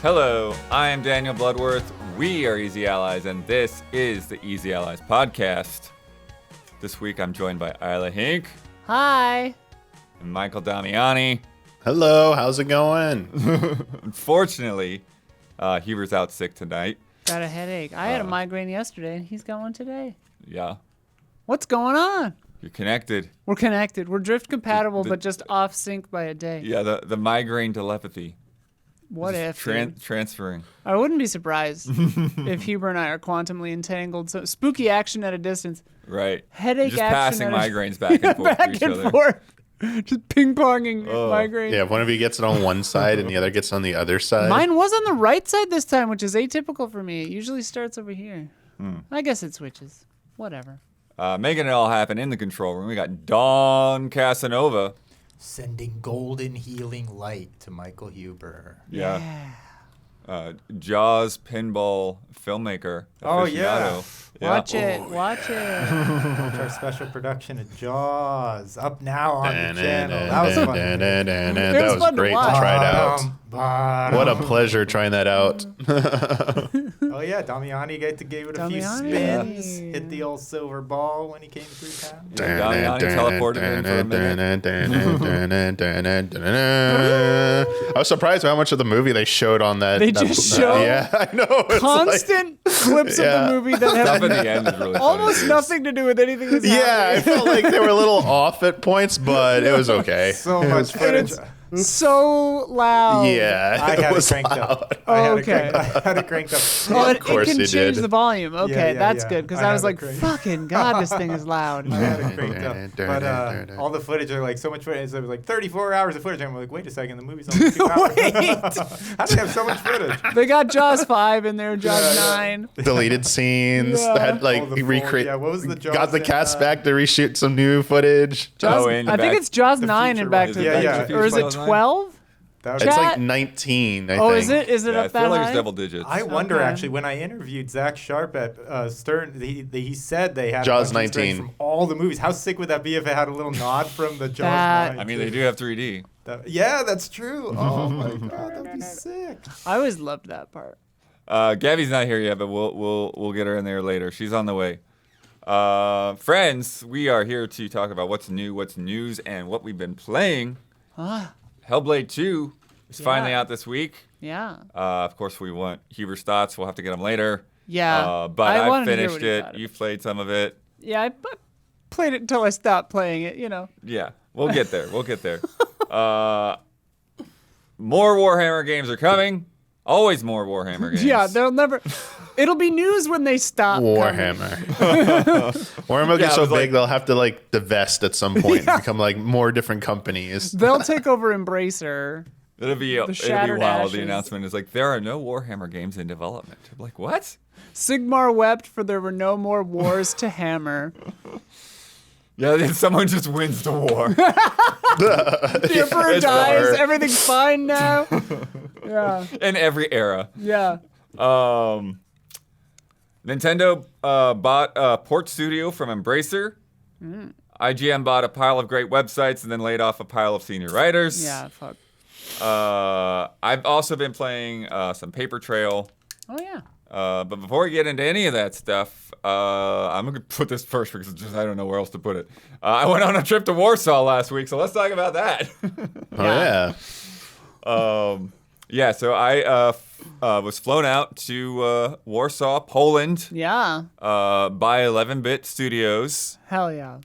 Hello, I am Daniel Bloodworth. We are Easy Allies, and this is the Easy Allies podcast. This week I'm joined by Isla Hink. Hi. And Michael Damiani. Hello, how's it going? Unfortunately, Heber's out sick tonight. Got a headache. I had a migraine yesterday, and he's got one today. Yeah. What's going on? You're connected. We're connected. We're drift compatible, but just off sync by a day. Yeah, the migraine telepathy. What if? Transferring. I wouldn't be surprised if Huber and I are quantumly entangled. So spooky action at a distance. Right. Headache just action. Passing migraines back and forth back to each and other. forth. Just ping-ponging migraine. Yeah, if one of you gets it on one side and the other gets on the other side. Mine was on the right side this time, which is atypical for me. It usually starts over here. I guess it switches. Whatever. Making it all happen in the control room, we got Dawn Casanova. Sending golden healing light to Michael Huber. Yeah. Jaws pinball filmmaker. Oh, yeah. Watch it. Watch our special production of Jaws up now on the channel. That was fun. That was great to try it out. What a pleasure trying that out. Oh yeah, Damiani gave it a few spins, hit the old silver ball when he came through town. Damiani teleported in for a minute. I was surprised by how much of the movie they showed on that. They just showed Yeah, I know. It's constant clips of the movie that Stuff have at the end is really almost funny. nothing to do with anything that's yeah, I happening. felt like they were a little off at points, but it was okay. So much footage. So loud. Yeah, I had it was cranked loud. up. I had it cranked up. Oh, it course can you change did. the volume. Okay, Yeah, that's yeah. good because I I was had it like, cranked. fucking God, this thing is loud. I had it cranked up. But all the footage are like so much footage. So it was like 34 hours of footage. I'm like, wait a second, the movie's only 2 hours. How do they have so much footage? They got Jaws 5 in there, Jaws 9. Deleted scenes. Yeah. Had like Oh, the full- recreate. yeah, what was the Jaws got the that, cast back to reshoot some new footage. Jaws, and I think back- it's Jaws the 9 future and Back one. to the Yeah, Future. yeah. Or is it Jaws 9? 12? That was, It's Chat- like 19, I Oh, think. is it? Is it Yeah, I up feel that like high? it's double digits. I wonder Okay. actually when I interviewed Zach Sharp at Stern, he said they had Jaws a bunch of Easter eggs 19. from all the movies. How sick would that be if it had a little nod from the Jaws That- 9? I mean, they do have 3D. Yeah, that's true. Oh my god, that'd be sick. I always loved that part. Gabby's not here yet, but we'll get her in there later. She's on the way. Friends, we are here to talk about what's new, what's news, and what we've been playing. Hellblade 2 is finally out this week. Yeah. Of course, we want Huber's thoughts. We'll have to get them later. Yeah. But I I wanted to hear finished what he it. thought. You've played some of it. Yeah, I played it until I stopped playing it, you know. Yeah, we'll get there. We'll get there. More Warhammer games are coming. Always more Warhammer games. Yeah, they'll never... It'll be news when they stop coming. Warhammer. Warhammer will Yeah, get it so was big like- they'll have to like divest at some point and become like more different companies. They'll take over Embracer. It'll be Shattered wild. The Ashes. announcement is like, there are no Warhammer games in development. I'm like, what? Sigmar wept for there were no more wars to hammer. Yeah, then someone just wins the war. The Emperor It's dies, over. everything's fine now. Yeah, In every era. yeah. Nintendo bought a port studio from Embracer. IGN bought a pile of great websites and then laid off a pile of senior writers. Yeah, fuck. I've also been playing some Paper Trail. Oh, yeah. But before we get into any of that stuff, I'm going to put this first because it's just, I don't know where else to put it. I went on a trip to Warsaw last week, so let's talk about that. Oh yeah. Yeah, so I was flown out to Warsaw, Poland, Yeah. by 11-Bit Studios Hell yeah.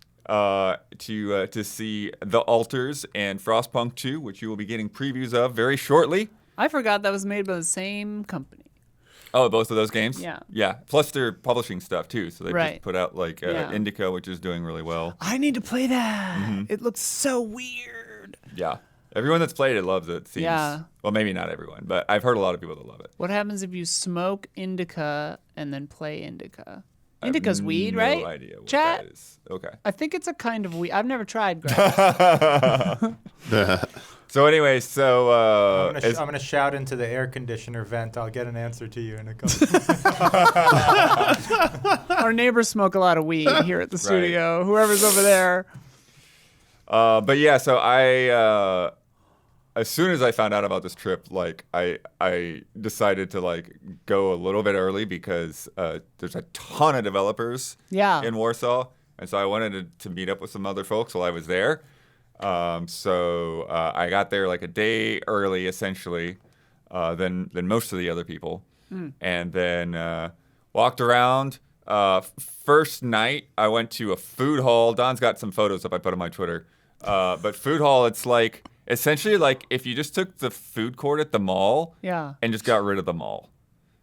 to see The Alters and Frostpunk 2, which you will be getting previews of very shortly. I forgot that was made by the same company. Oh, both of those games? Yeah. Yeah. Plus they're publishing stuff too. So they Right. just put out like Yeah. Indica, which is doing really well. I need to play that. It looks so weird. Yeah. Everyone that's played it loves it, it seems. Yeah. Well, maybe not everyone, but I've heard a lot of people that love it. What happens if you smoke indica and then play indica? I have Indica's weed, right? No idea what Chat? that is. Okay. I think it's a kind of weed. I've never tried grass. So anyway, so I'm gonna shout into the air conditioner vent. I'll get an answer to you in a couple. Our neighbors smoke a lot of weed here at the studio. Whoever's over there. but yeah, so I as soon as I found out about this trip, like I decided to like go a little bit early because there's a ton of developers in Warsaw, and so I wanted to meet up with some other folks while I was there. So I got there like a day early, essentially, than most of the other people, and then walked around. First night, I went to a food hall. Don's got some photos up I put on my Twitter. But food hall, it's like essentially like if you just took the food court at the mall and just got rid of the mall.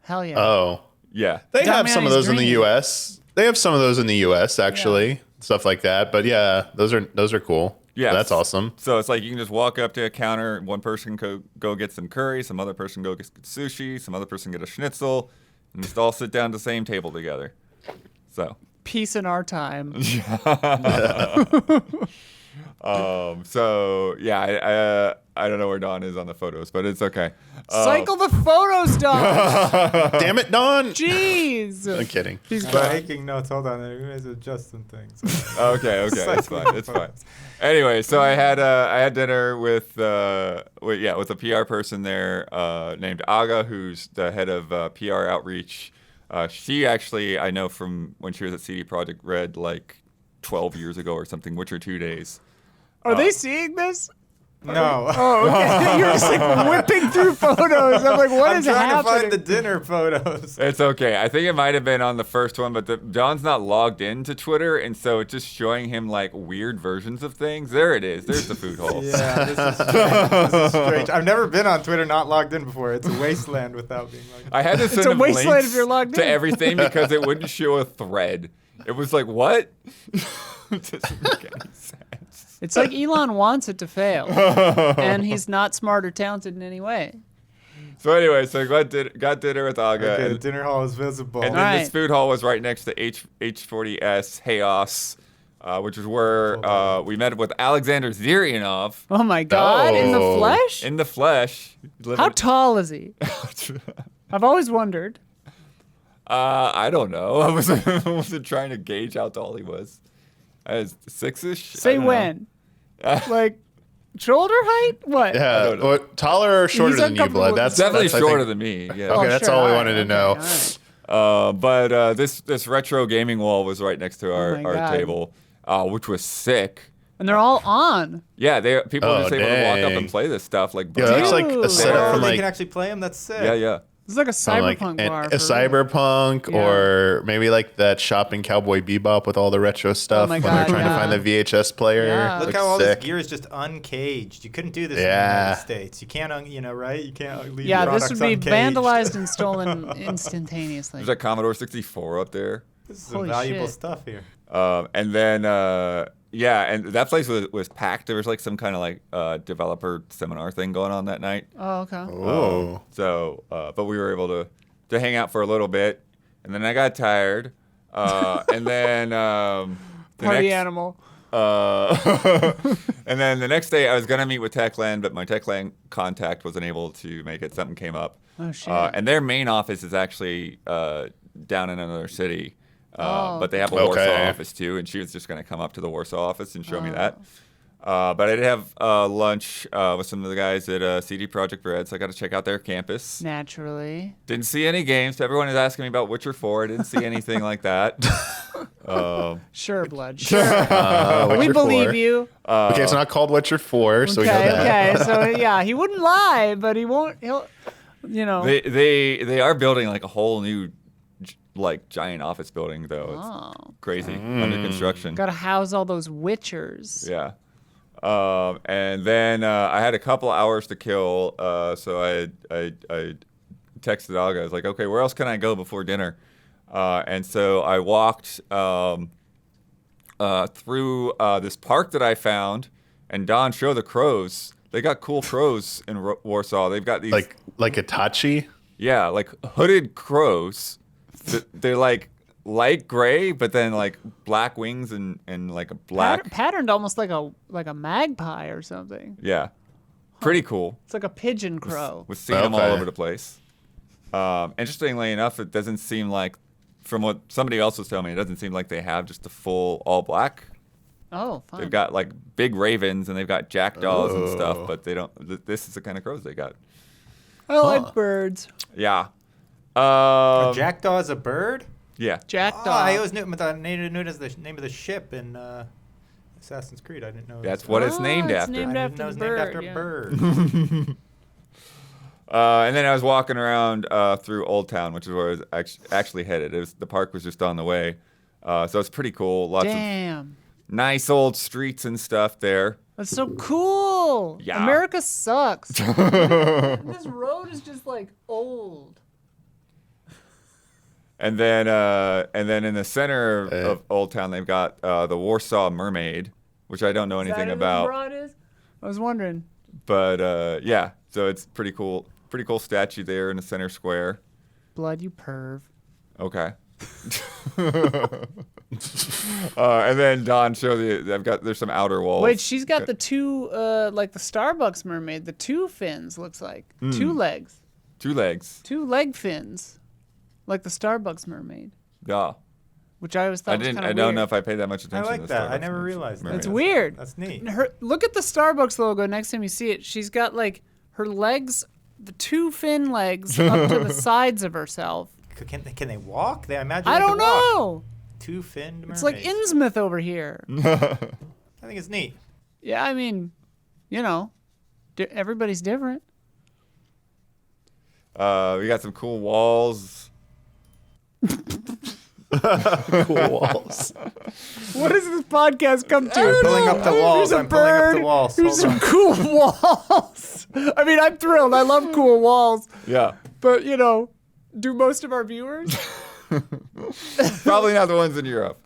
Hell yeah. Oh. Yeah. They have some of those in the U.S. They have some of those in the U.S. actually, stuff like that. But yeah, those are cool. Yeah, that's awesome. So it's like you can just walk up to a counter. One person go get some curry. Some other person go get sushi. Some other person get a schnitzel, and just all sit down at the same table together. So peace in our time. So yeah, I don't know where Don is on the photos, but it's okay. Cycle the photos, Don. Damn it, Don. Jeez. I'm kiddting. He's making notes. Hold on, you guys adjusting things. Okay, it's fine. Anyway, so I had dinner with a PR person there named Aga, who's the head of PR outreach. She actually, I know from when she was at CD Projekt Red like 12 years ago or something, Witcher 2 days. Are they seeing this? No. Oh, okay. You're just like whipping through photos. I'm like, what is happening? I'm trying to find the dinner photos. It's okay. I think it might have been on the first one, but John's not logged into Twitter, and so it's just showing him like weird versions of things. There it is. There's the food hall. Yeah, this is strange. I've never been on Twitter not logged in before. It's a wasteland without being logged in. I had to send him links to everything because it wouldn't show a thread. It was like, what? It doesn't make any sense. It's like Elon wants it to fail, and he's not smart or talented in any way. So anyway, so got dinner with Aga. Okay, the dinner hall is visible. And then this food hall was right next to H40S Chaos, which is where we met with Alexander Zhirianov. Oh my God! In the flesh? In the flesh. How tall is he? I've always wondered. I don't know. I wasn't trying to gauge how tall he was. I was 6-ish. Say when. Like shoulder height? What? Yeah. What, taller or shorter than you, Blood? That's definitely shorter than me. Yeah. Okay, that's all we wanted to know. But this retro gaming wall was right next to our table, which was sick. And they're all on. Yeah, people are just able to walk up and play this stuff. Like, yeah, that's like a setup from they can actually play them. That's sick. Yeah. It's like a cyberpunk bar. A cyberpunk, or maybe like that shop in Cowboy Bebop with all the retro stuff when they're trying to find the VHS player. Yeah. Look how all this gear is just uncaged. You couldn't do this in the United States. You can't, right? You can't leave this would be uncaged. vandalized and stolen instantaneously. There's a Commodore 64 up there. This is some valuable stuff here. And then, and that place was packed. There was like some kind of like developer seminar thing going on that night. Oh, okay. But we were able to hang out for a little bit, and then I got tired, and then animal. And then the next day I was gonna meet with Techland, but my Techland contact wasn't able to make it. Something came up. Oh shit. And their main office is actually down in another city. But they have a Warsaw office too, and she was just going to come up to the Warsaw office and show me that. But I did have lunch with some of the guys at CD Projekt Red, so I got to check out their campus. Naturally. Didn't see any games. Everyone is asking me about Witcher 4. I didn't see anything like that. Sure, Blood. Sure. We believe you. Okay, it's not called Witcher 4, so we know that. Okay, so yeah, he wouldn't lie, but he won't. He'll, They are building like a whole new like giant office building though. It's crazy under construction. Got to house all those witchers. Yeah. And then I had a couple hours to kill, so I texted Alga. I was like, okay, where else can I go before dinner? And so I walked through this park that I found, and Don showed the crows. They got cool crows in Warsaw. They've got these like Itachi. Yeah, like hooded crows. They're like light gray, but then like black wings and like a black patterned almost like a magpie or something. Yeah, pretty cool. It's like a pigeon crow. We've seen them all over the place. Interestingly enough, it doesn't seem like, from what somebody else was telling me, it doesn't seem like they have just the full all black Oh, fun. They've got like big ravens and they've got jackdaws and stuff, but they don't. This is the kind of crows they got. I like birds. Yeah. A jackdaw is a bird? Yeah. Jackdaw. I always knew it as the name of the ship in Assassin's Creed. I didn't know. That's what it's named it's after. named I after didn't know it was the named bird. after a bird. And then I was walking around through Old Town, which is where I was actually headed. The park was just on the way, so it's pretty cool. Lots of nice old streets and stuff there. That's so cool. Yeah. America sucks. This road is just like old. And then in the center of Old Town, they've got the Warsaw Mermaid, which I don't know anything about. I was wondering. But yeah, so it's pretty cool. Pretty cool statue there in the center square. Blood, you perv. Okay. And then Don showed there's some outer walls. Wait, she's got the two, like the Starbucks mermaid, the two fins, looks like. 2 legs. 2 legs. 2 leg fins, like the Starbucks mermaid. Yeah. Which I always thought was kind of weird. I don't know if I paid that much I attention to like the that. I Starbucks never realized that. mermaid. It's weird. That's neat. Look at the Starbucks logo next time you see it. She's got like her legs, the 2 fin legs up to the sides of herself. Can they walk? I imagine. I they don't can walk. know. 2 finned mermaids. It's like Innsmouth over here. I think it's neat. Yeah, I mean, you know, everybody's different. We got some cool walls. Cool walls. What does this podcast come to? Pulling up the walls. Here's a I'm pulling up bird. the walls. Here's Hold some on. cool walls. I mean, I'm thrilled. I love cool walls. Yeah. But, you know, do most of our viewers? Probably not the ones in Europe.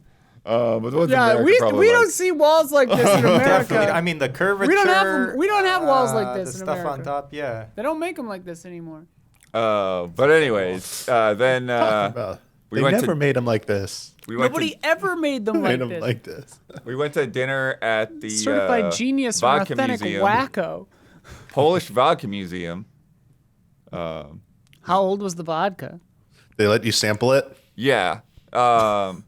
But the ones in Yeah, America we probably don't like. see walls like this in America. Definitely. I mean, the curvature. We don't have walls like this the in stuff America. on top, yeah. They don't make them like this anymore. But anyways, then They never made them like this. Nobody ever made them Made like them this. like this. We went to dinner at the Certified genius from vodka Authentic museum, Wacko. Polish vodka museum. How old was the vodka? They let you sample it. Yeah. Blood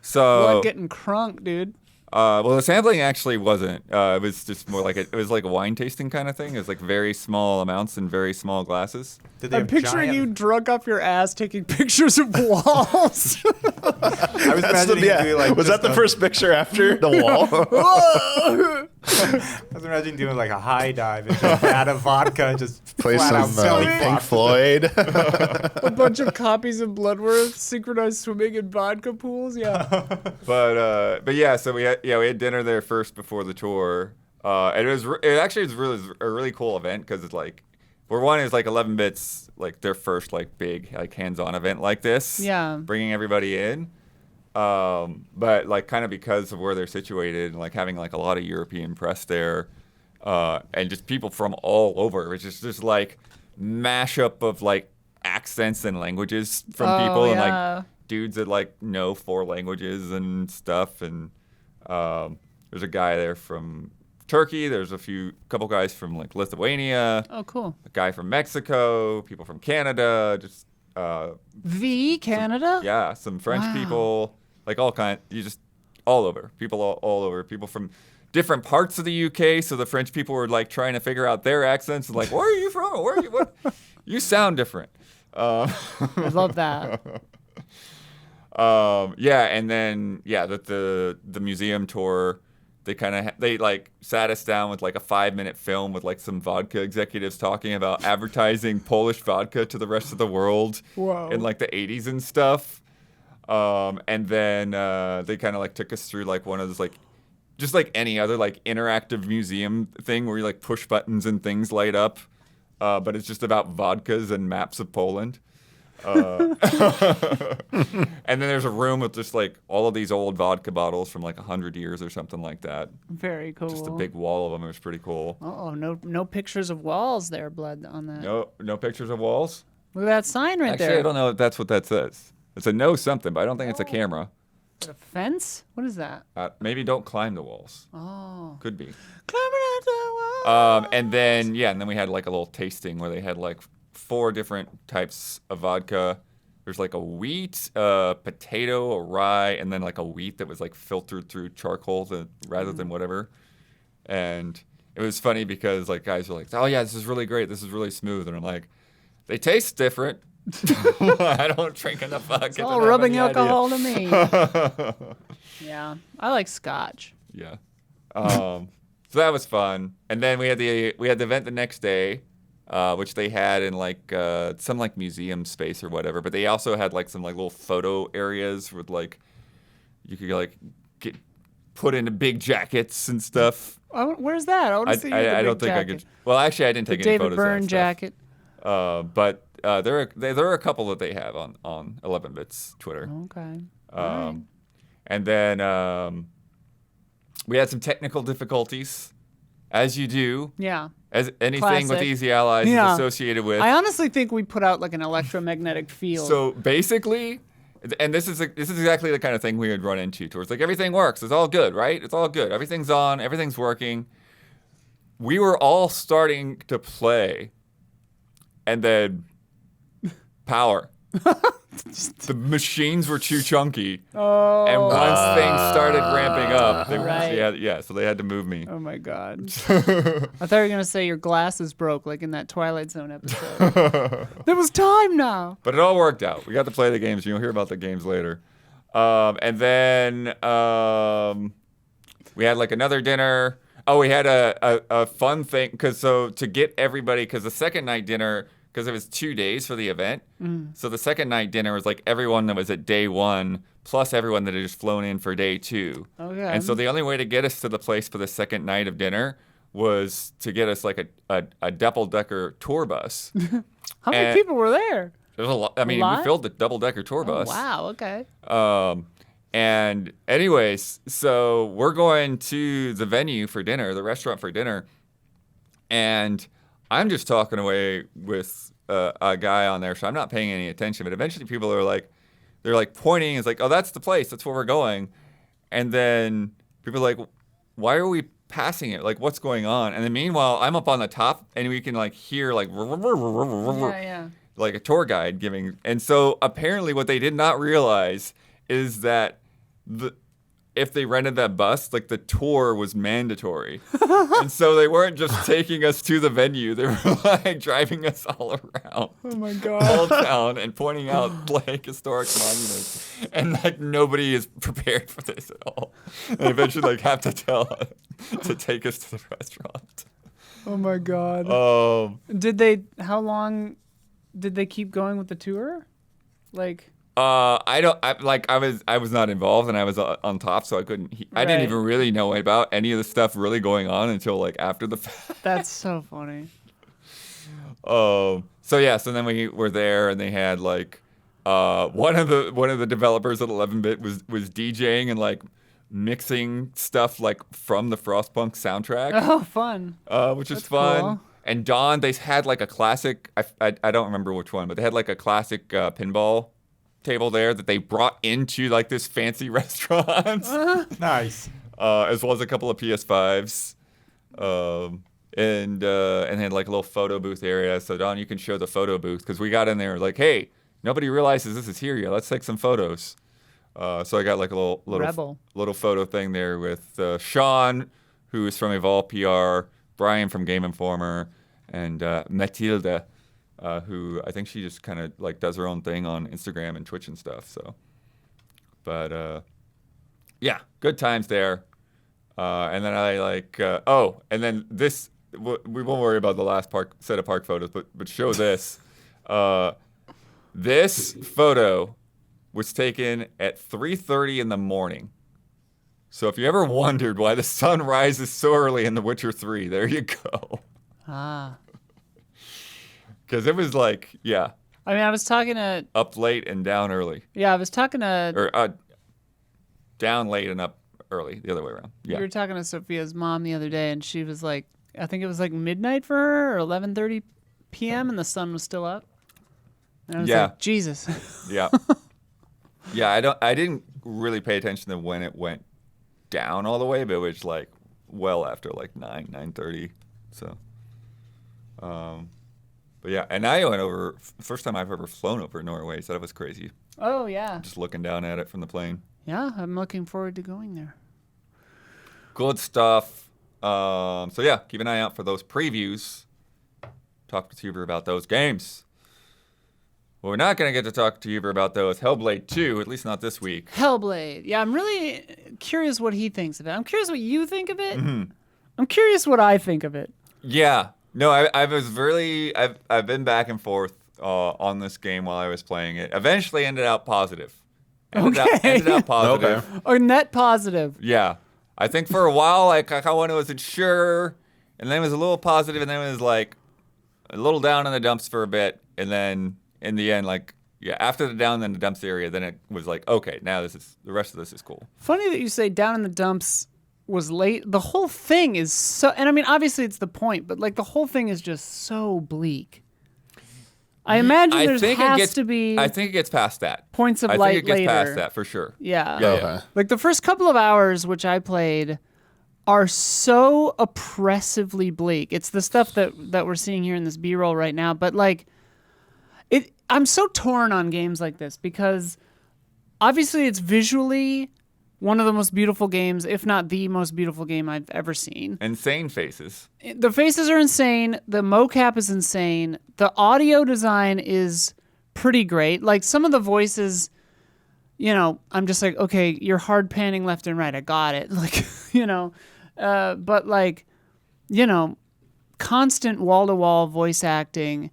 So getting crunk, dude. well, the sampling actually wasn't. It was just more like it was like a wine tasting kind of thing. It was like very small amounts in very small glasses. Did they I'm have picturing giant- you drunk off your ass taking pictures of walls. I was imagining you doing like was that the first picture after the wall? I was imagining doing like a high dive into a vat of vodka and just Play flat out some belly Pink flop. Floyd. A bunch of copies of Bloodworth, synchronized swimming in vodka pools. Yeah. But yeah, so we had dinner there first before the tour, and it actually was a really cool event because it's like, for one, it's like 11 Bits, like their first like big like hands-on event like this. Yeah. Bringing everybody in, but like kind of because of where they're situated and like having like a lot of European press there, and just people from all over. It's just like mashup of like accents and languages from people and like dudes that like know 4 languages and stuff. And there's a guy there from Turkey. There's couple guys from like Lithuania. Oh, cool. A guy from Mexico. People from Canada. Just Canada? yeah, some French Wow. people. Like all over. People all over. People from different parts of the UK. So the French people were like trying to figure out their accents. Like, where are you from? Where are you? What? You sound different. I love that. Yeah, and then the museum tour, they like sat us down with like a 5-minute film with like some vodka executives talking about advertising Polish vodka to the rest of the world in like the 80s and stuff. And then they kind of like took us through like one of those like just like any other like interactive museum thing where you like push buttons and things light up, but it's just about vodkas and maps of Poland. And then there's a room with just like all of these old vodka bottles from like 100 years or something like that. Very cool. Just a big wall of them. It was pretty cool. Oh, no pictures of walls there, Blood, on that. No pictures of walls. Look at that sign right Actually, there. I don't know if that's what that says. It's a no something, but I don't think it's a camera. Is it a fence? What is that? Maybe don't climb the walls. Oh. Could be. Climbing up the wall. And then we had like a little tasting where they had like 4 different types of vodka. There's like a wheat, potato, a rye, and then like a wheat that was like filtered through charcoal rather than whatever. And it was funny because like guys were like, "Oh yeah, this is really great. This is really smooth." And I'm like, "They taste different." I don't drink enough. It's all rubbing alcohol to me. Yeah, I like scotch. Yeah. So that was fun. And then we had the event the next day, which they had in like some like museum space or whatever. But they also had like some like little photo areas with like you could like get put into big jackets and stuff. Where's that? I want to see I don't think jacket. I could. Well, actually, I didn't take any photos. David Byrne jacket. But there are a couple that they have on 11-Bit's Twitter. Okay. And then we had some technical difficulties, as you do. Yeah. As anything Classic. with Easy Allies is associated with. I honestly think we put out like an electromagnetic field. So basically, and this is exactly the kind of thing we would run into towards like everything works. It's all good, right? It's all good. Everything's on. Everything's working. We were all starting to play, and then power. The machines were too chunky. Oh. And once things started ramping up, so they had to move me. Oh my God. I thought you were going to say your glasses broke like in that Twilight Zone episode. There was time now. But it all worked out. We got to play the games. You'll hear about the games later. And then we had like another dinner. Oh, we had a fun thing. To get everybody, because the second night dinner, because it was 2 days for the event. So the second night dinner was like everyone that was at day one, plus everyone that had just flown in for day two. Okay. And so the only way to get us to the place for the second night of dinner was to get us like a double-decker tour bus. How many people were there? There was a lot. I mean, we filled the double-decker tour bus. Wow, okay. And anyways, so we're going to the venue for dinner, the restaurant for dinner, and I'm just talking away with a guy on there, so I'm not paying any attention. But eventually people are like, they're like pointing. It's like, oh, that's the place. That's where we're going. And then people are like, why are we passing it? Like, what's going on? And then meanwhile, I'm up on the top, and we can like hear like, like a tour guide giving. And so apparently what they did not realize is that if they rented that bus, like the tour was mandatory. And so they weren't just taking us to the venue. They were like driving us all around. Oh my God. All town and pointing out like historic monuments. And like nobody is prepared for this at all. They eventually like have to tell us to take us to the restaurant. Oh my God. How long did they keep going with the tour? Like I was not involved and I was on top, so I couldn't. I didn't even really know about any of the stuff really going on until like after the fact. That's so funny. So then we were there and they had like one of the developers at 11-Bit was DJing and like mixing stuff like from the Frostpunk soundtrack. Oh, fun. Which is fun. Cool. And Dawn, they had like a classic. I don't remember which one, but they had like a classic pinball table there that they brought into like this fancy restaurant. Nice. As well as a couple of PS5s. And had like a little photo booth area. So Don, you can show the photo booth because we got in there like, hey, nobody realizes this is here yet. Let's take some photos. So I got like a little photo thing there with Sean, who is from Evolve PR, Brian from Game Informer, and Matilda, who I think she just kind of like does her own thing on Instagram and Twitch and stuff. So, but yeah, good times there. And then I like and then this we won't worry about the last set of park photos, but show this. This photo was taken at 3:30 in the morning. So if you ever wondered why the sun rises so early in The Witcher 3, there you go. Because it was like, yeah. I mean, I was talking to... Up late and down early. Yeah, I was talking to... Or down late and up early, the other way around. Yeah. We were talking to Sophia's mom the other day, and she was like, I think it was like midnight for her, or 11:30 p.m., and the sun was still up. And I was like, Jesus. Yeah. Yeah, I didn't really pay attention to when it went down all the way, but it was well after like 9:30. So, But yeah, and I went over, first time I've ever flown over Norway, so that was crazy. Oh, yeah. Just looking down at it from the plane. Yeah, I'm looking forward to going there. Good stuff. So yeah, keep an eye out for those previews. Talk to Tuber about those games. Well, we're not going to get to talk to Tuber about those Hellblade 2, at least not this week. Hellblade. Yeah, I'm really curious what he thinks of it. I'm curious what you think of it. Mm-hmm. I'm curious what I think of it. Yeah. No, I've been back and forth on this game while I was playing it. Eventually ended out positive. Ended out positive. Okay. Or net positive. Yeah. I think for a while, like, I wasn't sure, and then it was a little positive, and then it was like a little down in the dumps for a bit, and then in the end, like, yeah, after the down in the dumps area, then it was like, okay, now the rest of this is cool. Funny that you say down in the dumps was late. The whole thing is so, and I mean, obviously it's the point, but like the whole thing is just so bleak. I imagine I there think has to be. I think it gets past that. Points of I light think it gets later. past that for sure. Yeah. Yeah. Okay. Like the first couple of hours, which I played, are so oppressively bleak. It's the stuff that we're seeing here in this B-roll right now. But like, I'm so torn on games like this because obviously it's visually one of the most beautiful games, if not the most beautiful game I've ever seen. Insane faces. The faces are insane. The mocap is insane. The audio design is pretty great. Like some of the voices, you know, I'm just like, okay, you're hard panning left and right. I got it. Like, you know, but like, you know, constant wall-to-wall voice acting.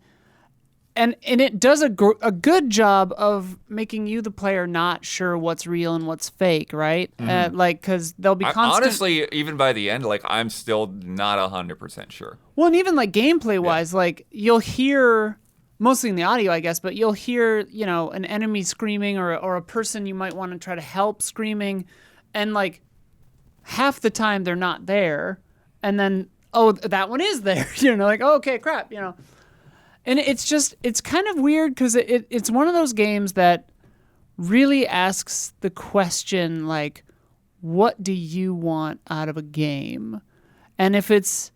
And it does a good job of making you, the player, not sure what's real and what's fake, right? Mm-hmm. Like, because there'll be constant... Honestly, even by the end, like, I'm still not 100% sure. Well, and even, like, gameplay-wise, like, you'll hear, mostly in the audio, I guess, but you'll hear, you know, an enemy screaming or a person you might want to try to help screaming, and, like, half the time they're not there, and then, oh, that one is there, you know, like, oh, okay, crap, you know. And it's kind of weird because it's one of those games that really asks the question, like, what do you want out of a game? And if it's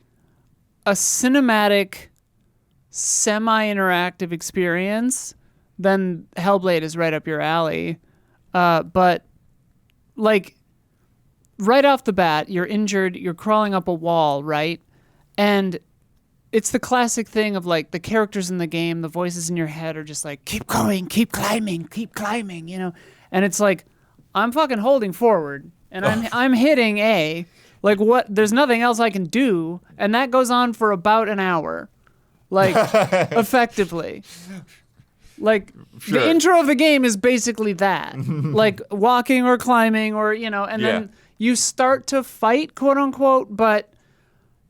a cinematic, semi-interactive experience, then Hellblade is right up your alley. But, like, right off the bat, you're injured, you're crawling up a wall, right? And it's the classic thing of like the characters in the game, the voices in your head are just like, keep going, keep climbing, you know? And it's like, I'm fucking holding forward and I'm hitting A. Like what, there's nothing else I can do. And that goes on for about an hour. Like effectively. Like Sure. the intro of the game is basically that. Like walking or climbing or, you know, and then you start to fight, quote unquote, but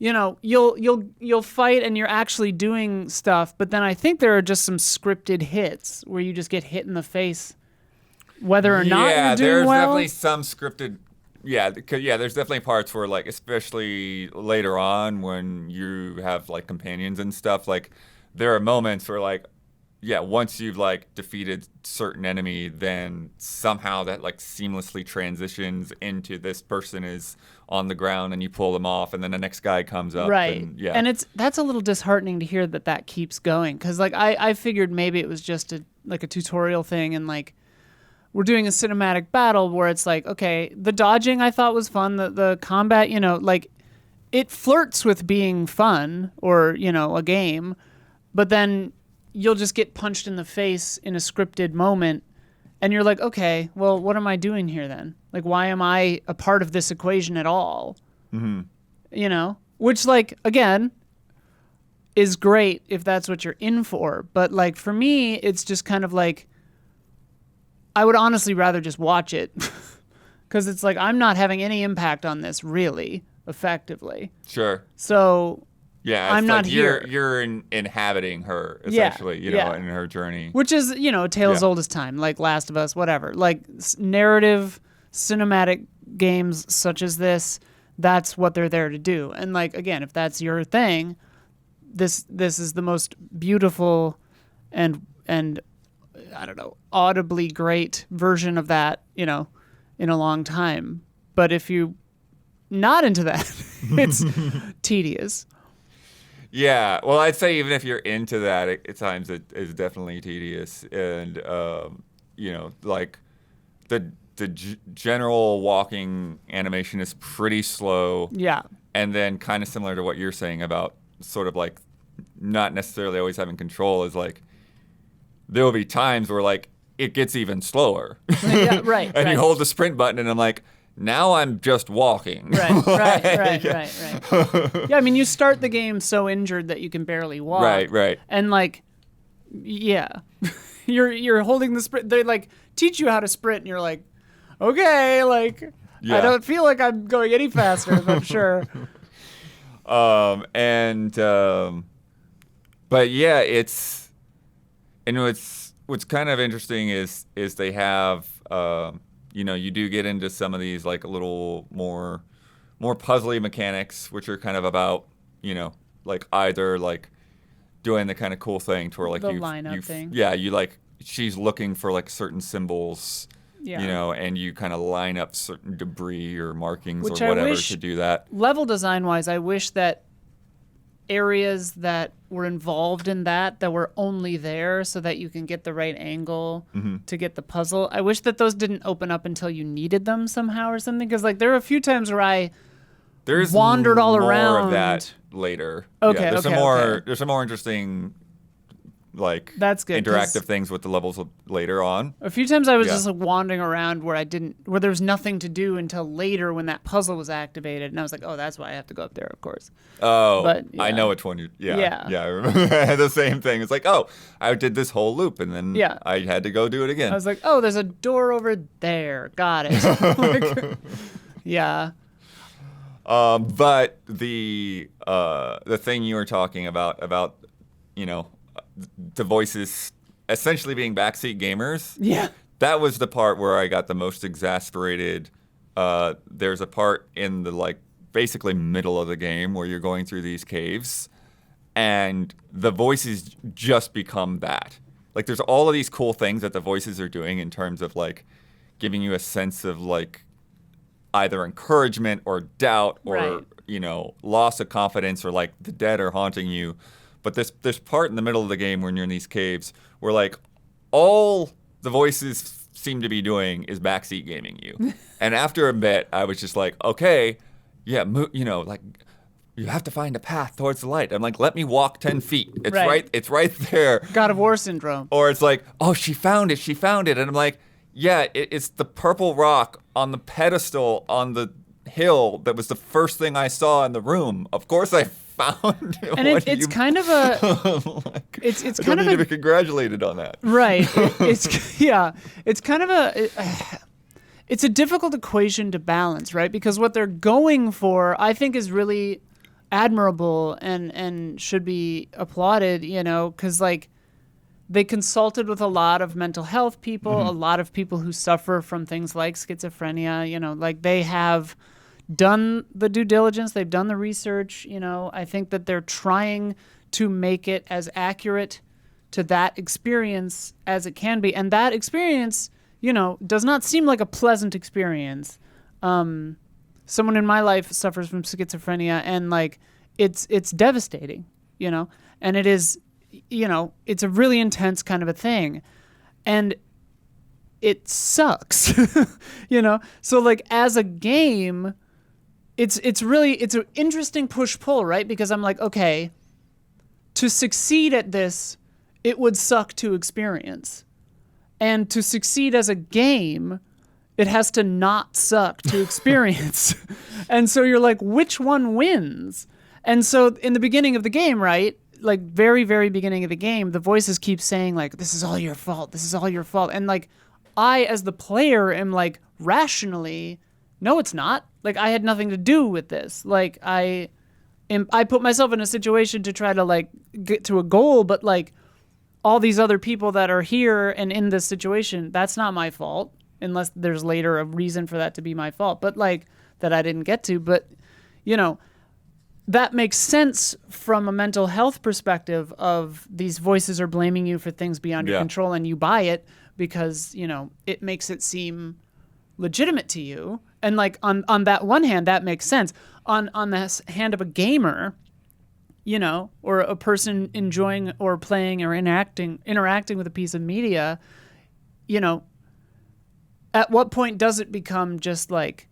you know, you'll fight and you're actually doing stuff, but then I think there are just some scripted hits where you just get hit in the face, whether or not you're doing there's well. definitely some scripted. Yeah, there's definitely parts where, like, especially later on when you have like companions and stuff, like there are moments where, like, yeah, once you've like defeated certain enemy, then somehow that like seamlessly transitions into this person is on the ground and you pull them off and then the next guy comes up. Right. And that's a little disheartening to hear that keeps going. Cause like I figured maybe it was just a tutorial thing and like we're doing a cinematic battle where it's like, okay, the dodging I thought was fun. The combat, you know, like it flirts with being fun or, you know, a game, but then you'll just get punched in the face in a scripted moment and you're like, okay, well, what am I doing here then? Like, why am I a part of this equation at all? Mm-hmm. You know, which like, again, is great if that's what you're in for. But like, for me, it's just kind of like, I would honestly rather just watch it because it's like, I'm not having any impact on this really effectively. Sure. So yeah, I'm not like here. You're inhabiting her essentially, you know, in her journey. Which is, you know, tale as old as time, like Last of Us, whatever. Like narrative, cinematic games such as this, that's what they're there to do. And like, again, if that's your thing, this is the most beautiful and I don't know, audibly great version of that, you know, in a long time. But if you not into that, it's tedious. Yeah, well, I'd say even if you're into that, at times it is definitely tedious, and like the general walking animation is pretty slow. Yeah. And then kind of similar to what you're saying about sort of like not necessarily always having control is like there will be times where like it gets even slower. Yeah, right. And right. you hold the sprint button, and I'm like, now I'm just walking. Right. Yeah, I mean, you start the game so injured that you can barely walk. Right. And like, yeah, you're holding the sprint. They like teach you how to sprint, and you're like, okay, like I don't feel like I'm going any faster. I'm sure. But yeah, what's kind of interesting is they have. You do get into some of these like a little more puzzly mechanics, which are kind of about, like either like doing the kind of cool thing to where like the lineup thing. Yeah, you like she's looking for like certain symbols, and you kind of line up certain debris or markings Which or I whatever wish, to do that. Level design wise, I wish that areas that were involved in that were only there so that you can get the right angle to get the puzzle. I wish that those didn't open up until you needed them somehow or something, because like there were a few times where I wandered all around. More of that later. Okay, there's okay. There's some more interesting like that's good, interactive things with the levels later on. A few times I was just like wandering around where there was nothing to do until later when that puzzle was activated, and I was like, oh, that's why I have to go up there, of course. Oh, but, I know which one you. Yeah. I remember I had the same thing. It's like, oh, I did this whole loop, and then I had to go do it again. I was like, oh, there's a door over there. Got it. Like, yeah. But the thing you were talking about the voices essentially being backseat gamers. Yeah. That was the part where I got the most exasperated. There's a part in the like basically middle of the game where you're going through these caves, and the voices just become that. Like there's all of these cool things that the voices are doing in terms of like giving you a sense of like either encouragement or doubt or loss of confidence, or like the dead are haunting you. But this part in the middle of the game when you're in these caves where like all the voices seem to be doing is backseat gaming you. And after a bit, I was just like, okay, yeah, like you have to find a path towards the light. I'm like, let me walk 10 feet. It's right there. God of War syndrome. Or it's like, oh, she found it. And I'm like, yeah, it's the purple rock on the pedestal on the hill that was the first thing I saw in the room. Of course I found it. And it's kind of a like, it's I kind don't of need a to be congratulated on that. Right. It's kind of it's a difficult equation to balance, right? Because what they're going for, I think, is really admirable and should be applauded, because like they consulted with a lot of mental health people, a lot of people who suffer from things like schizophrenia, like they have done the due diligence, they've done the research, I think that they're trying to make it as accurate to that experience as it can be. And that experience, does not seem like a pleasant experience. Someone in my life suffers from schizophrenia, and like it's devastating, and it is, it's a really intense kind of a thing. And it sucks, So like as a game, it's an interesting push-pull, right? Because I'm like, okay, to succeed at this, it would suck to experience. And to succeed as a game, it has to not suck to experience. And so you're like, which one wins? And so in the beginning of the game, right, like very, very beginning of the game, the voices keep saying like, this is all your fault. This is all your fault. And like, I, as the player, am like rationally, no, it's not. Like, I had nothing to do with this. Like, I put myself in a situation to try to like get to a goal, but like all these other people that are here and in this situation, that's not my fault, unless there's later a reason for that to be my fault, but like that I didn't get to. But, that makes sense from a mental health perspective of these voices are blaming you for things beyond your control, and you buy it because, it makes it seem legitimate to you. And like on that one hand, that makes sense. On the hand of a gamer, or a person enjoying or playing or interacting with a piece of media, at what point does it become just like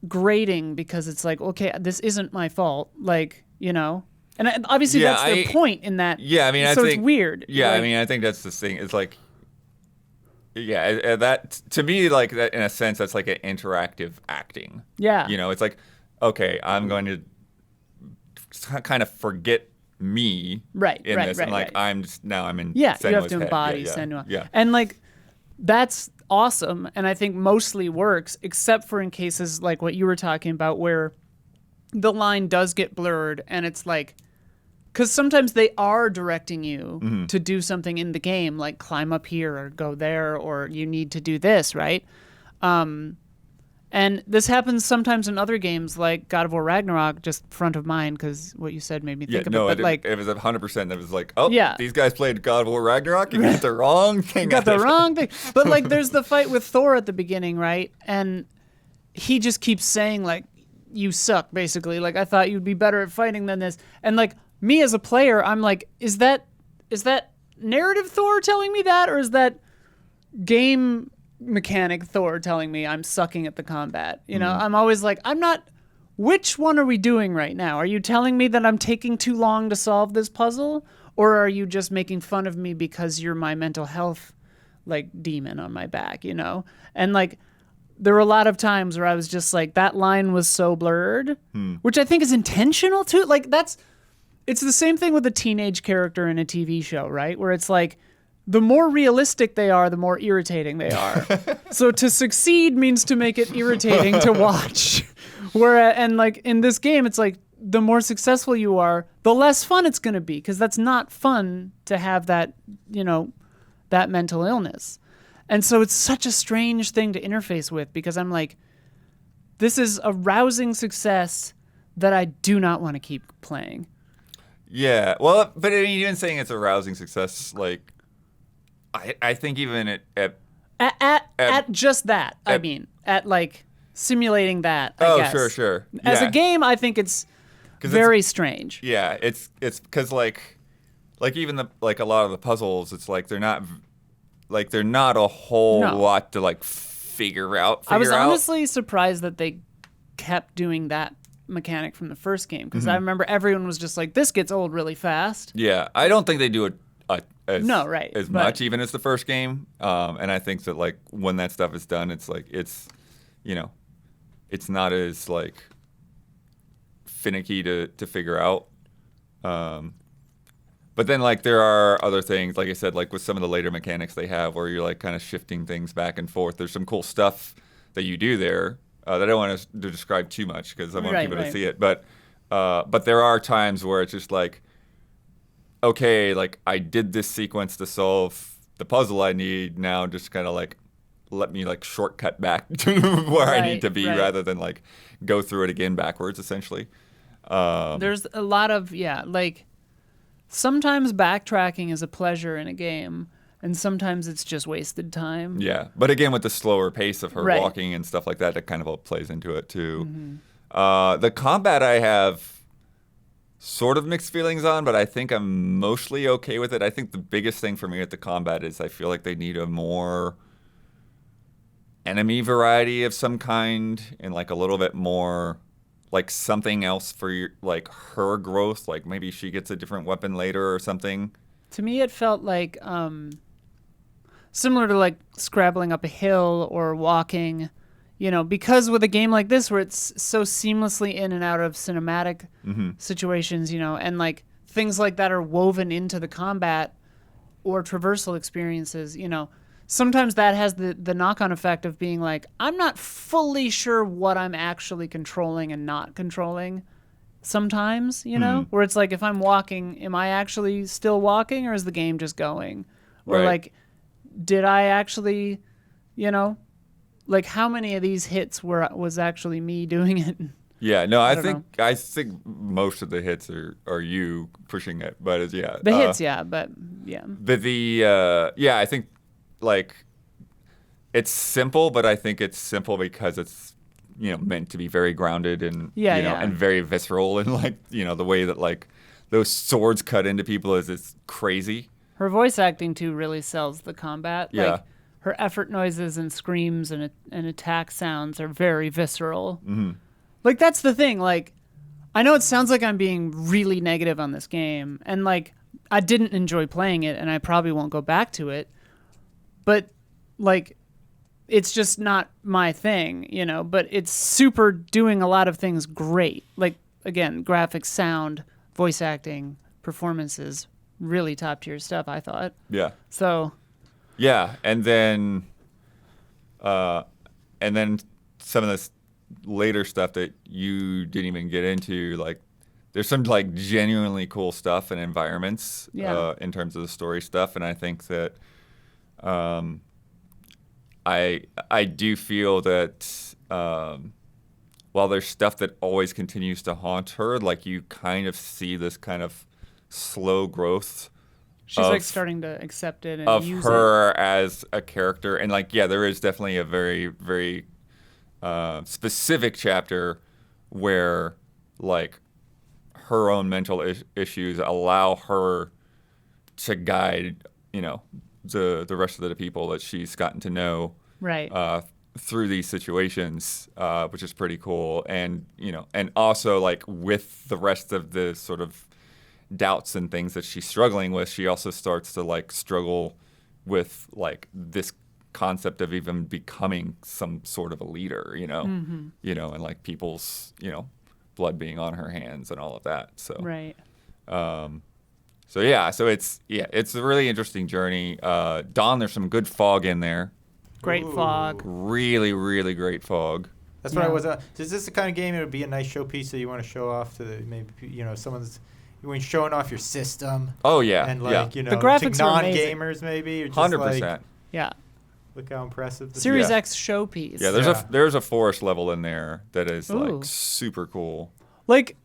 grating because it's like, okay, this isn't my fault, and obviously that's the point in that. Yeah, I mean, I think it's weird. Yeah, I mean, I think that's the thing. It's like, that to me, like that in a sense, that's like an interactive acting. Yeah, it's like, okay, I'm going to kind of forget me in this, and like I'm in you Senua's have to head. embody Senua. Yeah, and like that's awesome, and I think mostly works, except for in cases like what you were talking about where the line does get blurred, and it's like, because sometimes they are directing you to do something in the game, like climb up here or go there, or you need to do this, right? And this happens sometimes in other games, like God of War Ragnarok, just front of mind, because what you said made me think of it. But it was 100%. It was like, these guys played God of War Ragnarok. You got the wrong thing. Got the wrong thing. But like, there's the fight with Thor at the beginning, right? And he just keeps saying like, "You suck," basically. Like, I thought you'd be better at fighting than this. And like me as a player, I'm like, is that narrative Thor telling me that, or is that game mechanic Thor telling me I'm sucking at the combat? I'm always like, which one are we doing right now? Are you telling me that I'm taking too long to solve this puzzle, or are you just making fun of me because you're my mental health like demon on my back? And like, there were a lot of times where I was just like, that line was so blurred, which I think is intentional too. Like, it's the same thing with a teenage character in a TV show, right? Where it's like, the more realistic they are, the more irritating they are. So to succeed means to make it irritating to watch. And like in this game, it's like, the more successful you are, the less fun it's going to be, because that's not fun to have that, that mental illness. And so it's such a strange thing to interface with, because I'm like, this is a rousing success that I do not want to keep playing. Yeah, well, but I mean, even saying it's a rousing success, like, I think even at just that, at like simulating that. I guess. Sure. As a game, I think it's very strange. Yeah, it's because like even a lot of the puzzles, it's like they're not a whole lot to like figure out. I was honestly surprised that they kept doing that mechanic from the first game, because I remember everyone was just like, this gets old really fast. Yeah, I don't think they do it as much even as the first game, and I think that like when that stuff is done, it's like it's not as like finicky to figure out, but then like there are other things, like I said, like with some of the later mechanics they have where you're like kind of shifting things back and forth. There's some cool stuff that you do there that I don't want to describe too much, because I want people to see it, but there are times where it's just like, okay, like I did this sequence to solve the puzzle I need, now just kind of like let me like shortcut back to where I need to be, rather than like go through it again backwards, essentially. There's a lot of, like sometimes backtracking is a pleasure in a game, and sometimes it's just wasted time. Yeah, but again, with the slower pace of her walking and stuff like that, that kind of all plays into it too. The combat I have sort of mixed feelings on, but I think I'm mostly okay with it. I think the biggest thing for me with the combat is I feel like they need a more enemy variety of some kind, and like a little bit more like something else for like her growth. Like maybe she gets a different weapon later or something. To me, it felt like similar to like scrabbling up a hill or walking, because with a game like this where it's so seamlessly in and out of cinematic situations, and like things like that are woven into the combat or traversal experiences, sometimes that has the knock-on effect of being like, I'm not fully sure what I'm actually controlling and not controlling sometimes, where it's like, if I'm walking, am I actually still walking, or is the game just going? Or like, did I actually, like how many of these hits was actually me doing it? Yeah, no, I think most of the hits are you pushing it, but it's the hits, but I think like it's simple, but I think it's simple because it's meant to be very grounded and and very visceral, and like the way that like those swords cut into people is crazy. Her voice acting too really sells the combat. Yeah. Like, her effort noises and screams and attack sounds are very visceral. Mm-hmm. Like, that's the thing. Like, I know it sounds like I'm being really negative on this game, and like, I didn't enjoy playing it, and I probably won't go back to it. But like, it's just not my thing, you know. But it's super doing a lot of things great. Like, again, graphics, sound, voice acting, performances, really top tier stuff, I thought. Yeah. So. Yeah, and then some of this later stuff that you didn't even get into, like there's some like genuinely cool stuff and environments in terms of the story stuff, and I think that I do feel that while there's stuff that always continues to haunt her, like you kind of see this kind of slow growth. She's like starting to accept it and of use her it. As a character, and like there is definitely a very very specific chapter where like her own mental issues allow her to guide the rest of the people that she's gotten to know through these situations, which is pretty cool, and and also like with the rest of the sort of doubts and things that she's struggling with, she also starts to like struggle with like this concept of even becoming some sort of a leader, and like people's, blood being on her hands and all of that. So so it's a really interesting journey. Dawn, there's some good fog in there. Great fog. Really, really great fog. That's what I was. Is this the kind of game it would be a nice showpiece that you want to show off to someone's when you're showing off your system? Oh yeah, and like the graphics to non-gamers maybe. Or just 100%. Like, yeah. Look how impressive. Series X showpiece. Yeah, there's a forest level in there that is like super cool. Like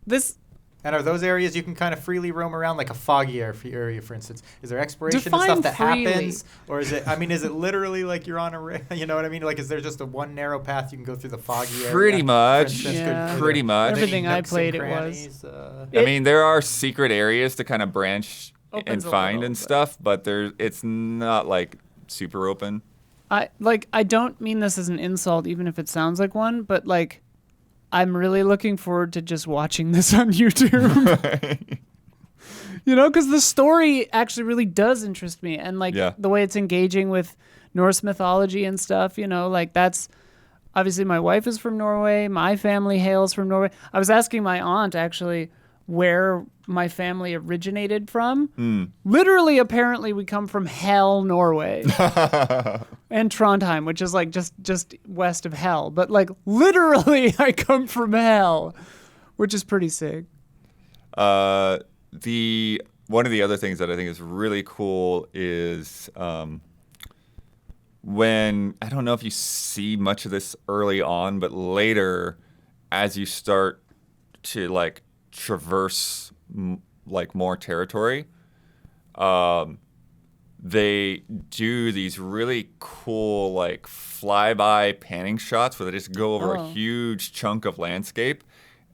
this. And are those areas you can kind of freely roam around, like a foggy area, for instance? Is there exploration Define and stuff that freely. happens? Or is it, is it literally like you're on a, you know what I mean? Like, is there just a one narrow path you can go through the foggy area? Pretty much. Yeah. Pretty much. Everything I played, it was. I mean, there are secret areas to kind of branch and Opens a find little, and stuff, but it's not like super open. I don't mean this as an insult, even if it sounds like one, but like, I'm really looking forward to just watching this on YouTube. Because the story actually really does interest me. And like the way it's engaging with Norse mythology and stuff, like that's obviously my wife is from Norway. My family hails from Norway. I was asking my aunt actually where my family originated from. Literally, apparently, we come from Hell, Norway, and Trondheim, which is like just west of Hell. But like literally, I come from Hell, which is pretty sick. One of the other things that I think is really cool is when I don't know if you see much of this early on, but later, as you start to like traverse like more territory, they do these really cool like flyby panning shots where they just go over a huge chunk of landscape,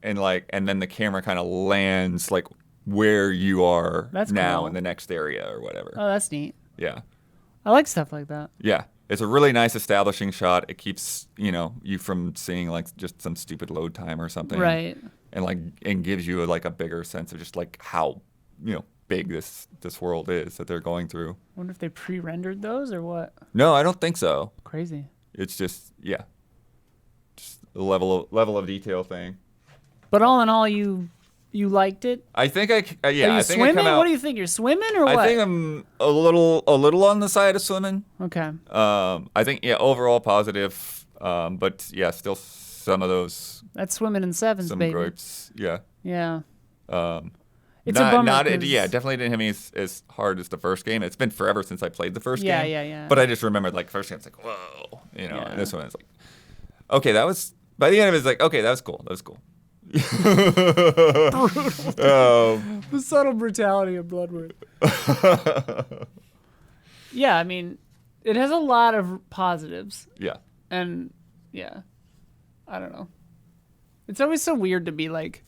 and then the camera kind of lands like where you are now in the next area or whatever. Oh, that's neat. Yeah, I like stuff like that. Yeah, it's a really nice establishing shot. It keeps you from seeing like just some stupid load time or something, right? And gives you like a bigger sense of just like how big this world is that they're going through. I wonder if they pre-rendered those or what. No, I don't think so. Crazy. It's just just a level of detail thing. But all in all, you liked it. I think Are you I think swimming? I come out, What do you think? You're swimming or what? I think I'm a little on the side of swimming. Okay. I think overall positive, but still some of those. That's swimming in sevens, some baby. gripes, yeah. Yeah. It's a bummer. Definitely didn't hit me as hard as the first game. It's been forever since I played the first game. Yeah. But I just remembered like first game, it's like whoa, And this one is like, okay, that was by the end of it, it's like okay, that was cool. The subtle brutality of Bloodworth. Yeah, I mean, it has a lot of positives. Yeah. And I don't know. It's always so weird to be like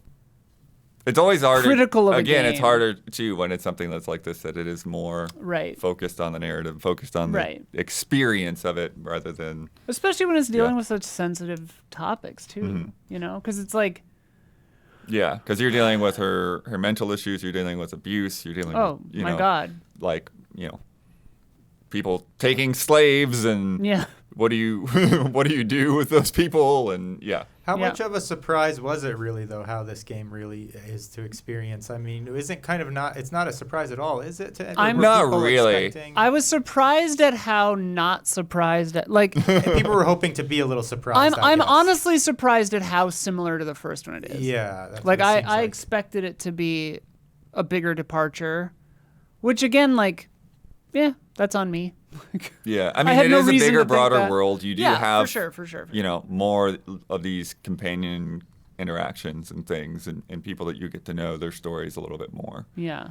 It's always harder. critical of Again, a game. it's harder too when it's something that's like this, that it is more Right. focused on the narrative, focused on the experience of it rather than. Especially when it's dealing with such sensitive topics too. You know, because it's like. Yeah, because you're dealing with her mental issues, you're dealing with abuse, you're dealing with, my God. like, people taking slaves and what do you what do you do with those people? And How much of a surprise was it really, though, how this game really is to experience? I mean, it's not a surprise at all, is it? I'm not really. I was surprised at how not surprised at, like. And people were hoping to be a little surprised. I'm honestly surprised at how similar to the first one it is. Yeah. That's like, I expected it to be a bigger departure, which again, like, that's on me. Yeah, I mean, it is a bigger, broader world. You do have, for sure. More of these companion interactions and things, and people that you get to know their stories a little bit more. Yeah.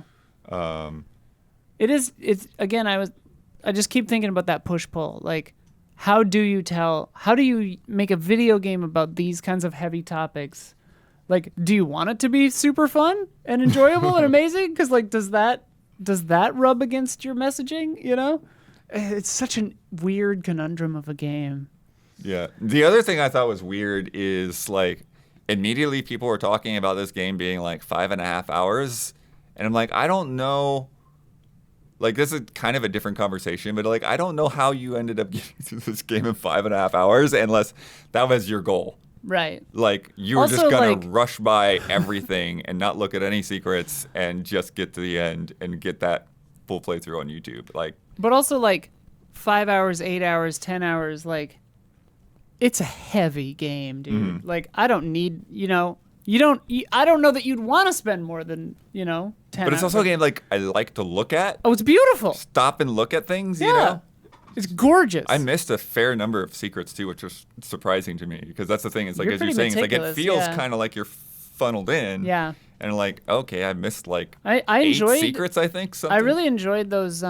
It's again. I just keep thinking about that push pull. Like, how do you make a video game about these kinds of heavy topics? Like, do you want it to be super fun and enjoyable and amazing? Because like, does that rub against your messaging? You know. It's such a weird conundrum of a game. Yeah. The other thing I thought was weird is, like, immediately people were talking about this game being, like, 5.5 hours. And I'm like, I don't know. Like, this is kind of a different conversation, but, like, I don't know how you ended up getting through this game in 5.5 hours unless that was your goal. Right. Like, you were just going to rush by everything and not look at any secrets and just get to the end and get that full playthrough on YouTube. Like, but also, like, 5 hours, 8 hours, 10 hours, like, it's a heavy game, dude. Mm-hmm. Like, I don't need, I don't know that you'd want to spend more than, 10 But it's also a game, like, I like to look at. Oh, it's beautiful. Stop and look at things, you know? It's gorgeous. I missed a fair number of secrets, too, which was surprising to me. Because that's the thing. It's like, You're as you're pretty saying, it's like, it feels meticulous, kind of like you're funneled in. Yeah. And like, okay, I missed like I 8 enjoyed secrets, I think. Something. I really enjoyed those.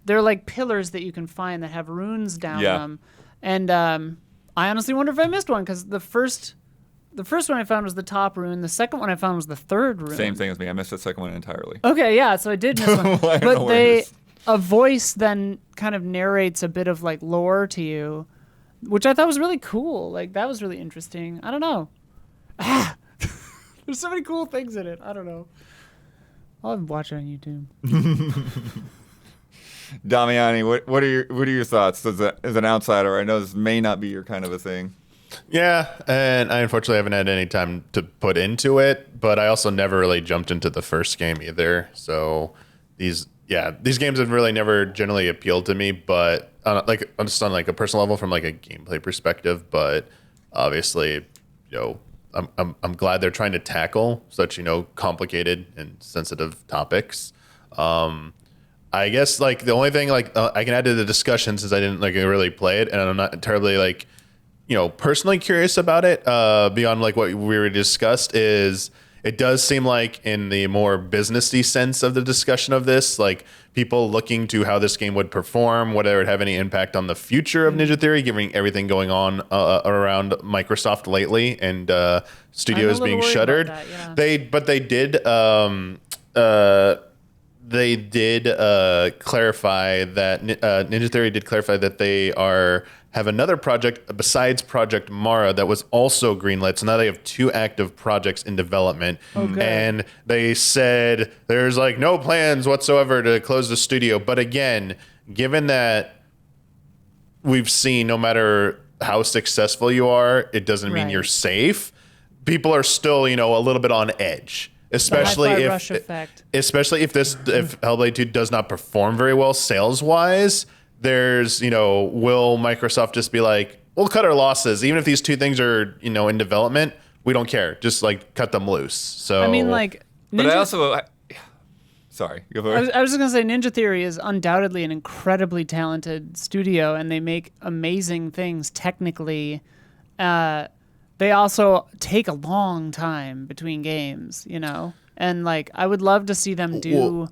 They're like pillars that you can find that have runes down them. And I honestly wonder if I missed one, because the first one I found was the top rune. The second one I found was the third rune. Same thing as me. I missed the second one entirely. Okay, yeah, so I did miss one. But a voice then kind of narrates a bit of like lore to you, which I thought was really cool. Like, that was really interesting. I don't know. There's so many cool things in it. I don't know. I'll watch it on YouTube. Damiani, what are your thoughts as an outsider? I know this may not be your kind of a thing. Yeah, and I unfortunately haven't had any time to put into it, but I also never really jumped into the first game either. So these games have really never generally appealed to me, but just on like a personal level from like a gameplay perspective. But obviously, I'm glad they're trying to tackle such complicated and sensitive topics. I guess like the only thing like I can add to the discussion, since I didn't like really play it and I'm not terribly like personally curious about it beyond like what we already discussed, is it does seem like in the more businessy sense of the discussion of this, like people looking to how this game would perform, whether it would have any impact on the future of Ninja Theory, given everything going on around Microsoft lately and studios being shuttered. That, yeah. They did clarify that Ninja Theory did clarify that they have another project besides Project Mara that was also greenlit. So now they have 2 active projects in development. And they said there's like no plans whatsoever to close the studio. But again, given that we've seen no matter how successful you are, it doesn't mean you're safe. People are still, a little bit on edge. Especially if Hellblade 2 does not perform very well sales-wise, there's, will Microsoft just be like, we'll cut our losses. Even if these 2 things are, in development, we don't care. Just, like, cut them loose. So I mean, like... But I also... Sorry. Go for it. I was just going to say, Ninja Theory is undoubtedly an incredibly talented studio, and they make amazing things technically. They also take a long time between games, and like I would love to see them do,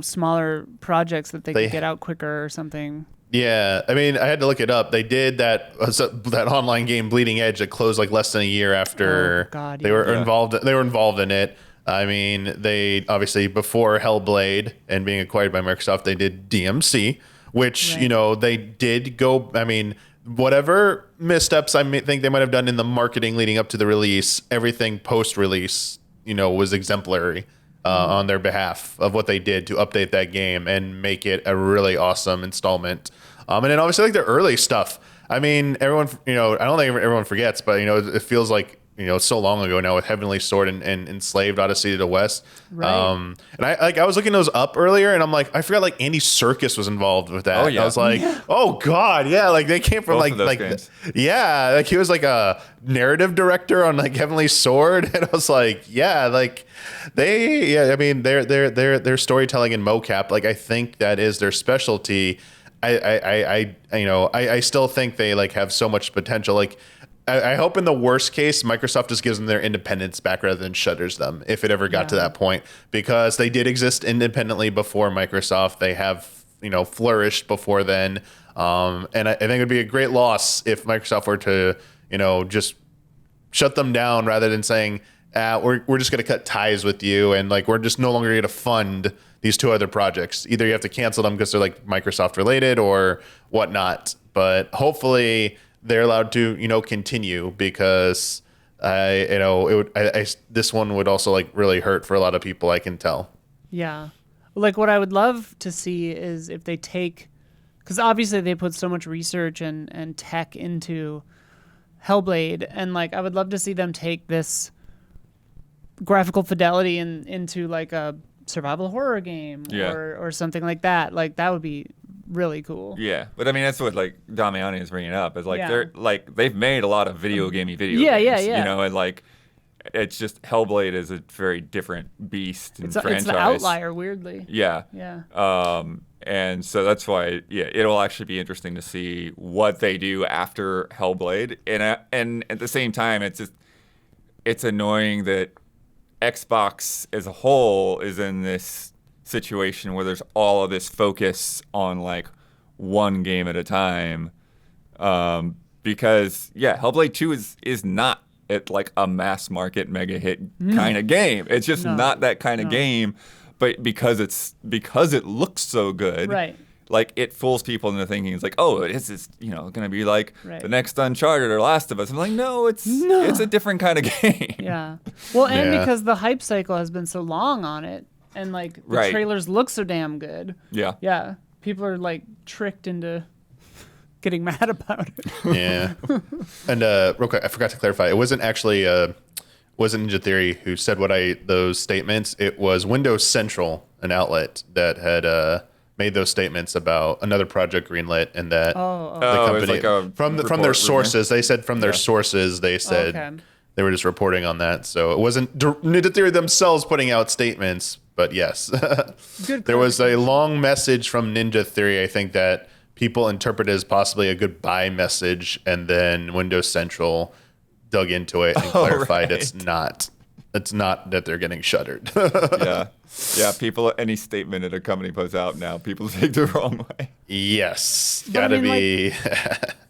smaller projects that they could get out quicker or something. Yeah, I mean, I had to look it up. They did that online game Bleeding Edge that closed like less than a year after they were involved. They were involved in it. I mean, they obviously before Hellblade and being acquired by Microsoft, they did DMC, which they did go. I mean, whatever missteps think they might have done in the marketing leading up to the release, everything post-release, was exemplary. On their behalf of what they did to update that game and make it a really awesome installment. And then obviously like the early stuff. I mean, everyone, I don't think everyone forgets, but it feels like, so long ago now with Heavenly Sword and Enslaved Odyssey to the West. Right. And I was looking those up earlier and I'm like, I forgot like Andy Serkis was involved with that. Oh, yeah. I was like, oh God. Yeah. Like they came from Both of those games. yeah, like he was like a narrative director on like Heavenly Sword. And I was like, yeah, like I mean, their storytelling and mocap, like I think that is their specialty. I still think they like have so much potential. Like I hope in the worst case, Microsoft just gives them their independence back rather than shutters them if it ever got to that point, because they did exist independently before Microsoft. They have, flourished before then. And I think it would be a great loss if Microsoft were to, just shut them down rather than saying, we're just going to cut ties with you. And like, we're just no longer going to fund these two other projects. Either you have to cancel them because they're like Microsoft related or whatnot. But hopefully they're allowed to, continue, because this one would also like really hurt for a lot of people, I can tell. Yeah. Like what I would love to see is if they take, because obviously they put so much research and tech into Hellblade, and like I would love to see them take this graphical fidelity into like a survival horror game or something like that. Like that would be really cool. Yeah, but I mean that's what like Damiani is bringing up is like they're like they've made a lot of video games. Yeah. And like it's just Hellblade is a very different beast and franchise. It's the outlier, weirdly. Yeah. And so that's why it'll actually be interesting to see what they do after Hellblade. And at the same time, it's annoying that Xbox as a whole is in this situation where there's all of this focus on like one game at a time, because Hellblade 2 is not like a mass market mega hit kind of game. It's just not that kind of game, but because it looks so good, right? Like it fools people into thinking it's like, oh, this is going to be like the next Uncharted or Last of Us. I'm like, no, it's a different kind of game. Yeah. Well, and because the hype cycle has been so long on it, and like the trailers look so damn good. Yeah. Yeah. People are like tricked into getting mad about it. Yeah. And real quick, I forgot to clarify. It wasn't actually wasn't Ninja Theory who said those statements. It was Windows Central, an outlet that had made those statements about another project greenlit, and that the company like from their sources, they said from their sources, they said they were just reporting on that. So it wasn't Ninja Theory themselves putting out statements, but yes, there was a long message from Ninja Theory, I think, that people interpret as possibly a goodbye message, and then Windows Central dug into it and clarified it's not that they're getting shuttered. Yeah. People, any statement that a company puts out now, people take the wrong way. Yes, gotta be.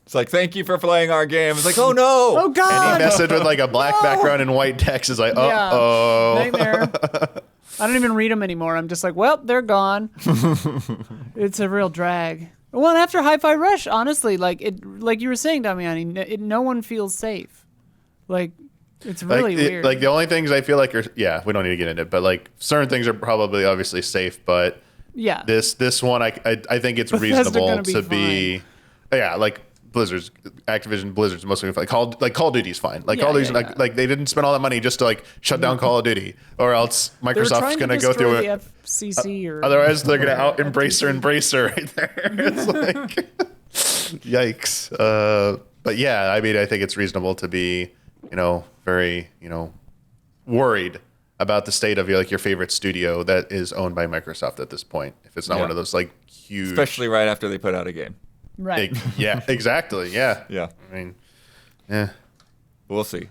It's like, thank you for playing our game. It's like, oh no, oh god. Any message with like a black background and white text is like, nightmare. I don't even read them anymore. I'm just like, well, they're gone. It's a real drag. Well, and after Hi-Fi Rush, honestly, like you were saying, Damiani, no one feels safe. Like, it's really weird. Like the only things I feel like are, we don't need to get into it, but like certain things are probably obviously safe, but this one, I think it's reasonable to be like Activision Blizzard's mostly fine. Call of Duty's fine. Like Call of Duty's like they didn't spend all that money just to like shut down Call of Duty, or else Microsoft's going to go through the it. FCC or otherwise they're going to out embrace her right there. It's like yikes. But I mean, I think it's reasonable to be, very, worried about the state of your favorite studio that is owned by Microsoft at this point. If it's not one of those like huge, especially right after they put out a game. Right. Exactly. Yeah. I mean, we'll see.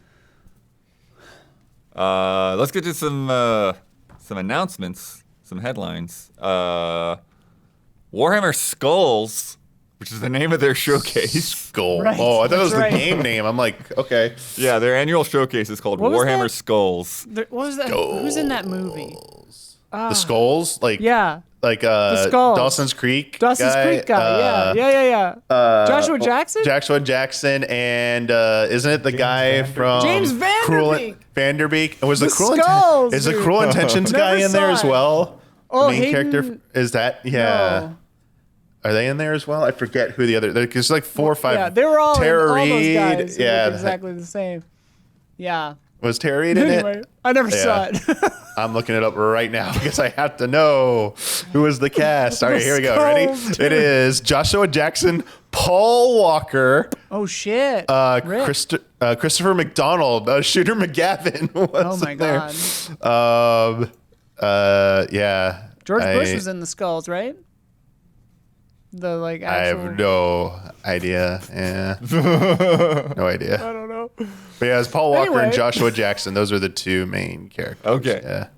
Let's get to some announcements, some headlines. Warhammer Skulls which is the name of their showcase. Skull. Right, Oh, I thought it was that's right. the game name. I'm like, okay. Yeah, their annual showcase is called What was Warhammer that? Skulls. What was that? Who's in that movie? The skulls, like Yeah. like Skulls. Dawson's Creek. Dawson's Creek guy. Yeah. Joshua Jackson? Joshua Jackson, and isn't it the guy from James Vanderbeek. Vanderbeek? Was the The Cruel Skulls, is the dude. Cruel Intentions Never guy in there saw as it. well? Oh, the main Hayden- character is that? Yeah. No. Are they in there as well? I forget who the other. There's like 4 or 5. Yeah, they were all Tara all those Reid, guys. who yeah, look exactly the same. Yeah. was Tara Reid in Anyway, it? I never saw Yeah. it. I'm looking it up right now because I have to know who was the cast. All right, here we go. Ready? Skulls, dude. It is Joshua Jackson, Paul Walker, Oh shit. Rip. Christopher McDonald, Shooter McGavin. Oh my god. Yeah. George Bush was in the Skulls, right? The like I actual. have no idea. Yeah. No idea. I don't know. But yeah, it's Paul Walker and Anyway. Joshua Jackson. Those are the 2 main characters. Okay. Yeah.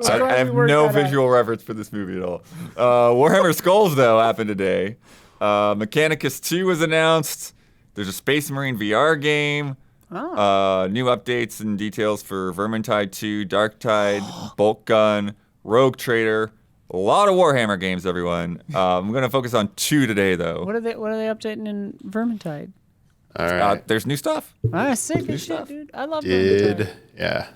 I have no visual reference for this movie at all. Warhammer Skulls, though, happened today. Mechanicus 2 was announced. There's a Space Marine VR game. New updates and details for Vermintide 2, Darktide, Bolt Gun, Rogue Trader. A lot of Warhammer games, everyone. I'm going to focus on 2 today, though. What are they updating in Vermintide? All right. There's new stuff. Sick as shit, stuff. dude. I love Vermintide. Yeah.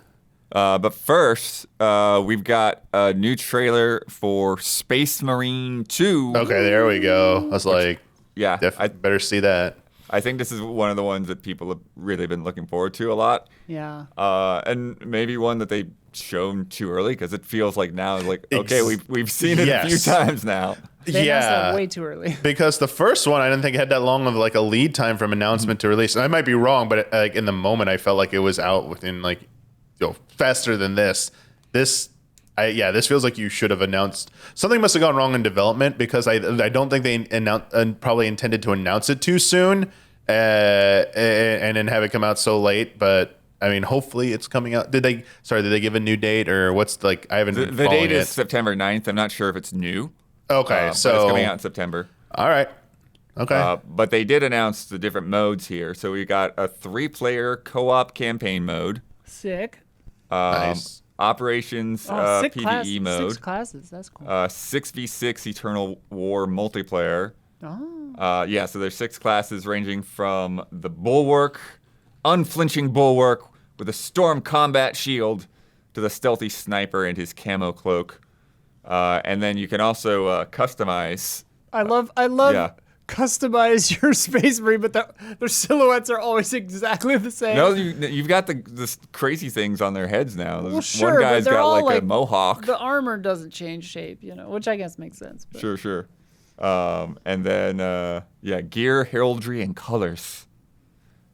But first, we've got a new trailer for Space Marine 2. Okay, there we go. I was like, Yeah, better see that. I think this is one of the ones that people have really been looking forward to a lot. Yeah. And maybe one that they've shown too early because it feels like now, like, okay, we've seen it a few Yes. times now. They announced Yeah. that way too early. Because the first one, I didn't think it had that long of like a lead time from announcement to release. And I might be wrong, but like in the moment, I felt like it was out within like, faster than this. This feels like you should have announced. Something must have gone wrong in development because I don't think they probably intended to announce it too soon, and then have it come out so late. But I mean, hopefully it's coming out. Did they give a new date or what's like? I haven't. The been following date is it. September 9th. I'm not sure if it's new. Okay, but so it's coming out in September. All right. Okay. But they did announce the different modes here. So we got a 3-player co-op campaign mode, Sick. Nice. operations Sick PvE mode, 6 classes. That's cool. 6v6 Eternal War multiplayer. Oh. So there's 6 classes ranging from the Bulwark, unflinching Bulwark with a storm combat shield, to the stealthy sniper and his camo cloak. And then you can also customize. I love yeah. customize your Space Marine, but their silhouettes are always exactly the same. No, you've got the crazy things on their heads now. Well, sure, One guy's but they're got all like a mohawk. The armor doesn't change shape, which I guess makes sense. But. Sure. And then, gear, heraldry, and colors.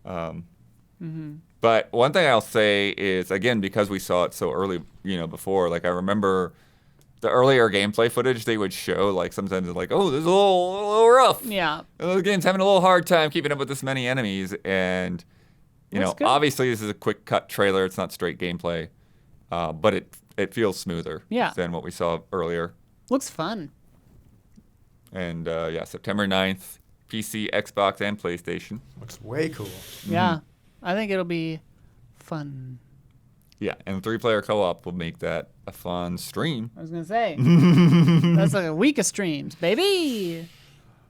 But one thing I'll say is, again, because we saw it so early, before, like I remember the earlier gameplay footage they would show, like sometimes it's like, oh, this is a little rough. Yeah. The game's having a little hard time keeping up with this many enemies. And, That's good. obviously this is a quick cut trailer. It's not straight gameplay. But it feels smoother than what we saw earlier. Looks fun. And September 9th, PC, Xbox, and PlayStation. Looks way cool. Yeah. I think it'll be fun. Yeah, and 3-player co-op will make that a fun stream. I was going to say. That's like a week of streams, baby.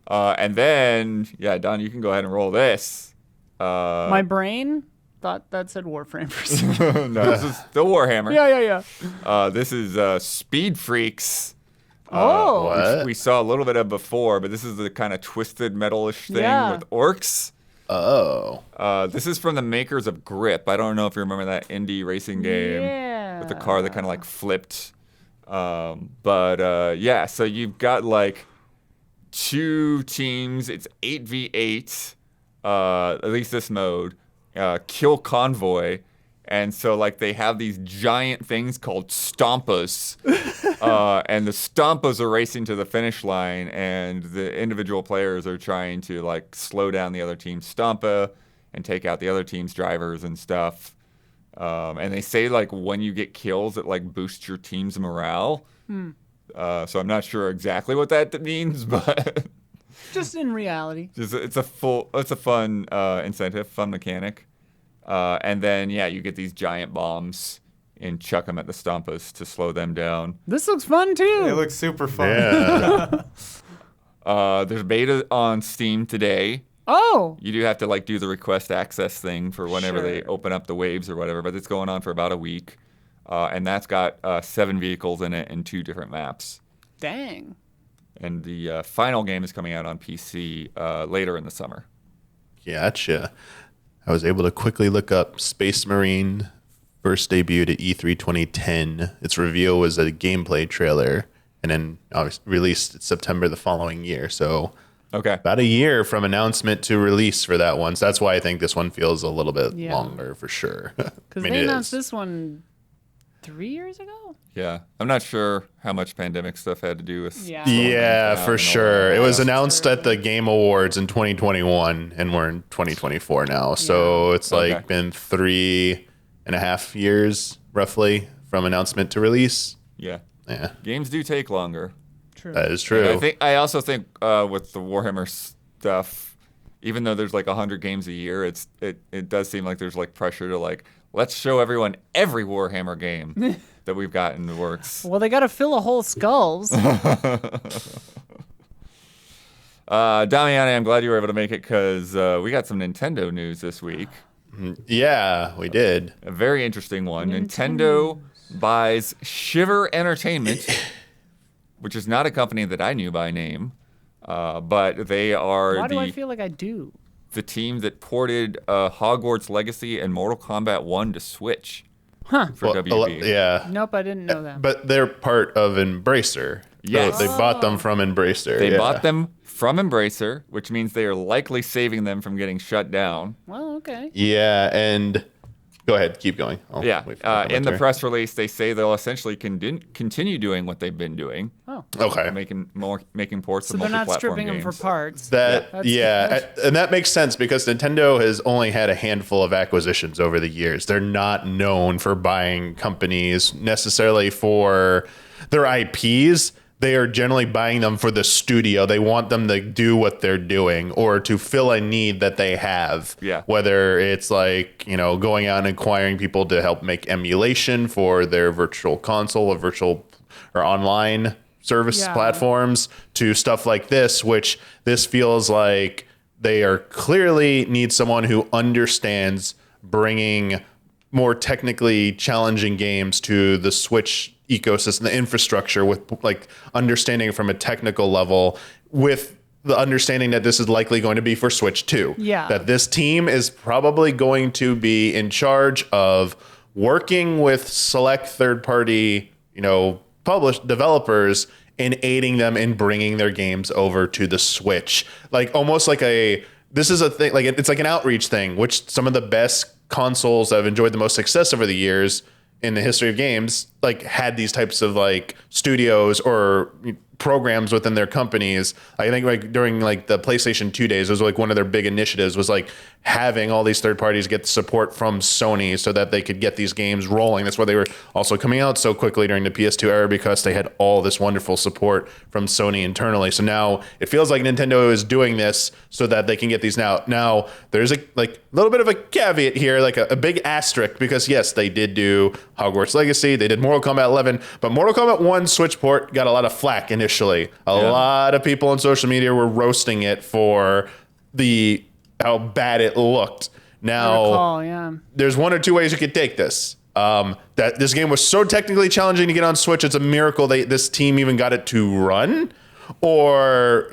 And then, Don, you can go ahead and roll this. My brain thought that said Warframe for a second. No, this is still Warhammer. Yeah. This is Speed Freaks. Oh. What? Which we saw a little bit of before, but this is the kind of twisted metalish thing Yeah. with orcs. Oh. This is from the makers of Grip. I don't know if you remember that indie racing game with the car that kind of like flipped. So you've got like 2 teams. It's 8v8, at least this mode. Kill convoy. And so, like, they have these giant things called Stompas. And the Stompas are racing to the finish line, and the individual players are trying to, like, slow down the other team's Stompa and take out the other team's drivers and stuff. And they say, like, when you get kills, it, like, boosts your team's morale. So I'm not sure exactly what that means, but Just in reality. It's a fun incentive, fun mechanic. And then, you get these giant bombs and chuck them at the Stompas to slow them down. This looks fun, too. It looks super fun. Yeah. There's beta on Steam today. Oh. You do have to do the request access thing for whenever they Sure. open up the waves or whatever, but it's going on for about a week. And that's got 7 vehicles in it and 2 different maps. Dang. And the final game is coming out on PC later in the summer. Gotcha. I was able to quickly look up Space Marine. First debuted at E3 2010. Its reveal was a gameplay trailer, and then obviously released September the following year. So Okay. about a year from announcement to release for that one. So that's why I think this one feels a little bit Yeah. longer for sure. Because they announced this one 3 years ago? Yeah. I'm not sure how much pandemic stuff had to do with. Yeah. Yeah, for sure. It was That's announced true. at the Game Awards in 2021, and we're in 2024 now. So it's Okay. been 3.5 years roughly from announcement to release. Yeah. Yeah, Games do take longer. True. that is true. I also think with the Warhammer stuff, even though there's 100 games a year, it does seem like there's pressure to let's show everyone every Warhammer game that we've got in the works. Well, they got to fill a whole skulls. Damiani, I'm glad you were able to make it because we got some Nintendo news this week. Yeah, we did. A very interesting one. Nintendo buys Shiver Entertainment, which is not a company that I knew by name, but they are Why do I feel like I do? the team that ported Hogwarts Legacy and Mortal Kombat 1 to Switch for Well, WB. yeah. Nope, I didn't know that. But they're part of Embracer. Yes. So they bought them from Embracer. They yeah. bought them from Embracer, which means they are likely saving them from getting shut down. Well, okay. Yeah, and go ahead, keep going. I'll Yeah. wait for my In the turn. press release, they say they'll essentially continue doing what they've been doing, Oh. Okay. making ports So of they're not multi-platform stripping them games. for parts. That That's- and that makes sense because Nintendo has only had a handful of acquisitions over the years. They're not known for buying companies necessarily for their IPs. They are generally buying them for the studio. They want them to do what they're doing or to fill a need that they have. Yeah. Whether it's going out and acquiring people to help make emulation for their virtual console or virtual or online service Yeah. platforms to stuff like this, which this feels like they are clearly need someone who understands bringing more technically challenging games to the Switch ecosystem, the infrastructure with understanding from a technical level with the understanding that this is likely going to be for Switch 2. Yeah. That this team is probably going to be in charge of working with select third-party, published developers in aiding them in bringing their games over to the Switch. This is a thing, it's like an outreach thing, which some of the best consoles that have enjoyed the most success over the years in the history of games, had these types of studios or programs within their companies. I think during the PlayStation 2 days, it was one of their big initiatives was having all these third parties get support from Sony so that they could get these games rolling. That's why they were also coming out so quickly during the PS2 era, because they had all this wonderful support from Sony internally. So now it feels like Nintendo is doing this so that they can get these now. Now there's a little bit of a caveat here, a big asterisk, because yes, they did do Hogwarts Legacy, they did Mortal Kombat 11, but Mortal Kombat 1 Switch port got a lot of flack initially. A lot of people on social media were roasting it for how bad it looked. Now, Recall, yeah. there's one or two ways you could take this. That this game was so technically challenging to get on Switch, it's a miracle this team even got it to run. Or,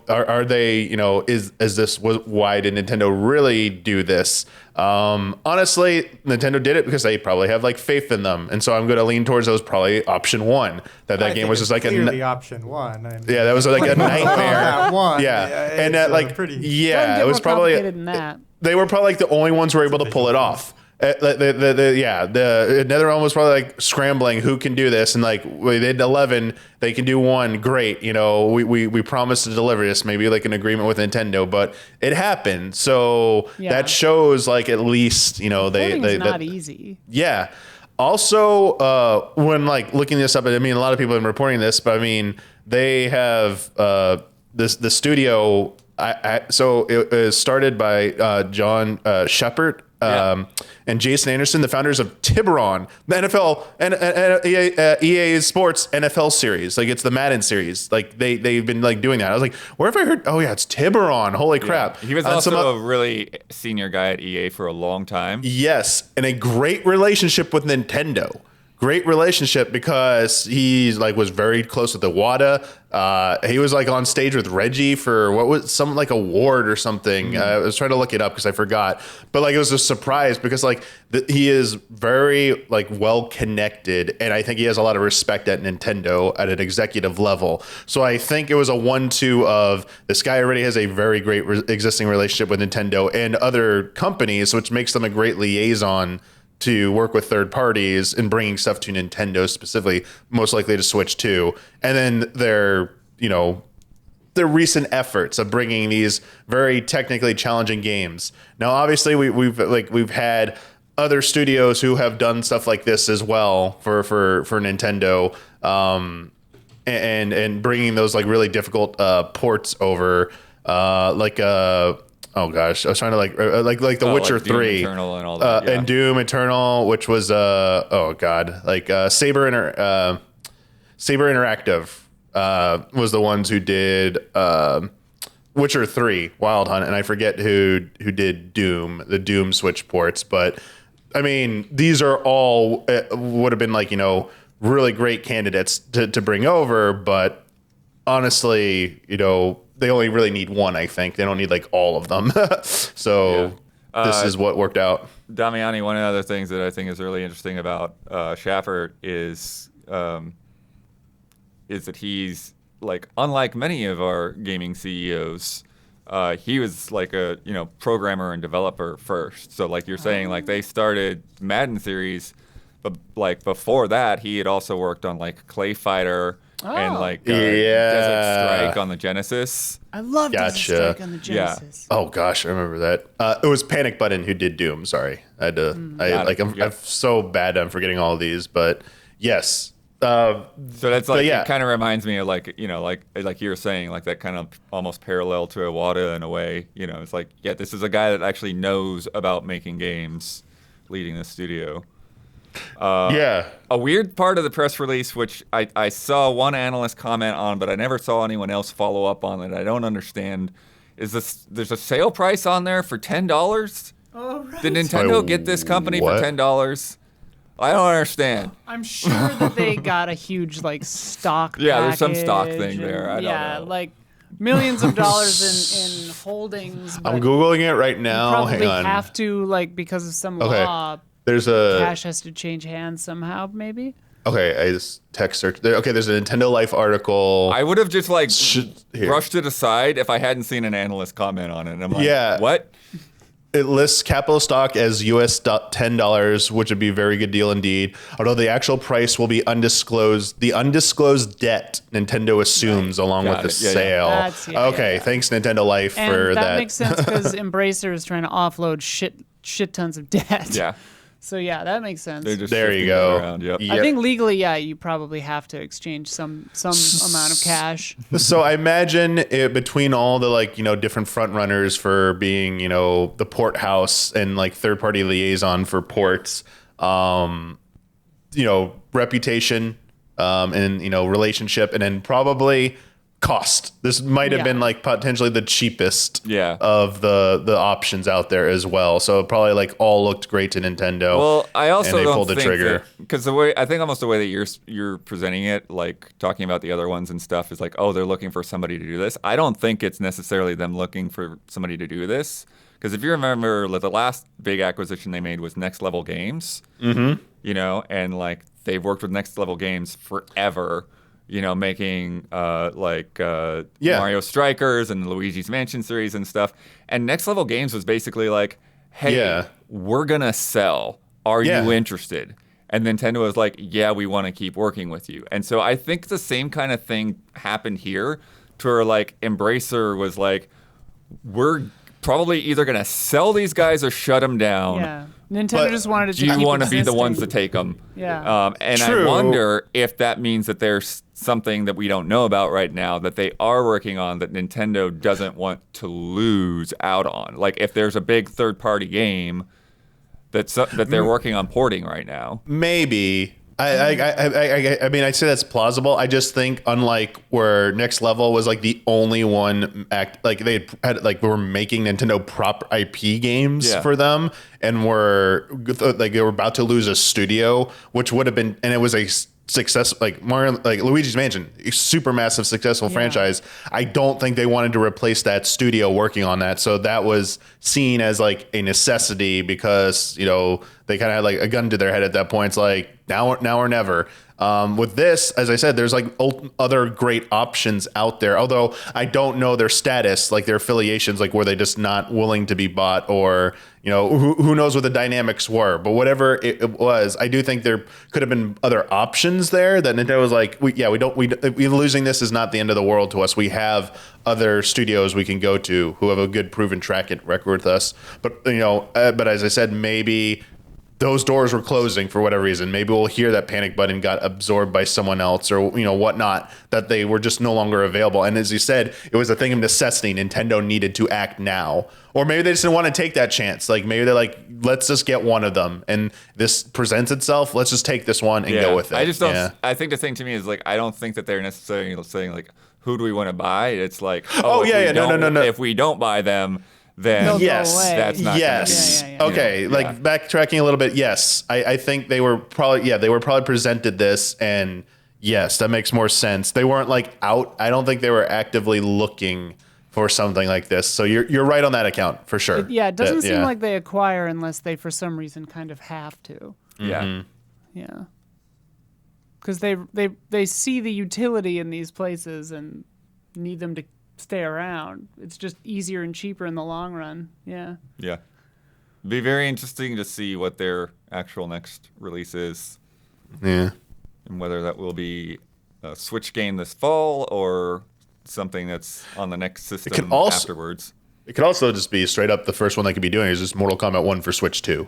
are they, is this why did Nintendo really do this? Honestly, Nintendo did it because they probably have faith in them. And so I'm going to lean towards those probably option one. That I game think was it's just clearly option one. yeah, that was a nightmare. That one. Yeah. And that Doesn't it get was more probably, complicated than that. they were probably the only ones who were able to pull it off. The NetherRealm was probably scrambling who can do this, and we did 11, they can do one, great. We promised to deliver this, maybe an agreement with Nintendo, but it happened. So that shows at least Porting's not easy. yeah. Also, when looking this up, a lot of people have been reporting this, but they have the studio. So it was started by John Shepard. And Jason Anderson, the founders of Tiburon, the NFL and EA Sports NFL series. Like, it's the Madden series. Like, they've been like doing that. I was like, where have I heard? Oh yeah, it's Tiburon. Holy crap. He was also a really senior guy at EA for a long time. Yes. And a great relationship with Nintendo. Great relationship because he's like was very close with Iwata. He was like on stage with Reggie for what was some like award or something. I was trying to look it up because I forgot. But like it was a surprise because like he is very like well connected, and I think he has a lot of respect at Nintendo at an executive level. So I think it was a 1-2 of this guy already has a very great existing relationship with Nintendo and other companies, which makes them a great liaison to work with third parties and bringing stuff to Nintendo specifically, most likely to Switch 2. And then their recent efforts of bringing these very technically challenging games. Now, obviously, we've had other studios who have done stuff like this as well for Nintendo, and bringing those like really difficult ports over, oh gosh, I was trying to like The Witcher 3, Eternal and all that, and Doom Eternal, which was Saber Interactive was the ones who did Witcher 3, Wild Hunt, and I forget who did Doom, the Doom Switch ports, but I mean these are all would have been like really great candidates to bring over, but honestly, they only really need one, I think. They don't need like all of them. So this is what worked out. Damiani, one of the other things that I think is really interesting about Schaffer is that he's like, unlike many of our gaming CEOs, he was like a programmer and developer first. So like you're saying, like they started Madden series, but like before that, he had also worked on like Clay Fighter. And like Desert Strike on the Genesis. I love Desert Strike on the Genesis. Yeah. Oh gosh, I remember that. It was Panic Button who did Doom. Sorry, I had to. I'm so bad. I'm forgetting all of these, but yes. So that's like it kind of reminds me of like like you were saying, like that kind of almost parallel to Iwata in a way. It's like this is a guy that actually knows about making games, leading the studio. A weird part of the press release, which I saw one analyst comment on, but I never saw anyone else follow up on it. I don't understand. Is there's a sale price on there for $10? Oh, right. Did Nintendo get this company for $10? I don't understand. I'm sure that they got a huge like stock. Yeah, there's some stock thing there. I don't know. Like millions of dollars in holdings. I'm Googling it right now. You probably Hang on. have to, like, because of some law. There's cash has to change hands somehow, maybe. Okay, I just text search there. Okay, there's a Nintendo Life article. I would have just like brushed it aside if I hadn't seen an analyst comment on it. And I'm like, what? It lists capital stock as US $10, which would be a very good deal indeed. Although the actual price will be undisclosed. The undisclosed debt Nintendo assumes along with the sale. Thanks Nintendo Life for that. That makes sense because Embracer is trying to offload shit tons of debt. Yeah. So yeah, that makes sense. There you go. Yep. I think legally, you probably have to exchange some amount of cash. So I imagine between all the different front runners for being the port house and like third party liaison for ports, reputation, and relationship, and then probably cost. This might have been like potentially the cheapest of the options out there as well. So it probably like all looked great to Nintendo. Well, I also and they don't pulled the think trigger because almost the way that you're presenting it, like talking about the other ones and stuff, is like, oh, they're looking for somebody to do this. I don't think it's necessarily them looking for somebody to do this, because if you remember, like, the last big acquisition they made was Next Level Games. Mm-hmm. And like they've worked with Next Level Games forever. Making Mario Strikers and Luigi's Mansion series and stuff. And Next Level Games was basically like, hey, we're going to sell. Are you interested? And Nintendo was like, yeah, we want to keep working with you. And so I think the same kind of thing happened here, to where like Embracer was like, we're probably either going to sell these guys or shut them down. Yeah. Nintendo just wanted to do you want to be the ones to take them? Yeah. And I wonder if that means that they're something that we don't know about right now that they are working on that Nintendo doesn't want to lose out on. Like if there's a big third-party game that they're working on porting right now. Maybe. I mean, I'd say that's plausible. I just think, unlike where Next Level was like the only one like they had like were making Nintendo proper IP games for them, and were like they were about to lose a studio, which would have been, and it was a success like Mario, like Luigi's Mansion, a super massive successful franchise. I don't think they wanted to replace that studio working on that, so that was seen as like a necessity because they kind of had like a gun to their head at that point. It's like now or never. With this, as I said, there's like other great options out there. Although I don't know their status, like their affiliations, like were they just not willing to be bought, or who knows what the dynamics were. But whatever it was, I do think there could have been other options there that Nintendo was like, we losing this is not the end of the world to us. We have other studios we can go to who have a good proven track record with us. But but as I said, maybe those doors were closing for whatever reason. Maybe we'll hear that Panic Button got absorbed by someone else, or whatnot, that they were just no longer available. And as you said, it was a thing of necessity. Nintendo needed to act now, or maybe they just didn't want to take that chance. Like maybe they're like, let's just get one of them, and this presents itself. Let's just take this one and go with it. I just don't. Yeah. I think the thing to me is like, I don't think that they're necessarily saying like, who do we want to buy? It's like, no. If we don't buy them, then that's not okay. Like backtracking a little bit. Yes, I think they were probably presented this, and yes, that makes more sense. They weren't like out. I don't think they were actively looking for something like this. So you're right on that account for sure. It doesn't seem like they acquire unless they for some reason kind of have to. Yeah. Because they see the utility in these places and need them to stay around. It's just easier and cheaper in the long run. Yeah. Be very interesting to see what their actual next release is. Yeah. And whether that will be a Switch game this fall or something that's on the next system afterwards. It could also just be straight up the first one they could be doing is just Mortal Kombat 1 for Switch 2.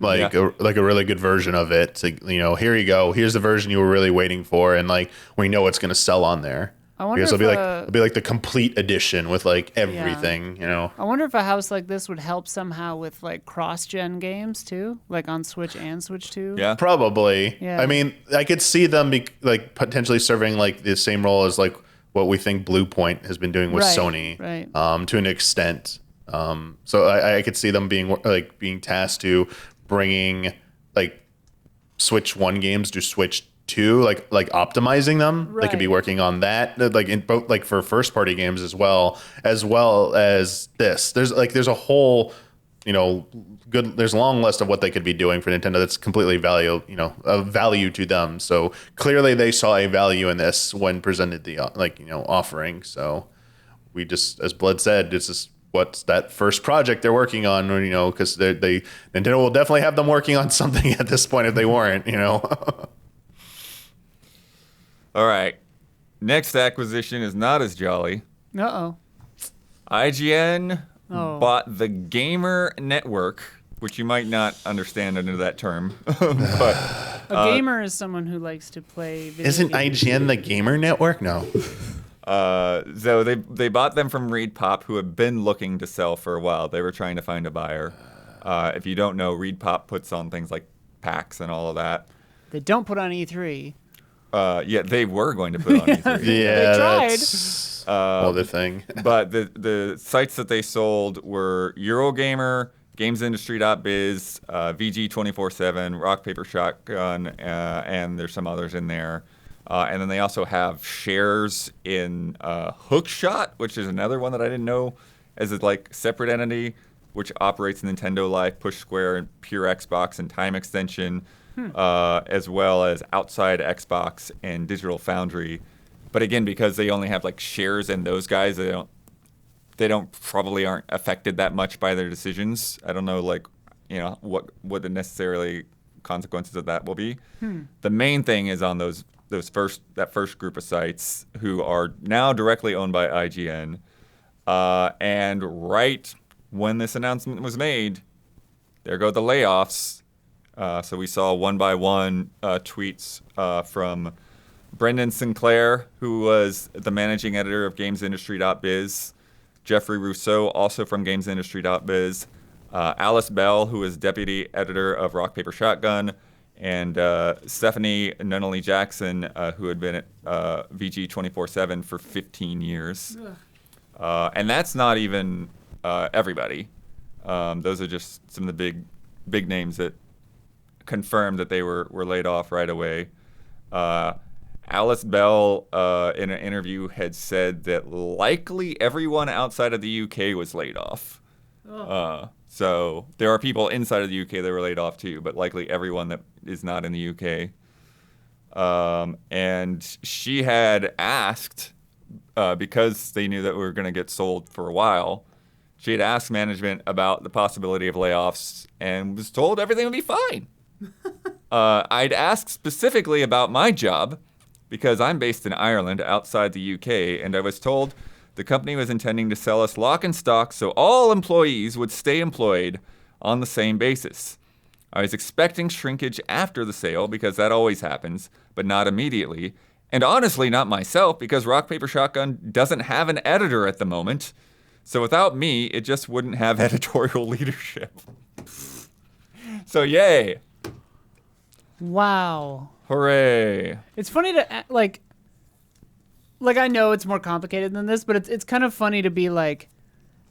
Like a really good version of it. So, here you go. Here's the version you were really waiting for, and like we know it's going to sell on there. I wonder because it'll be like the complete edition with like everything, I wonder if a house like this would help somehow with like cross-gen games too, like on Switch and Switch 2. Yeah, probably. Yeah. I mean, I could see them like potentially serving like the same role as like what we think Blue Point has been doing with Sony, to an extent. So I could see them being tasked to bringing like Switch 1 games to Switch 2, like optimizing them. They could be working on that, like in both, like for first party games as well as this. There's a whole, there's a long list of what they could be doing for Nintendo that's completely of value to them. So clearly they saw a value in this when presented the offering. So we just, as Blood said, it's just what's that first project they're working on, because Nintendo will definitely have them working on something at this point if they weren't, All right. Next acquisition is not as jolly. Uh-oh. IGN bought the Gamer Network, which you might not understand under that term. But a gamer is someone who likes to play video Isn't games. IGN the Gamer Network? No. So they bought them from ReedPop, who had been looking to sell for a while. They were trying to find a buyer. If you don't know, ReedPop puts on things like PAX and all of that. They don't put on E3. They were going to put on E3. They tried. That's other thing. But the sites that they sold were Eurogamer, GamesIndustry.biz, VG247, Rock Paper Shotgun, and there's some others in there. And then they also have shares in Hookshot, which is another one that I didn't know as a separate entity, which operates Nintendo Life, Push Square, and Pure Xbox and Time Extension. As well as Outside Xbox and Digital Foundry. But again, because they only have shares in those guys, they probably aren't affected that much by their decisions. I don't know what the necessarily consequences of that will be. The main thing is on that first group of sites who are now directly owned by IGN. And right when this announcement was made, there go the layoffs. So we saw one by one tweets from Brendan Sinclair, who was the managing editor of GamesIndustry.biz. Jeffrey Rousseau, also from GamesIndustry.biz. Alice Bell, who is deputy editor of Rock Paper Shotgun. And Stephanie Nunnally Jackson, who had been at VG 24/7 for 15 years. And that's not even everybody. Those are just some of the big names that confirmed that they were laid off right away. Alice Bell, in an interview, had said that likely everyone outside of the UK was laid off. So there are people inside of the UK that were laid off too, but likely everyone that is not in the UK. And she had asked, because they knew that we were going to get sold for a while, she had asked management about the possibility of layoffs and was told everything would be fine. I'd asked specifically about my job because I'm based in Ireland outside the UK, and I was told the company was intending to sell us lock and stock so all employees would stay employed on the same basis. I was expecting shrinkage after the sale because that always happens, but not immediately. And honestly, not myself, because Rock Paper Shotgun doesn't have an editor at the moment. So without me, it just wouldn't have editorial leadership. So yay. Wow. Hooray. It's funny to like I know it's more complicated than this, but it's kind of funny to be like,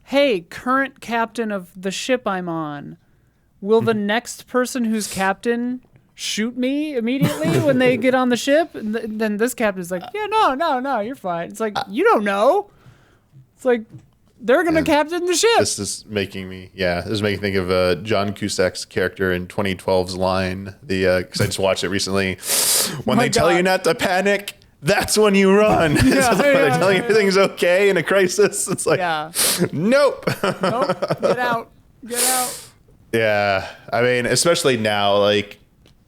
hey, current captain of the ship I'm on, will the next person who's captain shoot me immediately when they get on the ship? And then this captain's like, yeah, no, you're fine. It's like, you don't know. It's like, they're going to captain the ship. This is making me think of John Cusack's character in 2012's line, because I just watched it recently. When they tell you not to panic, that's when you run. They're telling you everything's okay in a crisis. It's like, nope. Nope, get out. Yeah, I mean, especially now, like,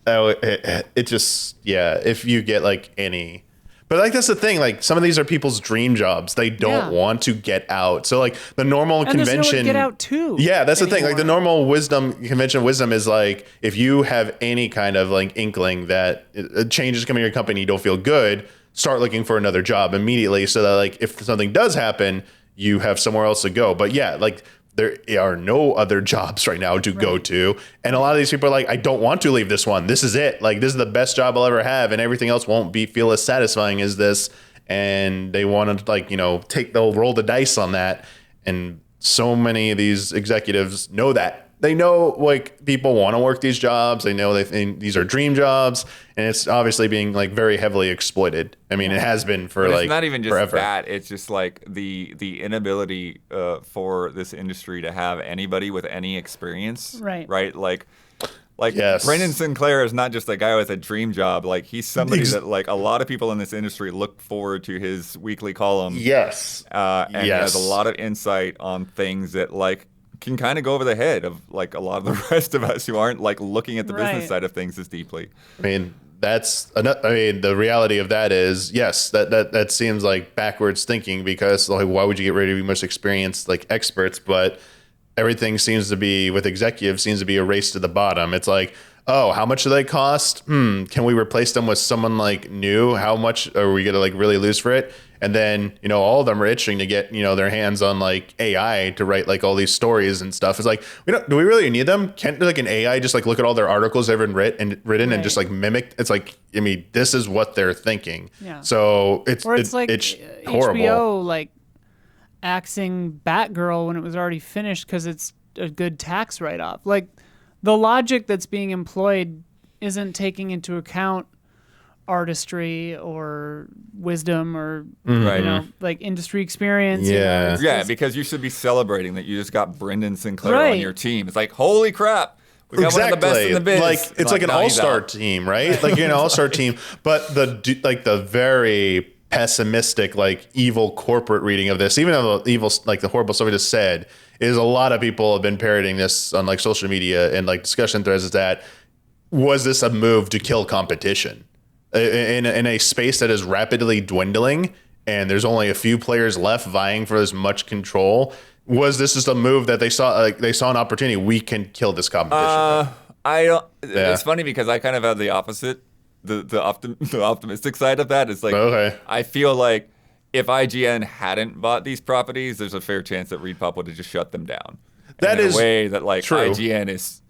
it just, if you get like any. But like that's the thing, like some of these are people's dream jobs. They don't want to get out. So like the normal convention, there's no way to get out too. Yeah, that's the thing. Like the normal convention of wisdom is like if you have any kind of like inkling that a change is coming to your company, you don't feel good, start looking for another job immediately so that like if something does happen, you have somewhere else to go. But yeah, like there are no other jobs right now to go to. And a lot of these people are like, I don't want to leave this one. This is it. Like, this is the best job I'll ever have. And everything else won't feel as satisfying as this. And they want to like, they'll roll the dice on that. And so many of these executives know that. They know like people want to work these jobs. They know they think these are dream jobs. And it's obviously being like very heavily exploited. I mean, it has been for but like it's not even just forever. that. It's just like the inability for this industry to have anybody with any experience. Right. Like yes. Brendan Sinclair is not just a guy with a dream job. like he's somebody that like a lot of people in this industry look forward to his weekly column. Yes. And he has a lot of insight on things that like can kind of go over the head of like a lot of the rest of us who aren't like looking at the business side of things as deeply. I mean, the reality of that is, yes, that seems like backwards thinking because like, why would you get rid of your most experienced like experts? But everything seems to be with executives seems to be a race to the bottom. It's like, oh, how much do they cost? Can we replace them with someone like new? How much are we gonna like really lose for it? And then, all of them are itching to get, their hands on like AI to write like all these stories and stuff. It's like, do we really need them? Can't like an AI just like look at all their articles they've written and just like mimic? It's like, I mean, this is what they're thinking. Yeah. So it's like it's horrible. HBO like axing Batgirl when it was already finished because it's a good tax write-off. Like the logic that's being employed isn't taking into account artistry or wisdom or like industry experience. Because you should be celebrating that you just got Brendan Sinclair on your team. It's like, holy crap, we got one of the best in the biz. Like it's like an all-star team, right? Like you're an all-star team, but the very pessimistic, like evil corporate reading of this, even though the evil, like the horrible stuff I just said, is a lot of people have been parroting this on like social media and like discussion threads. Is that was this a move to kill competition? In a space that is rapidly dwindling and there's only a few players left vying for as much control, was this just a move that they saw an opportunity? We can kill this competition. I don't. It's funny because I kind of had the opposite the optimistic side of that is like, Okay. I feel like if IGN hadn't bought these properties, there's a fair chance that ReedPop would have just shut them down. That in is a way that like true. IGN is,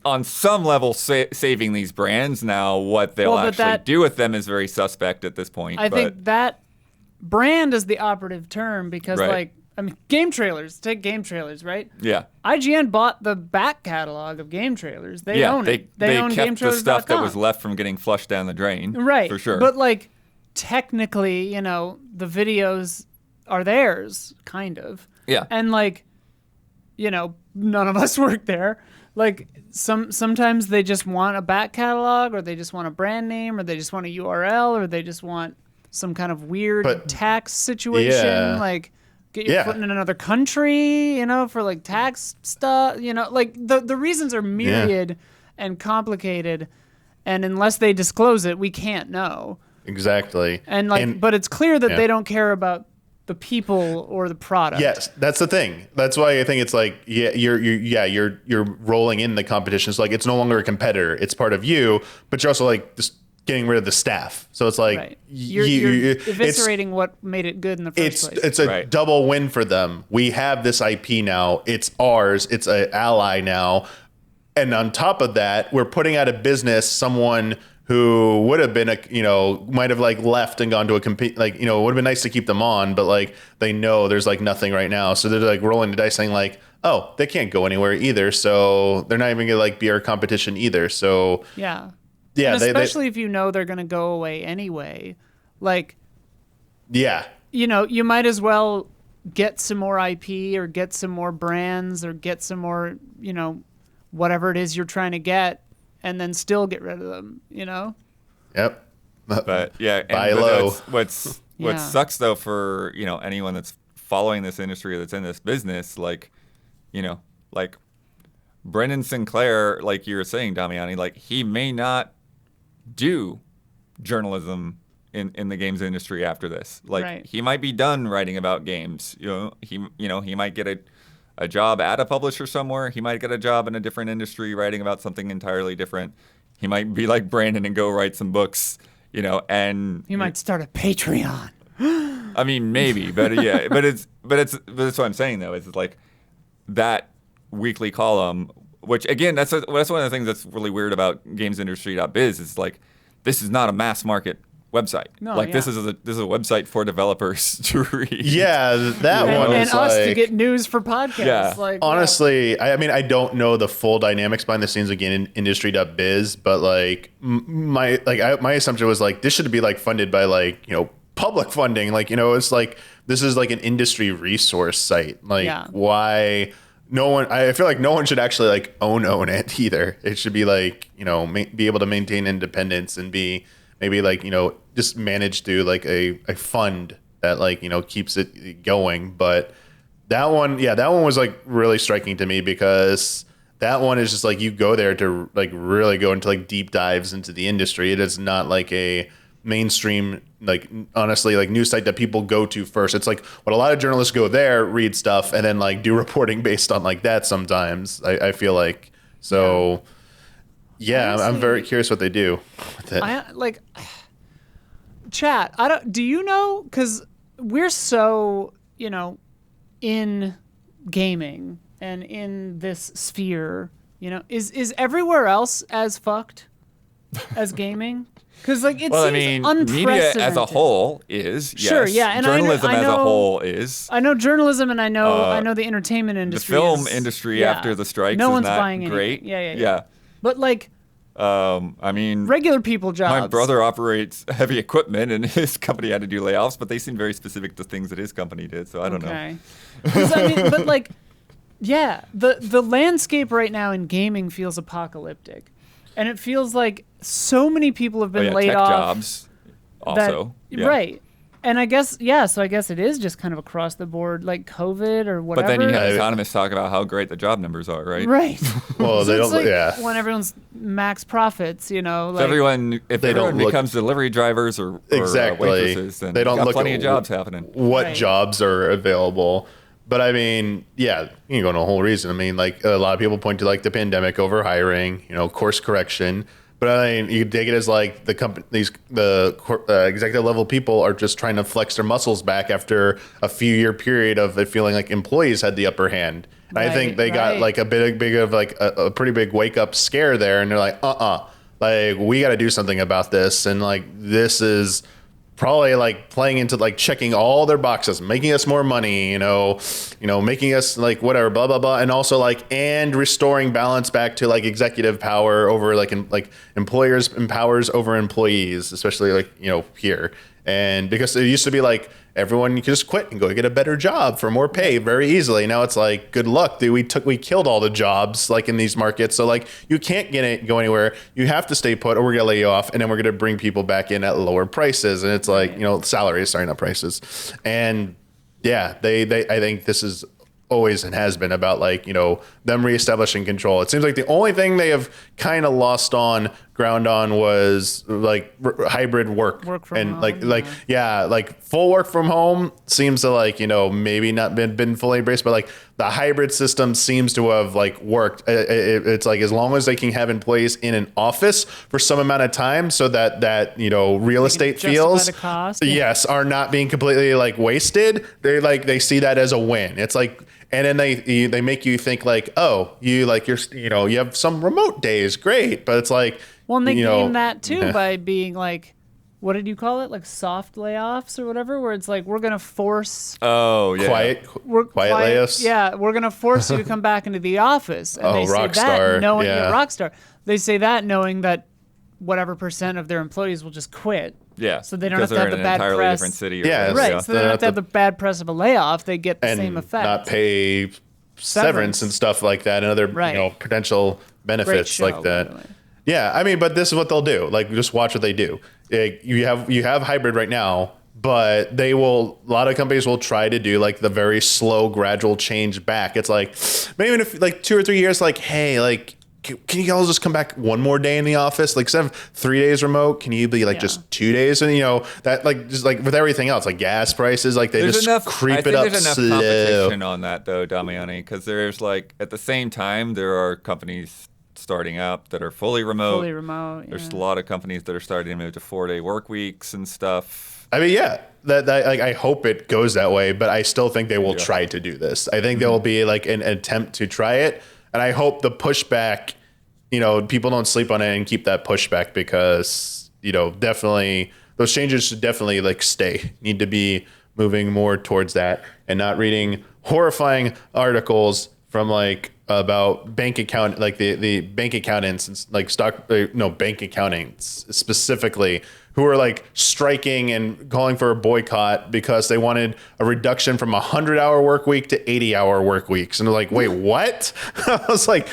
on some level saving these brands. Now, what they'll actually do with them is very suspect at this point. I think that brand is the operative term because, Right. game trailers. Take game trailers, right? Yeah. IGN bought the back catalog of game trailers. They own it. They own kept the stuff that was GameTrailers.com. left from getting flushed down the drain. Right. For sure. But, like, technically, the videos are theirs, kind of. Yeah. And, like, none of us work there. Like, sometimes they just want a back catalog, or they just want a brand name, or they just want a URL, or they just want some kind of weird tax situation. Yeah. Like, get your foot in another country, for like tax stuff. Like the reasons are myriad and complicated, and unless they disclose it, we can't know. Exactly. And but it's clear that they don't care about the people or the product. Yes, that's the thing. That's why I think it's like, you're rolling in the competition. It's like it's no longer a competitor. It's part of you, but you're also like just getting rid of the staff. So it's like Right. You're eviscerating what made it good in the first place. It's a double win for them. We have this IP now. It's ours. It's an ally now. And on top of that, we're putting out of business someone who would have been might have like left and gone to a compete, like, it would have been nice to keep them on, but like they know there's like nothing right now. So they're like rolling the dice saying like, oh, they can't go anywhere either. So they're not even gonna like be our competition either. So yeah. Yeah. And especially if they're going to go away anyway. Like, yeah. You might as well get some more IP or get some more brands or get some more, whatever it is you're trying to get, and then still get rid of them, Yep. But yeah, buy low. What Yeah. sucks though for anyone that's following this industry, that's in this business, like Brendan Sinclair, like you were saying, Damiani, like he may not do journalism in the games industry after this. Like he might be done writing about games. He might get a job at a publisher somewhere. He might get a job in a different industry writing about something entirely different. He might be like Brandon and go write some books, and he might start a Patreon. I mean, maybe, but yeah, but that's what I'm saying though. It's like that weekly column, which again, that's one of the things that's really weird about gamesindustry.biz is like, this is not a mass market website. No, like this is a website for developers to read. Yeah, that one and is us like, to get news for podcasts. Yeah. Like, honestly, I mean, I don't know the full dynamics behind the scenes again in industry.biz, but like my assumption was like this should be like funded by like public funding. Like it's like this is like an industry resource site. Like why? No one. I feel like no one should actually like own it either. It should be like be able to maintain independence and be maybe like just manage through like a fund that like keeps it going. But that one was like really striking to me because that one is just like you go there to like really go into like deep dives into the industry. It is not like a mainstream, like honestly, like news site that people go to first. It's like what a lot of journalists go there, read stuff, and then like do reporting based on like that sometimes. I feel like so. Yeah, honestly, I'm very curious what they do with it. Chat. Do you know? Because we're so in gaming and in this sphere. Is everywhere else as fucked as gaming? Because like it seems unprecedented. Media as a whole is sure, yeah, and journalism I know, as a whole is. I know journalism, and I know the entertainment industry. The film industry after the strikes no is one's not buying great. Anything. Yeah. But like, I mean, regular people jobs. My brother operates heavy equipment, and his company had to do layoffs, but they seem very specific to things that his company did. So I don't know. But like, yeah, the landscape right now in gaming feels apocalyptic. And it feels like so many people have been laid tech off. Jobs also. Right. And I guess it is just kind of across the board, like COVID or whatever. But then you have economists talk about how great the job numbers are, right? Right. Well, they don't. Like when everyone's max profits, like if everyone becomes delivery drivers or waitresses, then they don't look plenty at of jobs happening. What jobs are available? But I mean, yeah, you can go into a whole reason. I mean, like a lot of people point to like the pandemic, over hiring, course correction. But I mean, you take it as like the company, executive level people are just trying to flex their muscles back after a few year period of it feeling like employees had the upper hand. And I think they got like a big of like a pretty big wake up scare there, and they're like, like we got to do something about this, and like this is probably like playing into like checking all their boxes, making us more money, making us like whatever, blah blah blah, and also like and restoring balance back to like executive power over like employers and powers over employees, especially like here. And because it used to be like everyone could just quit and go get a better job for more pay very easily. Now it's like, good luck, dude. We killed all the jobs like in these markets. So like you can't go anywhere. You have to stay put or we're going to lay you off. And then we're going to bring people back in at lower prices. And it's like, salaries, sorry, not prices. And yeah, I think this is always and has been about like, them reestablishing control. It seems like the only thing they have kind of lost ground on was like hybrid work from and home, like full work from home seems to like maybe not been fully embraced, but like the hybrid system seems to have like worked. It's like as long as they can have employees in an office for some amount of time so that real estate feels yes are not being completely like wasted, they see that as a win. It's like, and then they make you think like, oh, you have some remote days, great, but it's like, well, and they game that too by being like, what did you call it? Like soft layoffs or whatever, where it's like, we're going to force quiet layoffs. Yeah, we're going to force you to come back into the office. And they say that knowing Rockstar. They say that knowing that whatever percent of their employees will just quit. Yeah. So they don't have to have the bad entirely press. Different city. Right. So they don't have to have the bad press of a layoff. They get the same effect. Not pay severance and stuff like that and other potential benefits like that. Yeah, I mean, but this is what they'll do. Like, just watch what they do. You have hybrid right now, but a lot of companies will try to do like the very slow, gradual change back. It's like maybe in like 2 or 3 years, like, hey, like, can you all just come back one more day in the office? Like, instead of 3 days remote, can you be like just 2 days? And that like just like with everything else, like gas prices, like there's creep it up. There's enough competition on that though, Damiani, because there's like at the same time there are companies starting up that are fully remote. There's a lot of companies that are starting to move to 4-day work weeks and stuff. I mean, yeah, that like I hope it goes that way, but I still think they will try to do this. I think there will be like an attempt to try it, and I hope the pushback, people don't sleep on it and keep that pushback because definitely those changes should definitely like need to be moving more towards that and not reading horrifying articles from like about bank account, like the bank accountants and like bank accountants specifically who are like striking and calling for a boycott because they wanted a reduction from 100-hour work week to 80-hour work weeks. And they're like, wait, what? I was like,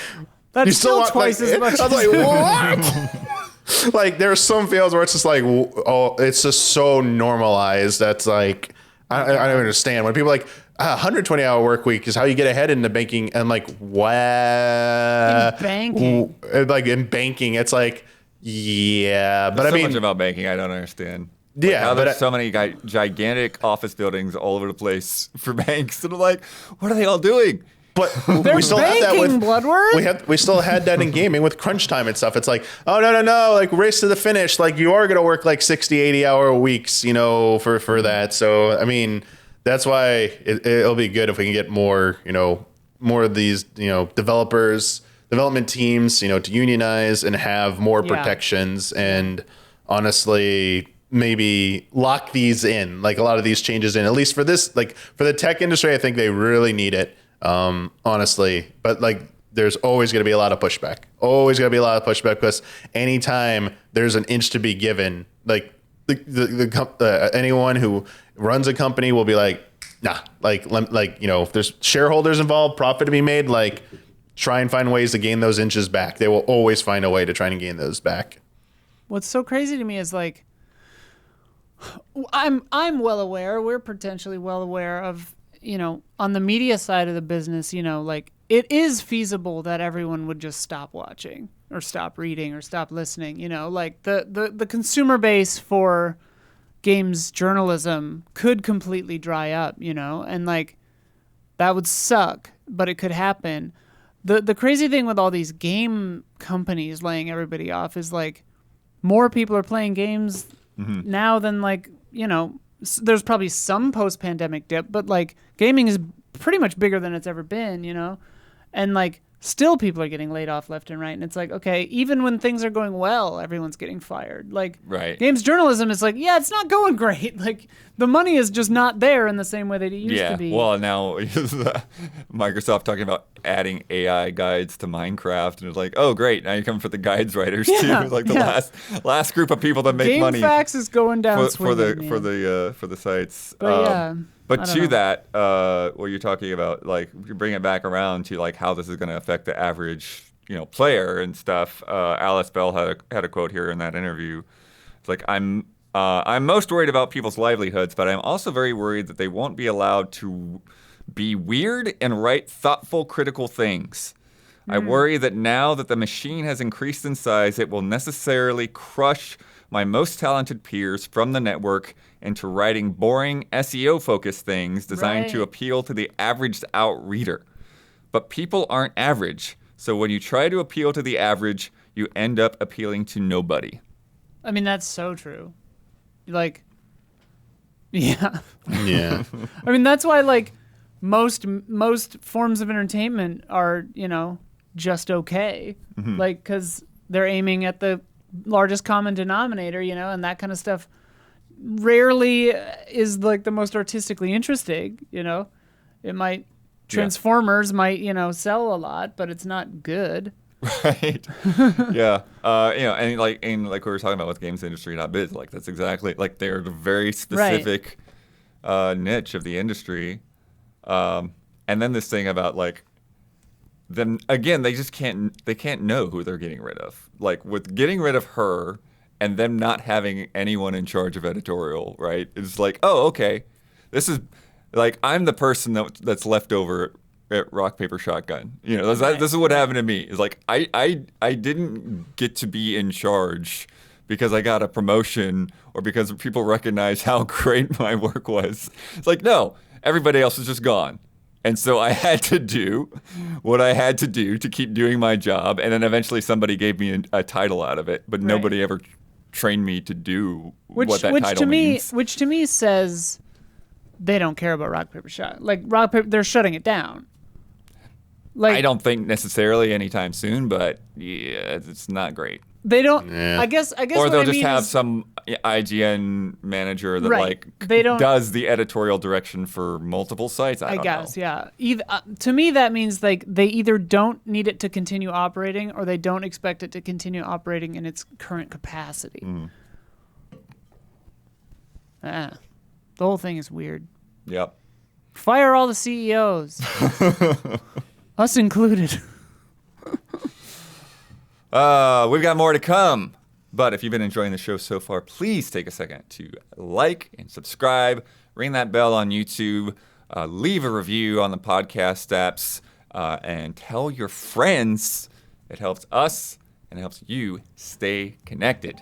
that's still twice as much. I was like, what? Like there are some fields where it's just like, oh, it's just so normalized. That's like, I don't understand when people are like, 120-hour work week is how you get ahead in the banking. And I'm like, what? In banking. Like in banking, it's like, yeah. But There's I mean, so much about banking I don't understand. Yeah, but there's so many gigantic office buildings all over the place for banks. And I'm like, what are they all doing? But we still had that with Bloodworth. We still had that in gaming with crunch time and stuff. It's like, oh no, like race to the finish. Like you are gonna work like 60, 80-hour weeks, for that. So I mean, that's why it'll be good if we can get more of these, development teams, to unionize and have more protections and honestly maybe lock these in, like a lot of these changes in, at least for this, like for the tech industry, I think they really need it, honestly. But like, there's always going to be a lot of pushback, because anytime there's an inch to be given, like anyone who runs a company will be like, nah, if there's shareholders involved, profit to be made, like try and find ways to gain those inches back. They will always find a way to try and gain those back. What's so crazy to me is like, I'm well aware, we're potentially well aware of, on the media side of the business, like it is feasible that everyone would just stop watching or stop reading or stop listening, like the consumer base for games journalism could completely dry up, and like that would suck, but it could happen. the crazy thing with all these game companies laying everybody off is like more people are playing games now than like, you know, there's probably some post-pandemic dip, but like gaming is pretty much bigger than it's ever been, you know? And like still people are getting laid off left and right. And it's like, okay, even when things are going well, everyone's getting fired. Like games journalism is like, yeah, it's not going great. Like the money is just not there in the same way that it used to be. Well, now Microsoft talking about adding AI guides to Minecraft, and it's like, oh, great, now you're coming for the guides writers too. Like the last group of people that make money. GameFAQs is going down for the sites. But But to that, what you're talking about, like you bring it back around to like how this is going to affect the average, you know, player and stuff. Alice Bell had a quote here in that interview. It's like I'm most worried about people's livelihoods, but I'm also very worried that they won't be allowed to be weird and write thoughtful, critical things. I worry that now that the machine has increased in size, it will necessarily crush my most talented peers from the network into writing boring SEO-focused things designed to appeal to the averaged-out reader. But people aren't average, so when you try to appeal to the average, you end up appealing to nobody. I mean, that's so true. Like, yeah. Yeah. I mean, that's why, like, most forms of entertainment are, you know, just okay. Like, because they're aiming at the largest common denominator, you know, and that kind of stuff rarely is like the most artistically interesting, you know. It might Transformers might, you know, sell a lot, but it's not good. Right. Yeah. You know, and like we were talking about with games industry, not biz, like that's exactly like they're the very specific niche of the industry. And then this thing about like them again, they can't know who they're getting rid of. Like with getting rid of her and them not having anyone in charge of editorial, right? It's like, oh, okay, this is like I'm the person that's left over at Rock Paper Shotgun. You know, this is what happened to me. It's like I didn't get to be in charge because I got a promotion or because people recognized how great my work was. It's like, no, everybody else is just gone. And so I had to do what I had to do to keep doing my job. And then eventually somebody gave me a title out of it, but nobody ever trained me to do what that title means. Which to me says they don't care about Rock Paper Shot. Like Rock Paper, they're shutting it down. Like I don't think necessarily anytime soon, but yeah, it's not great. They don't. Yeah. I guess. Or what they'll I just mean have is, some IGN manager that they don't, does the editorial direction for multiple sites. I guess, know. yeah. To me, that means like they either don't need it to continue operating, or they don't expect it to continue operating in its current capacity. The whole thing is weird. Yep. Fire all the CEOs, us included. We've got more to come. But if you've been enjoying the show so far, please take a second to like and subscribe, ring that bell on YouTube, leave a review on the podcast apps, and tell your friends. It helps us and it helps you stay connected.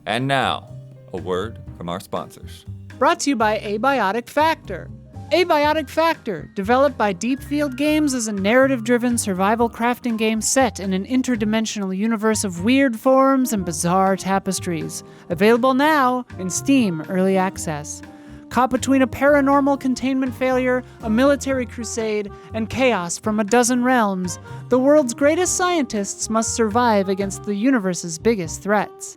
And now, a word from our sponsors. Brought to you by Abiotic Factor. Abiotic Factor, developed by Deep Field Games, is a narrative-driven survival crafting game set in an interdimensional universe of weird forms and bizarre tapestries. Available now in Steam Early Access. Caught between a paranormal containment failure, a military crusade, and chaos from a dozen realms, the world's greatest scientists must survive against the universe's biggest threats.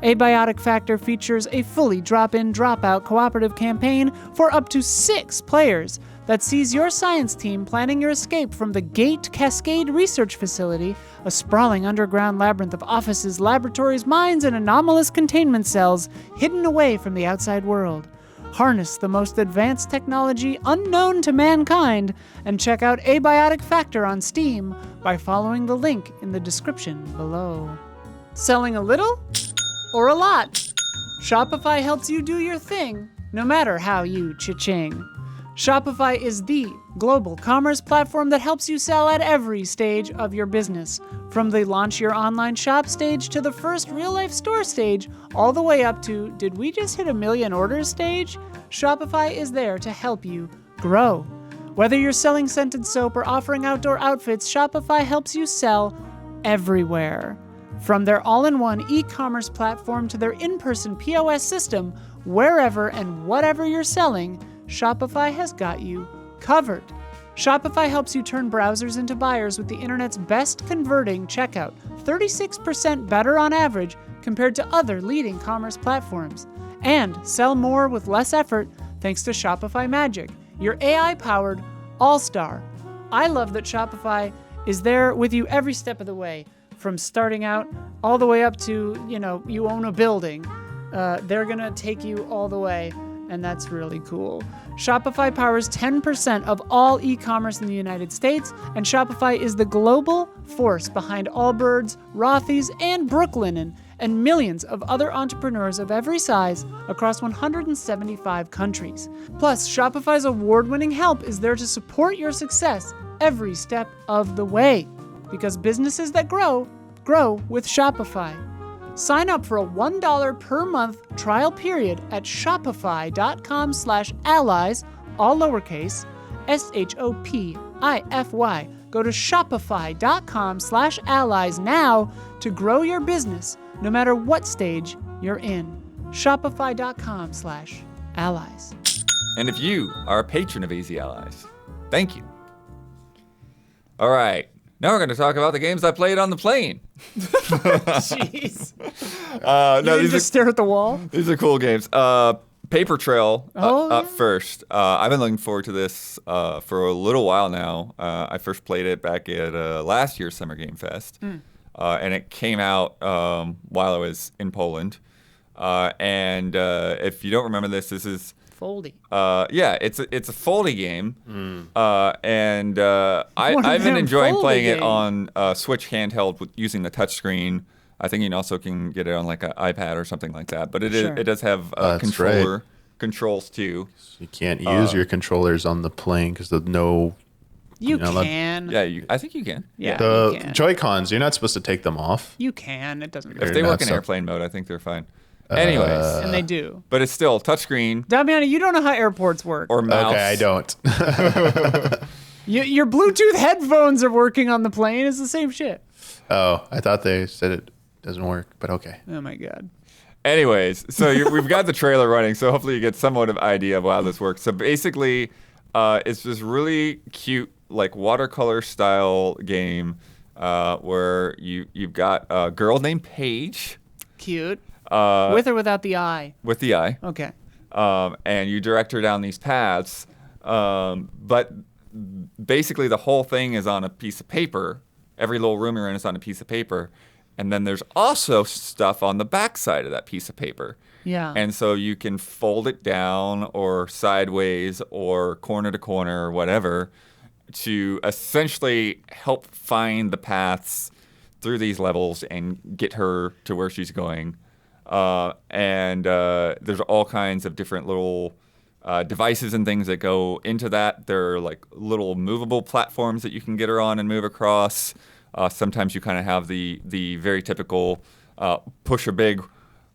Abiotic Factor features a fully drop-in, drop-out cooperative campaign for up to 6 players that sees your science team planning your escape from the Gate Cascade Research Facility, a sprawling underground labyrinth of offices, laboratories, mines, and anomalous containment cells hidden away from the outside world. Harness the most advanced technology unknown to mankind and check out Abiotic Factor on Steam by following the link in the description below. Selling a little? Or a lot. Shopify helps you do your thing, no matter how you cha-ching. Shopify is the global commerce platform that helps you sell at every stage of your business. From the launch your online shop stage to the first real-life store stage, all the way up to, did we just hit 1 million orders stage? Shopify is there to help you grow. Whether you're selling scented soap or offering outdoor outfits, Shopify helps you sell everywhere. From their all-in-one e-commerce platform to their in-person POS system, wherever and whatever you're selling, Shopify has got you covered. Shopify helps you turn browsers into buyers with the internet's best converting checkout, 36% better on average compared to other leading commerce platforms. And sell more with less effort thanks to Shopify Magic, your AI-powered all-star. I love that Shopify is there with you every step of the way, from starting out all the way up to, you own a building. They're going to take you all the way, and that's really cool. Shopify powers 10% of all e-commerce in the United States, and Shopify is the global force behind Allbirds, Rothy's, and Brooklinen, and millions of other entrepreneurs of every size across 175 countries. Plus, Shopify's award-winning help is there to support your success every step of the way. Because businesses that grow, grow with Shopify. Sign up for a $1 per month trial period at shopify.com/allies, all lowercase, SHOPIFY. Go to shopify.com/allies now to grow your business, no matter what stage you're in. Shopify.com/allies. And if you are a patron of AZ Allies, thank you. All right. Now we're going to talk about the games I played on the plane. Jeez. No, You just stare at the wall? These are cool games. Paper Trail up yeah? first. I've been looking forward to this for a little while now. I first played it back at last year's Summer Game Fest. And it came out while I was in Poland. And if you don't remember this is... Foldy. Yeah, it's a foldy game, and I've been damn enjoying foldy playing it game. on Switch handheld using the touchscreen. I think you also can get it on like an iPad or something like that. But it does have That's controller controls too. You can't use your controllers on the plane because there's no. You know, can. Yeah, I think you can. Yeah, The you can. Joy-Cons, you're not supposed to take them off. You can. It doesn't If matter. they not work in so- airplane mode, I think they're fine. Anyways, And they do. but it's still touchscreen Damiani, you don't know how airports work. or mouse. Okay, I don't. Your Bluetooth headphones are working on the plane. It's the same shit. Oh, I thought they said it doesn't work, but okay. Oh my god. Anyways, so we've got the trailer running, so hopefully you get somewhat of idea of how this works. So basically, it's this really cute, like watercolor style game where you've got a girl named Paige Cute. With or without the eye? with the eye, Okay. and you direct her down these paths. But basically, the whole thing is on a piece of paper. Every little room you're in is on a piece of paper. And then there's also stuff on the back side of that piece of paper. Yeah. And so you can fold it down or sideways or corner to corner or whatever to essentially help find the paths through these levels and get her to where she's going. And there's all kinds of different little devices and things that go into that. There are like little movable platforms that you can get her on and move across. Sometimes you kind of have the very typical push a big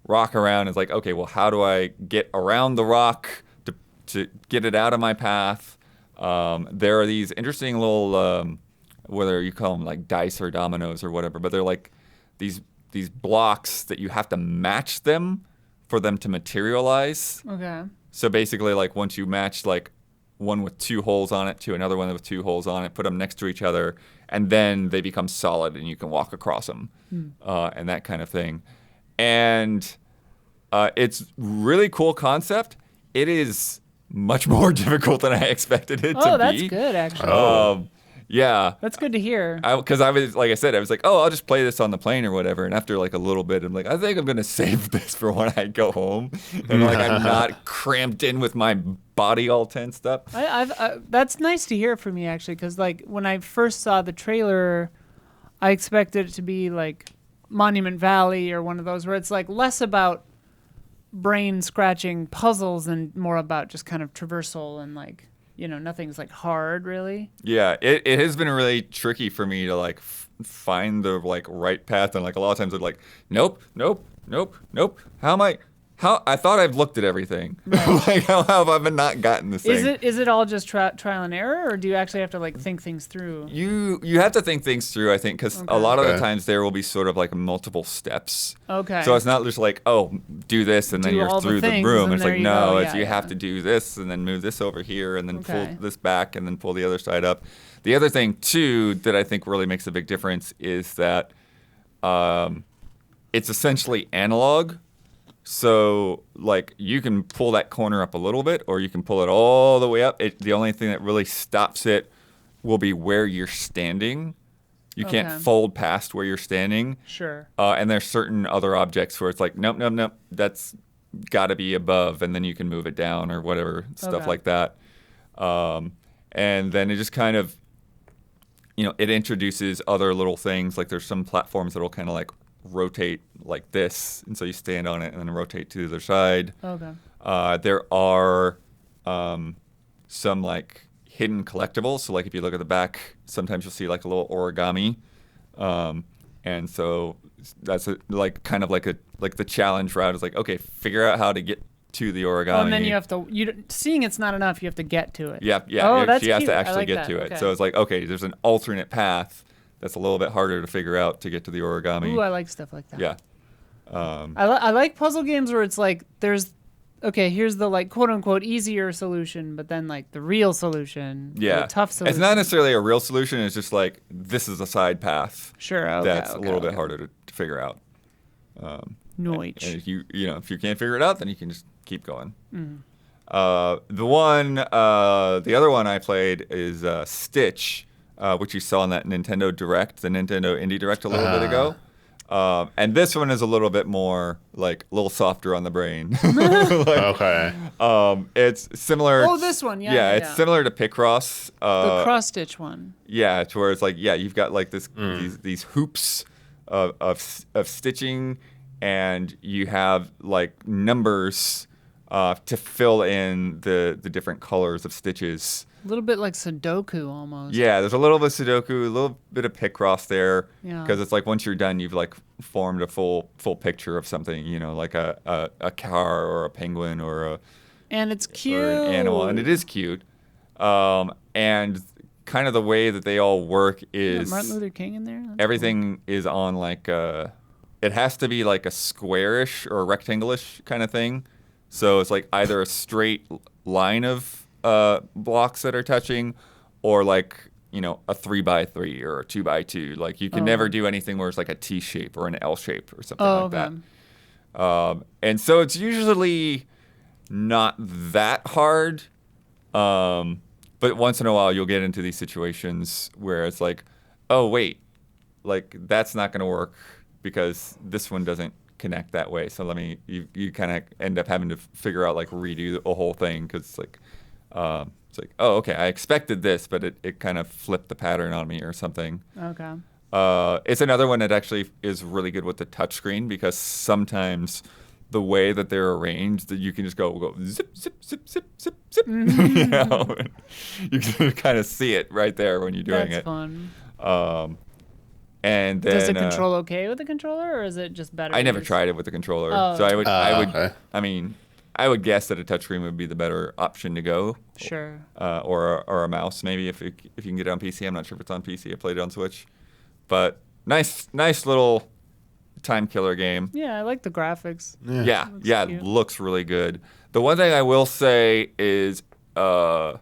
rock around. It's like, okay, well, how do I get around the rock to get it out of my path? There are these interesting little, whether you call them like dice or dominoes or whatever, but they're like these blocks that you have to match them for them to materialize. Okay. So basically, like once you match like one with 2 holes on it to another one with 2 holes on it, put them next to each other, and then they become solid and you can walk across them, and that kind of thing. And it's really cool concept. It is much more difficult than I expected it to be. Oh, that's good, actually. Yeah. That's good to hear. Because I was, like I said, I was like, oh, I'll just play this on the plane or whatever. And after like a little bit, I'm like, I think I'm going to save this for when I go home. And like I'm not cramped in with my body all tensed up. That's nice to hear from you, actually, because like when I first saw the trailer, I expected it to be like Monument Valley or one of those where it's like less about brain scratching puzzles and more about just kind of traversal and like, you know, nothing's like hard really. Yeah, it has been really tricky for me to like find the like right path, and like a lot of times they're like, nope. How how I thought I've looked at everything. Like how have I not gotten the same? Is it all just trial and error, or do you actually have to like think things through? You have to think things through, I think, because a lot of the times there will be sort of like multiple steps. Okay. So it's not just like, oh, do this and then Do you're all the through the things, room. and It's there like, you no, go. it's Yeah, you have yeah. to do this and then move this over here and then Okay. pull this back and then pull the other side up. The other thing too that I think really makes a big difference is that it's essentially analog. So, like, you can pull that corner up a little bit, or you can pull it all the way up. The only thing that really stops it will be where you're standing. You can't Okay. fold past where you're standing. Sure. And there's certain other objects where it's like, nope, that's got to be above, and then you can move it down or whatever, stuff Okay. like that. And then it just kind of, it introduces other little things. Like there's some platforms that will kind of like rotate like this, and so you stand on it and then rotate to the other side. Okay. There are some like hidden collectibles. So like if you look at the back, sometimes you'll see like a little origami, and so that's kind of like the challenge route is like, okay, figure out how to get to the origami. Oh, and then you have to. Seeing it's not enough. You have to get to it. Yeah. Oh, that's she has cute. to I actually like get that. to it. Okay. So it's like, okay, there's an alternate path that's a little bit harder to figure out to get to the origami. Ooh, I like stuff like that. Yeah. I like puzzle games where it's like here's the like quote unquote easier solution, but then like the real solution. or Yeah. the tough solution. It's not necessarily a real solution. It's just like, this is a side path. Sure. Okay. That's okay, a little bit okay. harder to figure out. Noich. And if if you can't figure it out, then you can just keep going. Mm-hmm. The other one I played is Stitch, which you saw in that Nintendo Direct, the Nintendo Indie Direct a little bit ago. And this one is a little bit more like a little softer on the brain. Okay. It's similar. Oh, this one, yeah, it's yeah. similar to Picross. The cross stitch one. Yeah, to where it's like, yeah, you've got like these hoops of stitching, and you have like numbers to fill in the different colors of stitches. A little bit like Sudoku almost. Yeah, there's a little bit of Sudoku, a little bit of Picross there, Yeah. because it's like once you're done, you've like formed a full picture of something, like a car or a penguin or And it's cute. or an animal, and it is cute. And kind of the way that they all work is Martin Luther King in there. That's everything is on like it has to be like a squarish or a rectangle-ish kind of thing. So it's like either a straight line of blocks that are touching, or like a 3x3 or a 2x2. Like you can never do anything where it's like a T shape or an L shape or something like okay. that. And so it's usually not that hard. But once in a while you'll get into these situations where it's like, oh wait, like that's not going to work because this one doesn't connect that way. So you kind of end up having to figure out like redo the whole thing, because it's like, oh okay, I expected this, but it kind of flipped the pattern on me or something. Okay. It's another one that actually is really good with the touchscreen, because sometimes the way that they're arranged, that you can just go zip, zip, zip, zip, zip, zip. You can kind of see it right there when you're doing That's it. fun. And then Does it control okay with the controller, or is it just better? I never used? tried it with the controller, Oh. so I would. Okay. I mean, I would guess that a touchscreen would be the better option to go. Sure. Or a mouse maybe if you can get it on PC. I'm not sure if it's on PC. I played it on Switch, but nice little time killer game. Yeah, I like the graphics. Yeah, Looks it cute. looks really good. The one thing I will say is that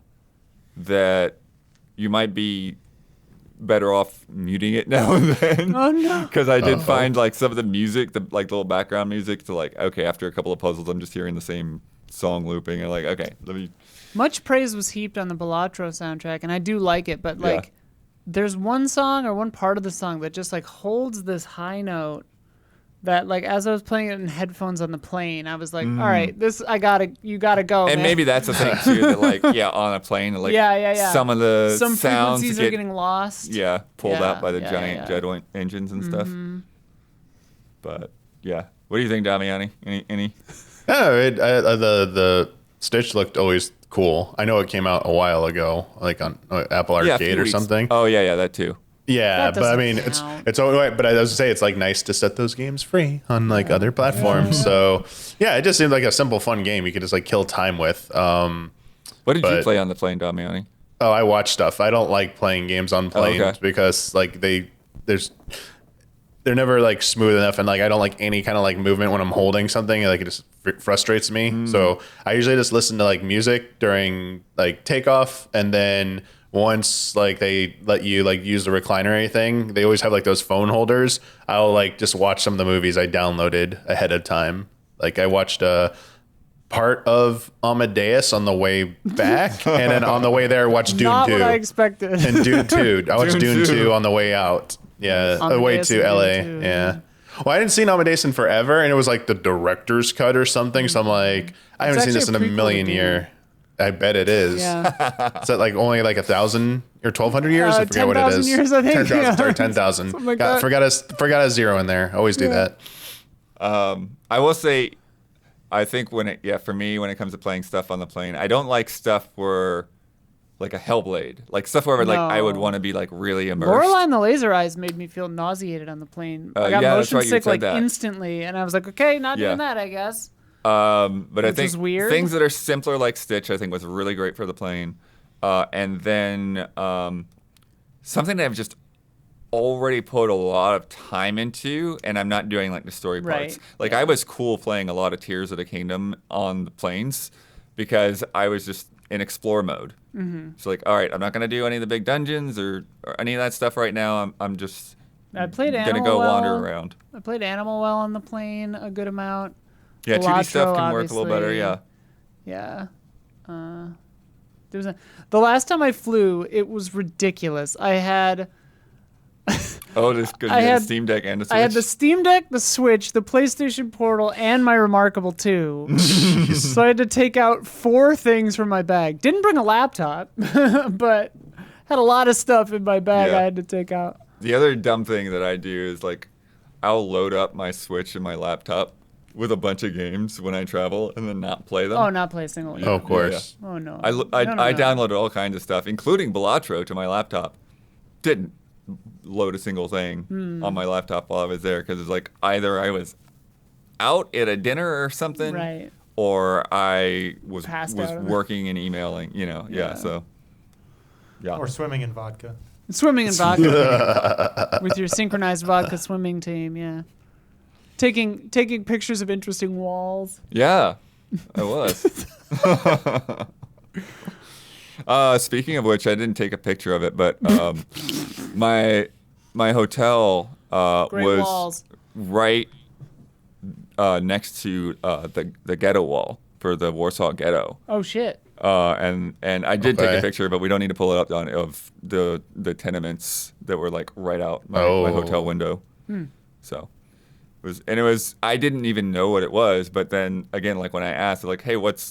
you might be better off muting it now and then. Oh no. Because I did find like some of the music, the like little background music, to like, okay, after a couple of puzzles, I'm just hearing the same song looping, and like, okay, let me. Much praise was heaped on the Balatro soundtrack, and I do like it, but like, there's one song or one part of the song that just like holds this high note that like as I was playing it in headphones on the plane, I was like, all right, you gotta go. And man. maybe that's the thing too, that like, on a plane, like, Yeah. some of the some sounds frequencies get, are getting lost. pulled Yeah, out by the yeah, giant yeah. jet engines and stuff. But yeah, what do you think, Damiani? Any? Yeah, the Stitch looked always cool. I know it came out a while ago, like on Apple Yeah, a Arcade few or weeks. something. Oh yeah, that too. Yeah, That but I doesn't mean, count. it's all right. But I was to say, it's like nice to set those games free on like other platforms. So yeah, it just seemed like a simple, fun game you could just like kill time with. What did you but- play on the plane, Damiani? Oh, I watch stuff. I don't like playing games on planes okay. because like they're never like smooth enough, and like I don't like any kind of like movement when I'm holding something. Like it just frustrates me. So I usually just listen to like music during like takeoff, and then once like they let you like use the recliner or anything, they always have like those phone holders. I'll like just watch some of the movies I downloaded ahead of time. Like I watched part of Amadeus on the way back, and then on the way there, watched Dune Not 2. what I expected. And Dune 2. I watched Dune Dune 2. 2 on the way out. Yeah, the way Amadeus to and LA. Dune 2, Yeah. Well, I hadn't seen Amadeus in forever, and it was like the director's cut or something. So I'm like, I haven't seen actually this in a a prequel to million Dune. years. I bet it is. Yeah. Is that like only like 1,000 or 1,200 years? I forget what it 10,000 is. years, I think. 10,000. Yeah. Sorry, 10,000. Something like that. Forgot a zero in there. Always do that. I will say, I think for me, when it comes to playing stuff on the plane, I don't like stuff where, like a Hellblade, like stuff where like I would No. want to be like really immersed. Lorelai the Laser Eyes made me feel nauseated on the plane. I got yeah, that's motion right, you sick said like that. instantly, and I was like, okay, not Yeah. doing that, I guess. But I Which think is weird. things that are simpler like Stitch, I think was really great for the plane. And then something that I've just already put a lot of time into, and I'm not doing like the story parts. Right. Like I was cool playing a lot of Tears of the Kingdom on the planes because I was just in explore mode. Mm-hmm. So like, all right, I'm not gonna do any of the big dungeons or any of that stuff right now. I'm just I played gonna Animal go Well. wander around. I played Animal Well on the plane a good amount. Yeah, 2D stuff Elatro, can work a little better. obviously. Yeah. Yeah. The last time I flew, it was ridiculous. I had Oh, this because you I had had- the Steam Deck and the Switch. I had the Steam Deck, the Switch, the PlayStation Portal, and my Remarkable 2. So I had to take out 4 things from my bag. Didn't bring a laptop, but had a lot of stuff in my bag Yeah. I had to take out. The other dumb thing that I do is like, I'll load up my Switch and my laptop with a bunch of games when I travel and then not play them. Oh, not play a single one. Oh, of course. Oh, no. I No, no. downloaded all kinds of stuff, including Belatro to my laptop. Didn't load a single thing Hmm. on my laptop while I was there because it's like either I was out at a dinner or something, Right. or I was Passed out. working and emailing. Yeah. So yeah. Or swimming in vodka. Swimming in vodka with your synchronized vodka swimming team, yeah. Taking pictures of interesting walls. Yeah, I was. Speaking of which, I didn't take a picture of it, but my hotel Great was walls. right next to the ghetto wall for the Warsaw ghetto. Oh shit. And I did take a Okay. picture, but we don't need to pull it up of the tenements that were like right out my Oh. hotel window. So it was I didn't even know what it was, but then again, like when I asked, like, hey, what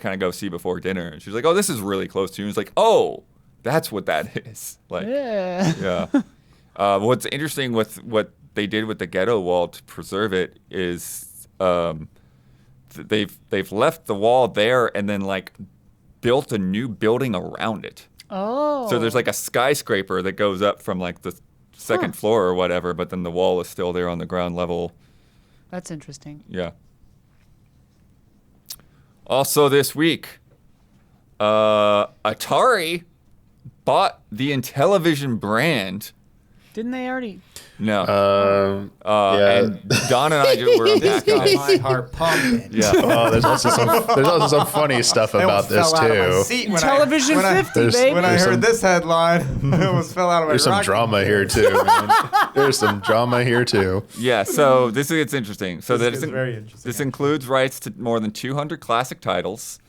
can I go see before dinner? And she's like, oh, this is really close to you. And it's like, oh, that's what that is. Like, Yeah. yeah. What's interesting with what they did with the ghetto wall to preserve it is they've left the wall there and then like built a new building around it. Oh. So there's like a skyscraper that goes up from like the second floor or whatever, but then the wall is still there on the ground level. That's interesting. Yeah. Also this week, Atari bought the Intellivision brand. Didn't they already? No. Yeah. And Don and I were unpacking Got it. my heart pumping. Yeah. Oh, there's also some funny stuff I about almost this fell out of my too. seat when Television I, when 50, There's- baby. when I There's heard some- this headline, I almost fell out of my There's some rocking drama chair. here too, man. There's some drama here too. Yeah, so this gets interesting. So This that is very interesting, This actually. includes rights to more than 200 classic titles,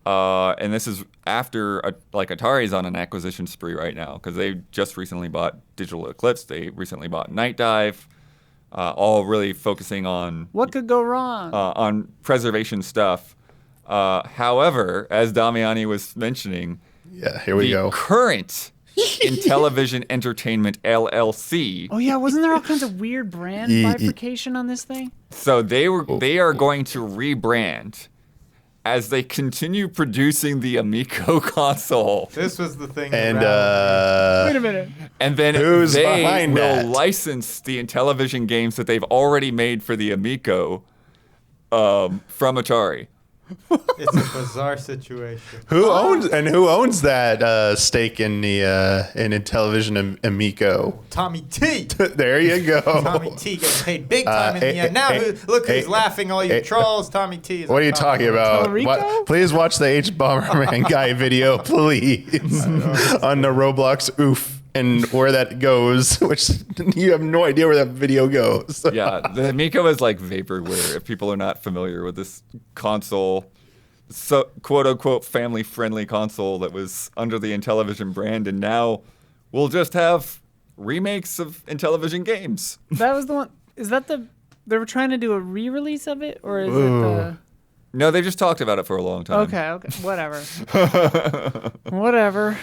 and this is after like Atari's on an acquisition spree right now because they just recently bought Digital Eclipse. They recently bought Night Dive, all really focusing on What could go wrong? on preservation stuff. However, as Damiani was mentioning, Yeah, here we the go. current Intellivision Entertainment LLC. Oh yeah, wasn't there all kinds of weird brand bifurcation on this thing? So they are going to rebrand as they continue producing the Amico console. This was the thing. And Wait a minute. And then Who's they behind will that? license the Intellivision games that they've already made for the Amico from Atari. It's a bizarre situation. who owns that stake in the in Intellivision Amico? Tommy T. There you go. Tommy T getting paid big time in the end. Now look who's laughing, all you trolls. Tommy T is. What are you talking about? Rico? Please watch the H Bomberman guy video, please, on the Roblox oof and where that goes, which you have no idea where that video goes. Yeah, the Amico is like vaporware. If people are not familiar with this console, so quote unquote family friendly console that was under the Intellivision brand, and now we'll just have remakes of Intellivision games. That was the one. Is that they were trying to do a re-release of it, or is it the? No, they just talked about it for a long time. Okay, whatever. Whatever.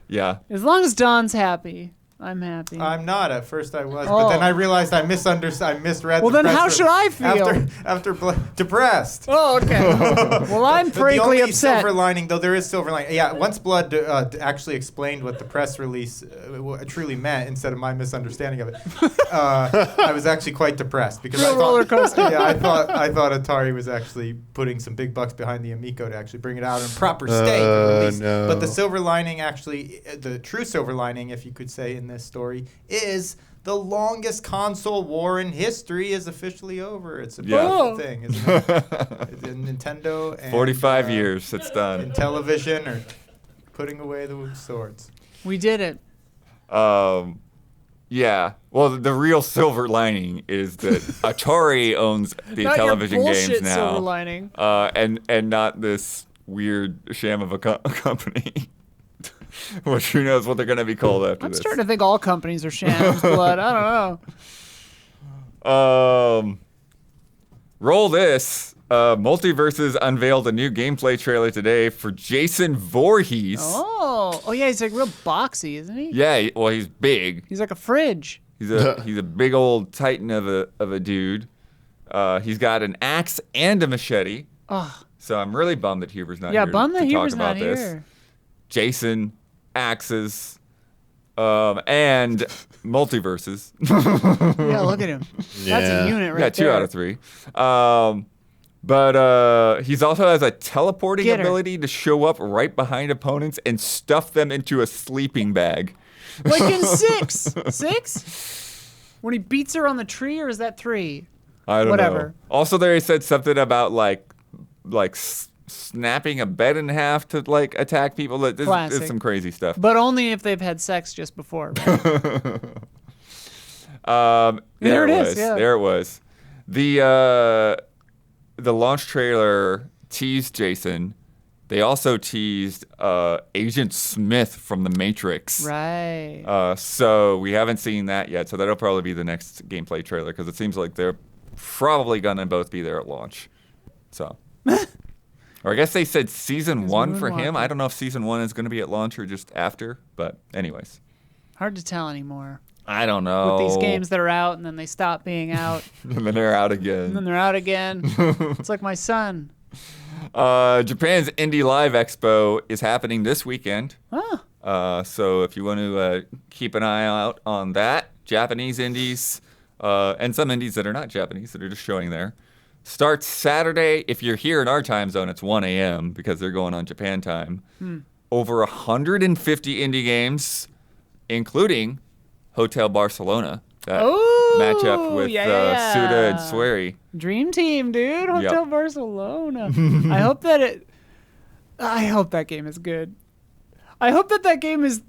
Yeah. As long as Don's happy, I'm happy. I'm not. At first I was, but then I realized I misread. Well, the then press how should I feel? After depressed? Oh, okay. Well, I'm The frankly only upset. silver lining, though, there is silver lining. Yeah, once Blood actually explained what the press release truly meant, instead of my misunderstanding of it, I was actually quite depressed because Real roller coaster. Yeah, I thought Atari was actually putting some big bucks behind the Amico to actually bring it out in proper state. Release. No. But the silver lining, actually, the true silver lining, if you could say, in this story, is the longest console war in history is officially over. It's a beautiful thing, isn't it? Nintendo and 45 years, it's done. And television are putting away the swords. We did it. Yeah. Well, the real silver lining is that Atari owns the Not television your games bullshit now. silver lining. And not this weird sham of a company. Which who knows what they're going to be called after I'm this. starting to think all companies are shams, Blood. I don't know. Roll this. Multiverses unveiled a new gameplay trailer today for Jason Voorhees. Oh, yeah, he's like real boxy, isn't he? Yeah, well, he's big. He's like a fridge. He's a big old titan of a dude. He's got an axe and a machete. Oh, So I'm really bummed that Huber's not yeah, here bum that to talk Huber's about not this. here. Jason, axes, and multiverses. Yeah, look at him. That's Yeah. a unit right Yeah, 2 there. out of 3. But he's also has a teleporting Get her. ability to show up right behind opponents and stuff them into a sleeping bag. Like in 6. 6? When he beats her on the tree, or is that 3? I don't know. Whatever. Also, there he said something about like snapping a bed in half to like attack people. This Classic. is some crazy stuff. But only if they've had sex just before. Right? There it it is, was. yeah. There it was. The launch trailer teased Jason. They also teased Agent Smith from The Matrix. Right. So we haven't seen that yet. So that'll probably be the next gameplay trailer because it seems like they're probably gonna both be there at launch. So, or I guess they said season 1 for him. moonwalking. I don't know if season 1 is gonna be at launch or just after. But anyways, Hard to tell anymore. I don't know. With these games that are out and then they stop being out and then they're out and then again. they're out again. It's like my son. Japan's Indie Live Expo is happening this weekend. Oh, So if you want to keep an eye out on that, Japanese indies and some indies that are not Japanese that are just showing there. Starts Saturday. If you're here in our time zone, it's 1 a.m. because they're going on Japan time. Over 150 indie games, including Hotel Barcelona. That Oh, matchup with yeah. Suda and Swery. Dream Team, dude. Hotel Yep. Barcelona. I hope that game is good. I hope that game is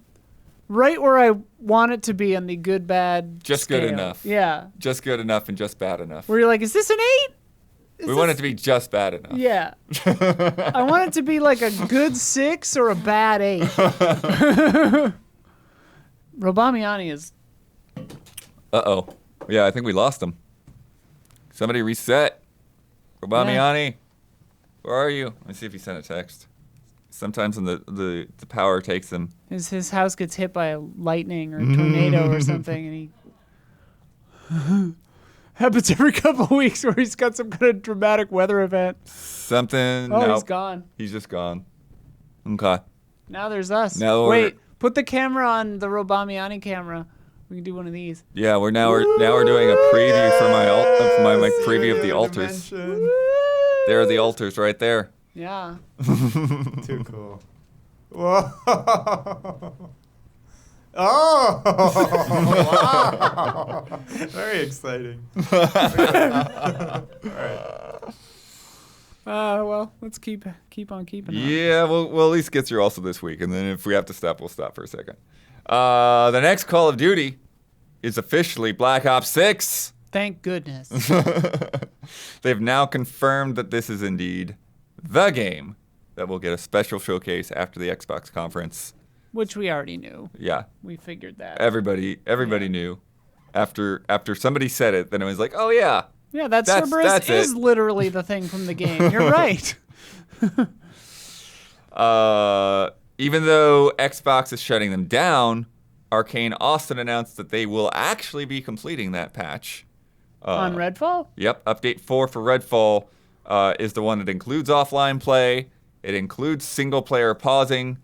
right where I want it to be on the good bad Just good scale. enough. Yeah. Just good enough and just bad enough. Where you're like, is this an 8? We want it to be just bad enough. Yeah. I want it to be like a good 6 or a bad 8. Robamiani is... Uh-oh. Yeah, I think we lost him. Somebody reset. Robamiani, where are you? Let me see if he sent a text. Sometimes when the power takes him. His house gets hit by a lightning or a tornado or something, and he... happens every couple of weeks where he's got some kind of dramatic weather event. Something. Oh, nope. he's gone. He's just gone. Okay. Now there's us. Now Wait, put the camera on the Robamiani camera. We can do one of these. Yeah, we're doing a preview for my preview of the altars. There are the altars right there. Yeah. Too cool. Whoa. Oh, wow. Very exciting. All right. Well, let's keep on keeping on. Yeah, we'll at least get through also this week, and then if we have to stop, we'll stop for a second. The next Call of Duty is officially Black Ops 6. Thank goodness. They've now confirmed that this is indeed the game that will get a special showcase after the Xbox conference. Which we already knew. Yeah. We figured that. Everybody knew. After somebody said it, then it was like, oh yeah. Yeah, that Cerberus is literally the thing from the game. You're right. Even though Xbox is shutting them down, Arcane Austin announced that they will actually be completing that patch. On Redfall? Yep. Update 4 for Redfall is the one that includes offline play. It includes single-player pausing,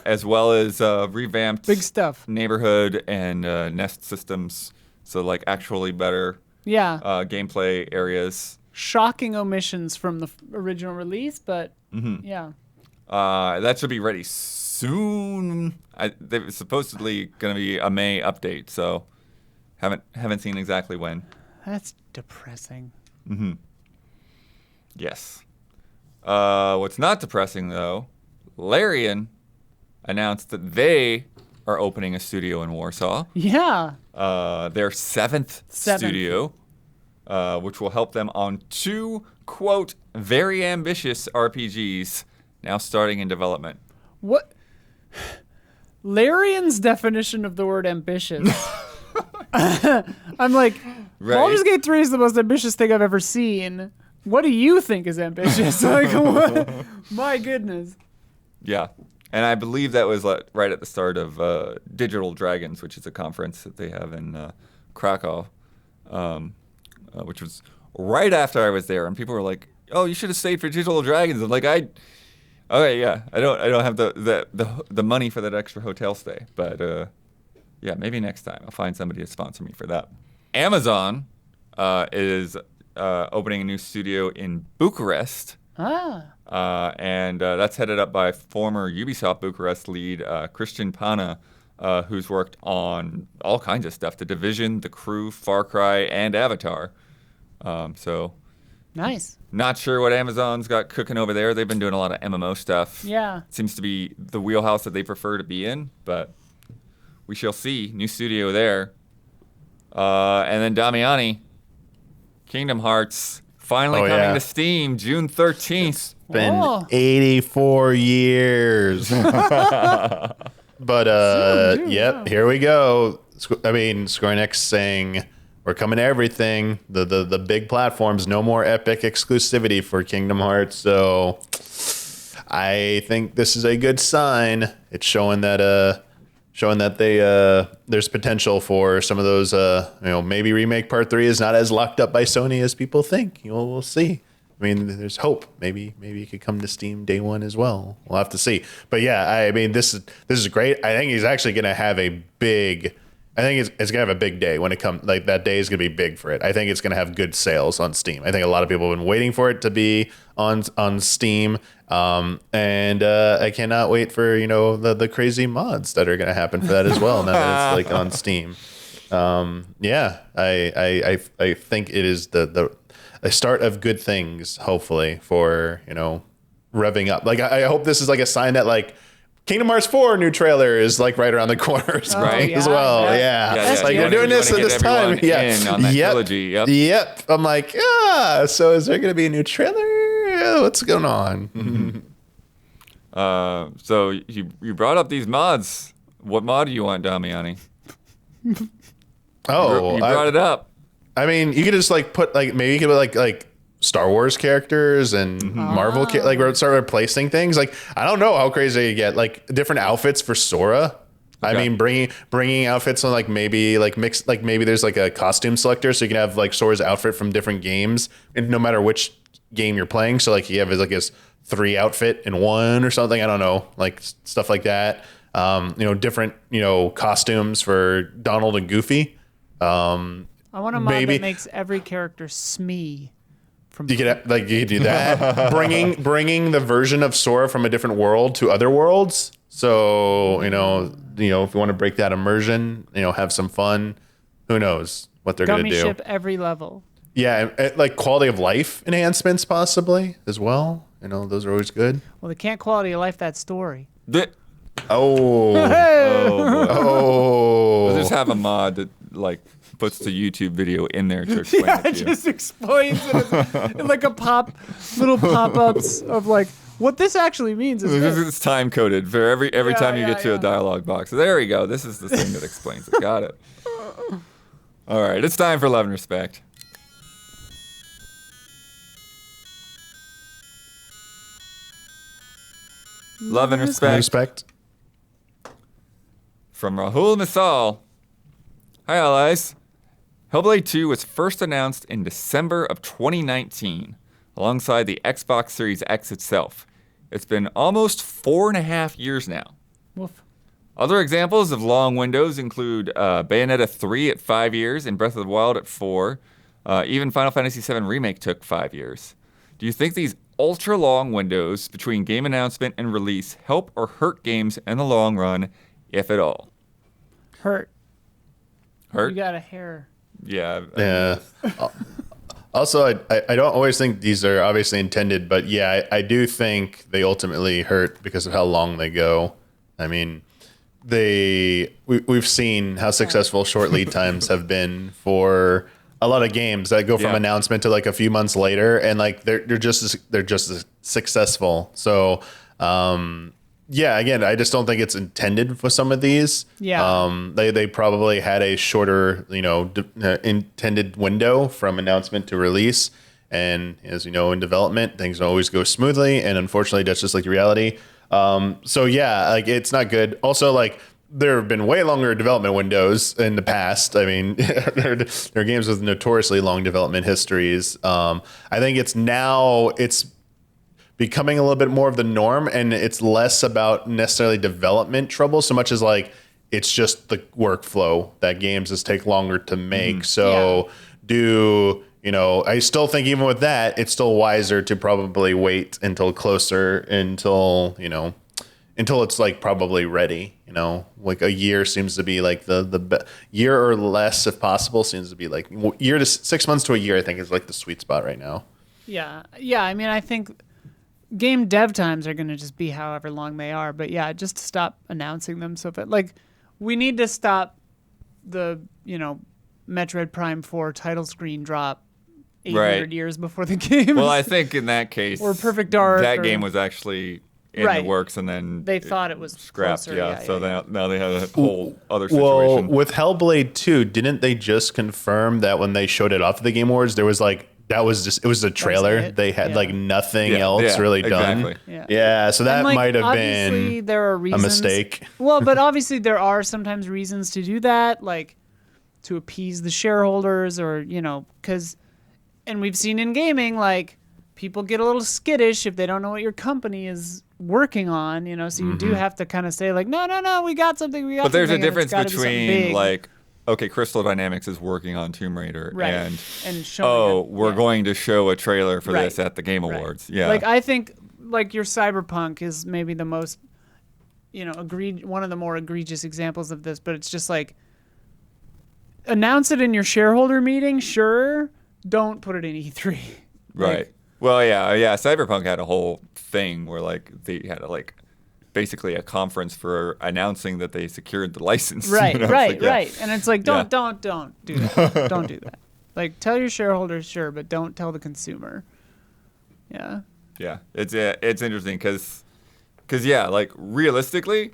as well as revamped Big stuff. neighborhood and nest systems. So, like, actually better gameplay areas. Shocking omissions from the original release, but yeah. That should be ready soon. They're supposedly going to be a May update, so haven't seen exactly when. That's depressing. Yes. What's not depressing, though, Larian announced that they are opening a studio in Warsaw. Yeah. Their seventh studio, which will help them on 2, quote, very ambitious RPGs now starting in development. What? Larian's definition of the word ambitious. I'm like, Right. Baldur's Gate 3 is the most ambitious thing I've ever seen. What do you think is ambitious? Like, what? My goodness. Yeah. And I believe that was right at the start of Digital Dragons, which is a conference that they have in Krakow, which was right after I was there. And people were like, "Oh, you should have stayed for Digital Dragons." I'm like, okay, yeah, I don't have the money for that extra hotel stay, but yeah, maybe next time I'll find somebody to sponsor me for that. Amazon is opening a new studio in Bucharest. And that's headed up by former Ubisoft Bucharest lead Christian Pana, who's worked on all kinds of stuff: The Division, The Crew, Far Cry, and Avatar. So nice. Not sure what Amazon's got cooking over there. They've been doing a lot of MMO stuff. Yeah. Seems to be the wheelhouse that they prefer to be in, but we shall see. New studio there. And then Damiani, Kingdom Hearts, finally coming to Steam, June 13th. Been 84 years. But yep, here we go. I mean, Square Enix saying we're coming to everything. The big platforms, no more Epic exclusivity for Kingdom Hearts. So I think this is a good sign. It's showing that they there's potential for some of those maybe Remake Part 3 is not as locked up by Sony as people think. We'll see. I mean, there's hope. Maybe it could come to Steam day one as well. We'll have to see. But yeah, I mean, this is great. I think he's actually going to have a big. I think it's going to have a big day when it comes. Like that day is going to be big for it. I think it's going to have good sales on Steam. I think a lot of people have been waiting for it to be on Steam. And I cannot wait for the crazy mods that are going to happen for that as well. Now that it's like on Steam. Yeah, I think it is the start of good things, hopefully, for, revving up. Like, I hope this is like a sign that, like, Kingdom Hearts 4 new trailer is, like, right around the corner as well. Yeah. Like, they're doing this at this time. Yeah. On that trilogy. Yep. I'm like, so is there going to be a new trailer? What's going on? So you brought up these mods. What mod do you want, Damiani? Oh, you brought it up. I mean, you could just put maybe you could put like Star Wars characters and Marvel start replacing things. Like, I don't know how crazy you get, like different outfits for Sora. I mean, bringing outfits on like maybe there's like a costume selector, so you can have like Sora's outfit from different games, and no matter which game you're playing. So like you have his 3 outfit in one or something. I don't know, like stuff like that. Different costumes for Donald and Goofy. I want a mod that makes every character Smee. You could do that. bringing the version of Sora from a different world to other worlds. So if you want to break that immersion, have some fun. Who knows what they're going to do? Gummy ship every level. Yeah, like quality of life enhancements possibly as well. Those are always good. Well, they can't quality of life that story. Oh. Oh. We'll just have a mod that like puts the YouTube video in there to explain it to you. Just explains it in like little pop-ups of like what this actually means is this. It's time coded for every time you get to a dialogue box. So there we go. This is the thing that explains it. Got it. All right, it's time for Love and Respect. Love and Respect. From Rahul Misal. Hi, allies. Hellblade 2 was first announced in December of 2019, alongside the Xbox Series X itself. It's been almost 4.5 years now. Woof. Other examples of long windows include Bayonetta 3 at 5 years and Breath of the Wild at 4. Even Final Fantasy VII Remake took 5 years. Do you think these ultra-long windows between game announcement and release help or hurt games in the long run, if at all? Hurt. Hurt? You got a hair. Yeah. Yeah. Also, I don't always think these are obviously intended, but yeah, I do think they ultimately hurt because of how long they go. I mean, we've seen how successful short lead times have been for a lot of games that go from announcement to like a few months later, and like they're just as successful. So, again, I just don't think it's intended for some of these. Yeah. They probably had a shorter, intended window from announcement to release. And as you know, in development, things don't always go smoothly. And unfortunately, that's just like the reality. It's not good. Also, like, there have been way longer development windows in the past. I mean, there are games with notoriously long development histories. I think it's becoming a little bit more of the norm, and it's less about necessarily development trouble so much as like it's just the workflow that games just take longer to make. So I still think even with that, it's still wiser to probably wait until it's like probably ready. Like a year seems to be like the year or less if possible seems to be like year to 6 months to a year. I think is like the sweet spot right now. Yeah. I mean, I think game dev times are going to just be however long they are, but yeah, just to stop announcing them. So we need to stop the Metroid Prime 4 title screen drop 800 years before the game. Well, I think in that case, or Perfect Dark, that game was actually in the works, and then they thought it was scrapped. Closer, Now they have a whole other situation. Well, with Hellblade 2, didn't they just confirm that when they showed it off at the Game Awards, there was like it was a trailer. They had like nothing else really done. Yeah, so that might have been there are reasons, a mistake. Well, but obviously there are sometimes reasons to do that, like to appease the shareholders, or and we've seen in gaming like people get a little skittish if they don't know what your company is working on, so you do have to kind of say like, no, we got something. But there's a difference between like, okay, Crystal Dynamics is working on Tomb Raider, and we're going to show a trailer for this at the Game Awards. Yeah. Like I think like your Cyberpunk is maybe the most, one of the more egregious examples of this, but it's just like, announce it in your shareholder meeting, sure. Don't put it in E3. Right. Well, yeah. Cyberpunk had a whole thing where like they had basically a conference for announcing that they secured the license. Right. And it's like, don't do that. Don't do that. Like, tell your shareholders, sure, but don't tell the consumer. Yeah. Yeah. It's interesting because like realistically,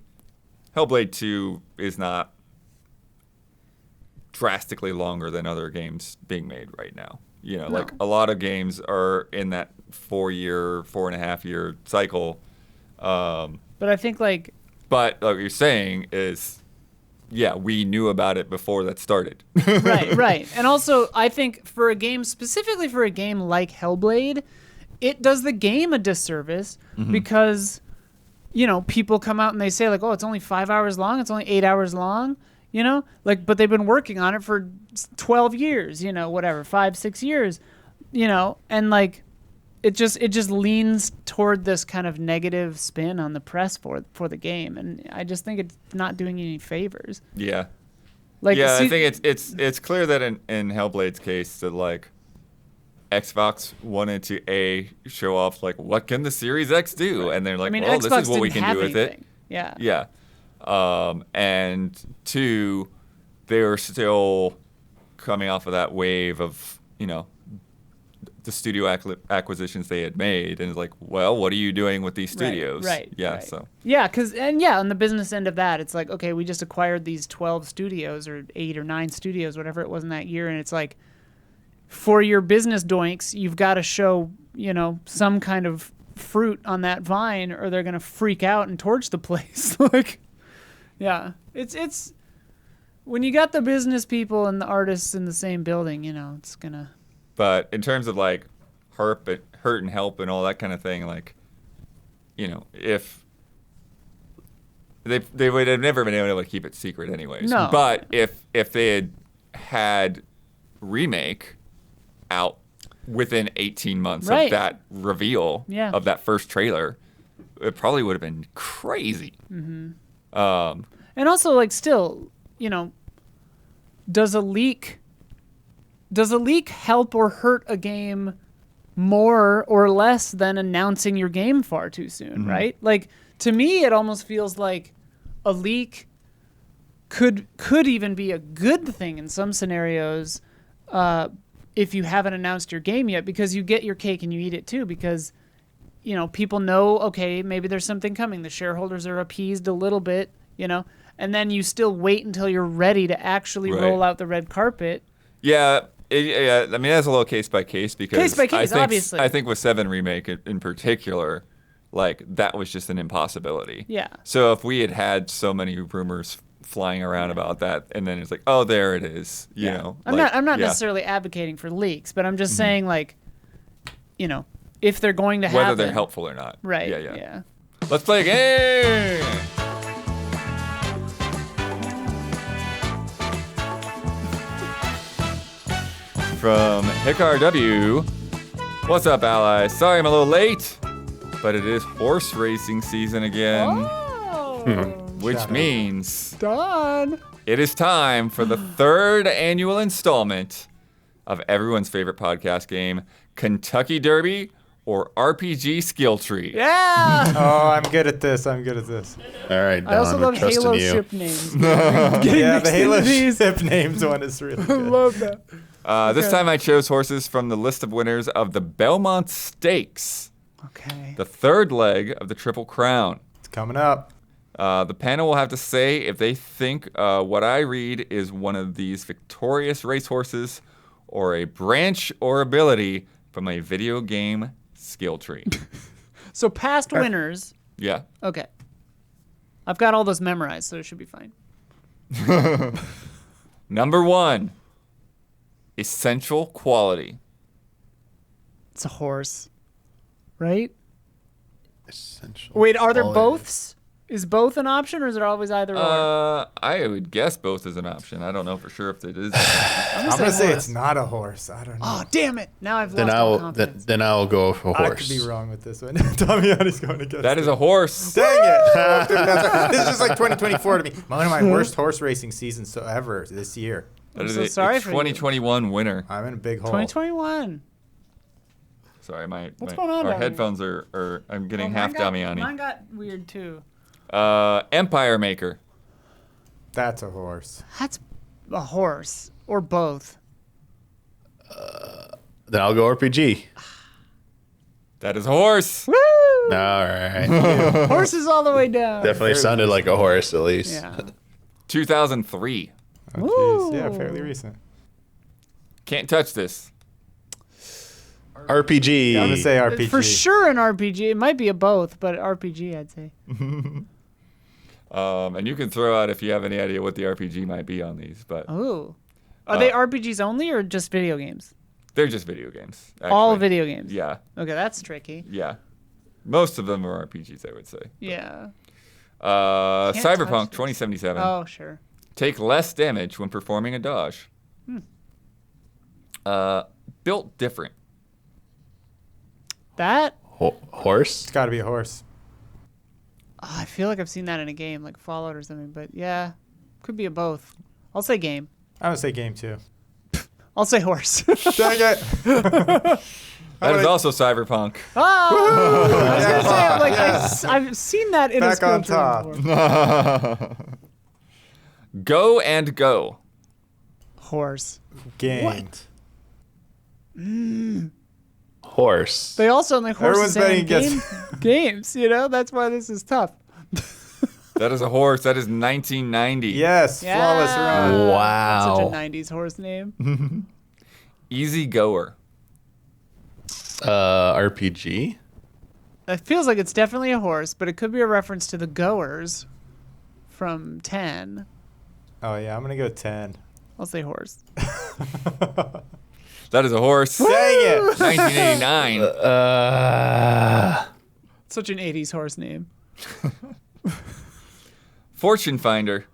Hellblade 2 is not drastically longer than other games being made right now. Like a lot of games are in that 4.5 year cycle. But I think like. But what you're saying is yeah, we knew about it before that started. Right. And also, I think specifically for a game like Hellblade, it does the game a disservice because, people come out and they say, like, oh, it's only 5 hours long, it's only 8 hours long, but they've been working on it for 12 years, 5, 6 years, and like, it just leans toward this kind of negative spin on the press for the game, and I just think it's not doing any favors. Yeah. Like, I think it's clear that in Hellblade's case that like Xbox wanted to show off like what can the Series X do, and they're like, well, Xbox this is what we didn't can do have with anything. it. Yeah. And two, they were still coming off of that wave of the studio acquisitions they had made, and it's like, well, what are you doing with these studios? Right. Yeah. Right. So. Yeah, on the business end of that, it's like, okay, we just acquired these 12 studios or 8 or 9 studios, whatever it was in that year, and it's like, for your business doinks, you've got to show, some kind of fruit on that vine, or they're gonna freak out and torch the place. Like, yeah, it's when you got the business people and the artists in the same building, it's gonna. But in terms of like hurt and help and all that kind of thing, like, if they would have never been able to keep it secret anyways. No. But if they had remake out within 18 months of that reveal of that first trailer, it probably would have been crazy. And also, like, still, does a leak help or hurt a game more or less than announcing your game far too soon, right? Like, to me, it almost feels like a leak could even be a good thing in some scenarios if you haven't announced your game yet, because you get your cake and you eat it too, because people know, okay, maybe there's something coming. The shareholders are appeased a little bit, and then you still wait until you're ready to actually roll out the red carpet. Yeah. I mean, that's a little case by case, because case by case, obviously. I think with 7 Remake in particular, like, that was just an impossibility. Yeah. So if we had so many rumors flying around about that, and then it's like, oh, there it is, you know. I'm not necessarily advocating for leaks, but I'm just saying, like, if they're going to happen, whether they're helpful or not. Right. Yeah. Let's play a game. From Hikar W. What's up, allies? Sorry I'm a little late, but it is horse racing season again. Which means done. It is time for the 3rd annual installment of everyone's favorite podcast game, Kentucky Derby or RPG Skill Tree. Yeah. Oh, I'm good at this. All right, Don, I also love Halo you. ship names. Yeah, the Halo ship names one is really I good. love that. This time I chose horses from the list of winners of the Belmont Stakes, Okay. the 3rd leg of the Triple Crown. It's coming up. The panel will have to say if they think what I read is one of these victorious racehorses or a branch or ability from a video game skill tree. So past winners. Yeah. Okay. I've got all those memorized, so it should be fine. Number 1, essential quality. It's a horse, right? Essential. Wait, are there quality. boths? Is both an option, or is it always either or? I would guess both is an option. I don't know for sure if it is. I'm gonna say it's not a horse. I don't know. Oh, damn it! Now I've Then lost I all will. confidence. Then I will go for I horse. could be wrong with this one. Damiani's going to guess. That is a horse. Dang it! This is just like 2024 to me. One of my worst horse racing seasons ever this year. That I'm is so a sorry for you. 2021 winner. I'm in a big hole. 2021. Sorry, What's going on our down here? headphones are I'm getting Oh, half Damiani. Mine got weird too. Empire Maker. That's a horse. That's a horse or both. Then I'll go RPG. That is a horse. Woo! All right. Horses all the way down. Definitely sounded like a horse at least. Yeah. 2003. Oh, Ooh. jeez. Yeah, fairly recent. Can't touch this. RPG. Yeah, I'm gonna say RPG. For sure an RPG. It might be a both, but RPG I'd say. And you can throw out if you have any idea what the RPG might be on these, but Oh. Are they RPGs only or just video games? they're just video games. Actually. All video games. Yeah, Okay, that's tricky. yeah. Most of them are RPGs, I would say. Yeah. Can't touch Cyberpunk this. 2077. Oh, sure. Take less damage when performing a dodge. Built different. That Horse? It's got to be a horse. I feel like I've seen that in a game, like Fallout or something. But yeah, could be a both. I'll say game. I'm gonna say game 2. I'll say horse. Dang it! That is also Cyberpunk. Oh, I was gonna say, Yeah. like, Yes. I've seen that in a Back skill on tree top. before. Go and go. Horse. Game. What? Horse. They all sound like horses Everyone's and betting games, you know? That's why this is tough. That is a horse. That is 1990. Yes, flawless Yeah. run. Wow. Such a 90s horse name. Easy goer. RPG? It feels like it's definitely a horse, but it could be a reference to the Goers from 10. Oh yeah, I'm gonna go 10. I'll say horse. That is a horse. Dang it! 1989. Such an 80s horse name. Fortune Finder.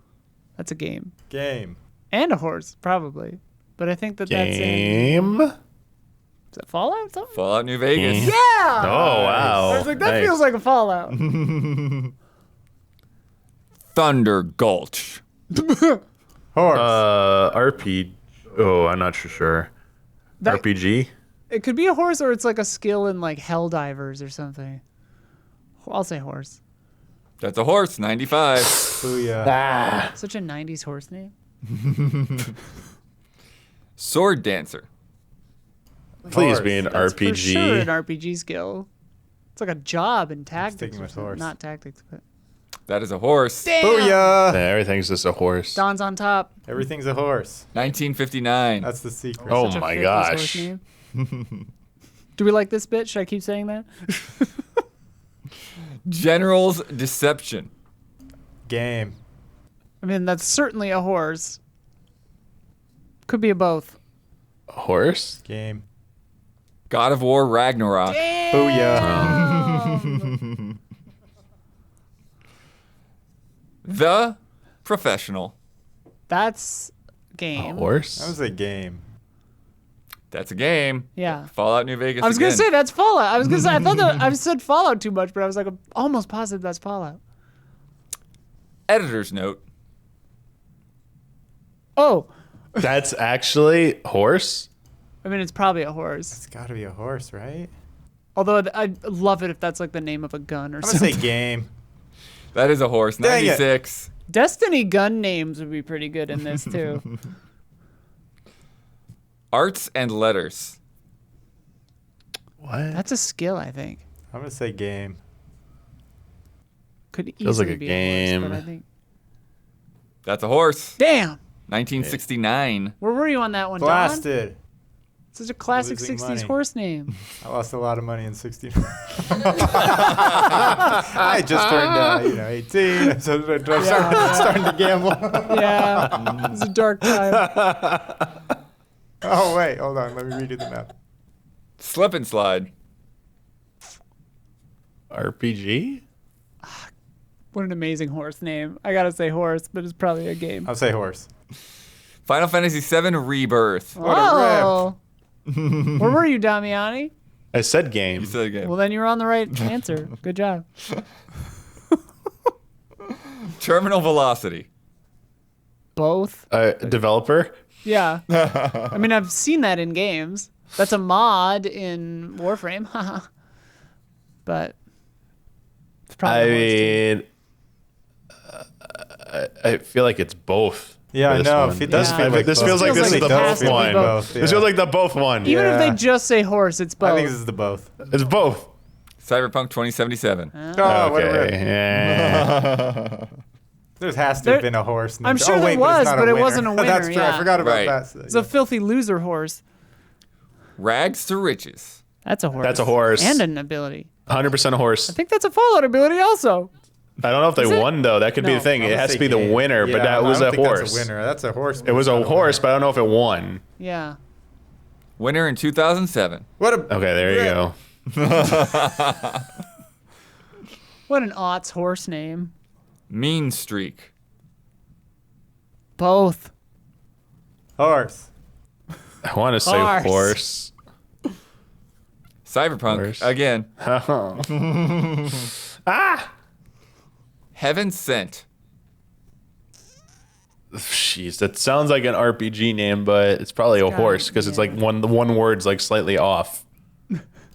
That's a game. Game. And a horse, probably. But I think that's in... Game? Is that Fallout? Something? Fallout New Vegas. Game. Yeah! Oh, wow. I was like, that Nice. feels like a Fallout. Thunder Gulch. Horse. RPG. Oh, I'm not sure. That- RPG? It could be a horse or it's like a skill in like Helldivers or something. I'll say horse. That's a horse. 95. Booyah. Such a 90s horse name. Sword Dancer. Please Horse. be an That's RPG. for sure an RPG skill. It's like a job in tactics. sticking or with something. horse. Not tactics, but... That is a horse. Damn! Booyah. Yeah, everything's just a horse. Don's on top. Everything's a horse. 1959. That's the secret. Oh Such a my 50s gosh. horse name. Do we like this bit? Should I keep saying that? General's Deception. Game. I mean, that's certainly a horse. Could be a both. Horse? Game. God of War Ragnarok. Booyah. The Professional. That's A game. horse? That was a game. That's a game. Yeah. Fallout New Vegas. I was gonna again. say that's Fallout. I was gonna say I thought that I said Fallout too much, but I was like almost positive that's Fallout. Editor's note. Oh, That's actually horse? I mean it's probably a horse. It's got to be a horse, right? Although I'd love it if that's like the name of a gun or I'm gonna something. say game. That is a horse. Dang it. 96. Destiny gun names would be pretty good in this too. Arts and Letters. What? That's a skill, I think. I'm gonna say game. Could Feels like easily a be game. a horse, but I think. That's a horse. Damn. 1969. Where were you on that one, Don? Blasted. Such a classic Losing 60s money. horse name. I lost a lot of money in 16. I just turned, 18. So I'm starting to gamble. Yeah. It was a dark time. Oh, wait. Hold on. Let me redo the map. Slip and Slide. RPG? What an amazing horse name. I gotta say horse, but it's probably a game. I'll say horse. Final Fantasy VII Rebirth. What a Oh. Where were you, Damiani? I said game. You said a game. Well, then you're on the right answer. Good job. Terminal Velocity. Both. Developer? Yeah. I mean, I've seen that in games. That's a mod in Warframe. But it's probably I a horse, too. mean, I feel like it's both. Yeah, for I this know. one. It does Yeah. feel like This both. feels like Feels this like is the it has both to be one. both. This feels like the both one. Even if Yeah. they just say horse, it's both. I think this is the both. It's both. Cyberpunk 2077. Oh, what a Okay. rip. Yeah. There has to There- have been a horse. I'm sure oh, there wait, was, it's not but it winner. wasn't a winner, That's true. yeah. I forgot about Right. that. It's a filthy loser horse. Rags to Riches. That's a horse. That's a horse. And an ability. 100% a horse. I think that's a Fallout ability also. I don't know if they Is it? won though. That could be No. the thing. It has to be the winner, but that was I a don't think horse. That's a winner. That's a horse. It was a horse, but I don't know if it won. Yeah. It was a horse, but I don't know if it won. Yeah. Winner in 2007. What a Okay, there you go. What an aughts horse name. Mean Streak. Both. horse. I want to say Horse. horse. Cyberpunk Horse. again. Ah! Heaven Sent. Jeez, that sounds like an RPG name, but it's probably a gotta- horse because it's like yeah. the one word's like slightly off.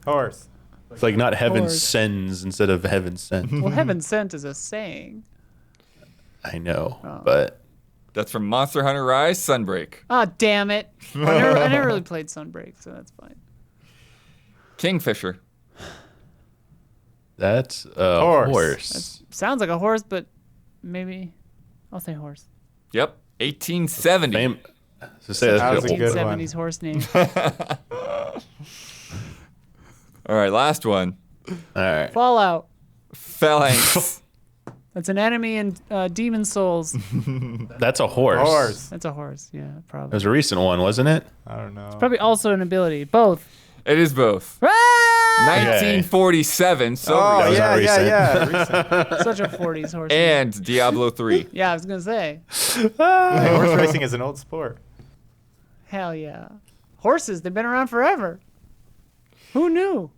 Horse. It's like not heaven Horse. sends instead of heaven sent. Well, heaven sent is a saying. I know, Oh. but That's from Monster Hunter Rise Sunbreak. Ah, damn it. I never really played Sunbreak, so that's fine. Kingfisher. that's a Horse. horse. Sounds like a horse, but maybe I'll say horse. Yep. 1870. So say That was that's a good one. 1970s horse name. All right, last one. All right. Fallout. Phalanx. That's an enemy in Demon Souls. That's a horse. Horse. That's a horse. Yeah, It probably. was a recent one, wasn't it? I don't know. Probably also an ability. Both. It is both. Ah! 1947. So Oh was yeah, not yeah, recent. yeah. Recent. Such a 40s horse. name. and Diablo 3. Yeah, I was gonna say. Hey, horse racing is an old sport. Hell yeah. Horses, they've been around forever. Who knew?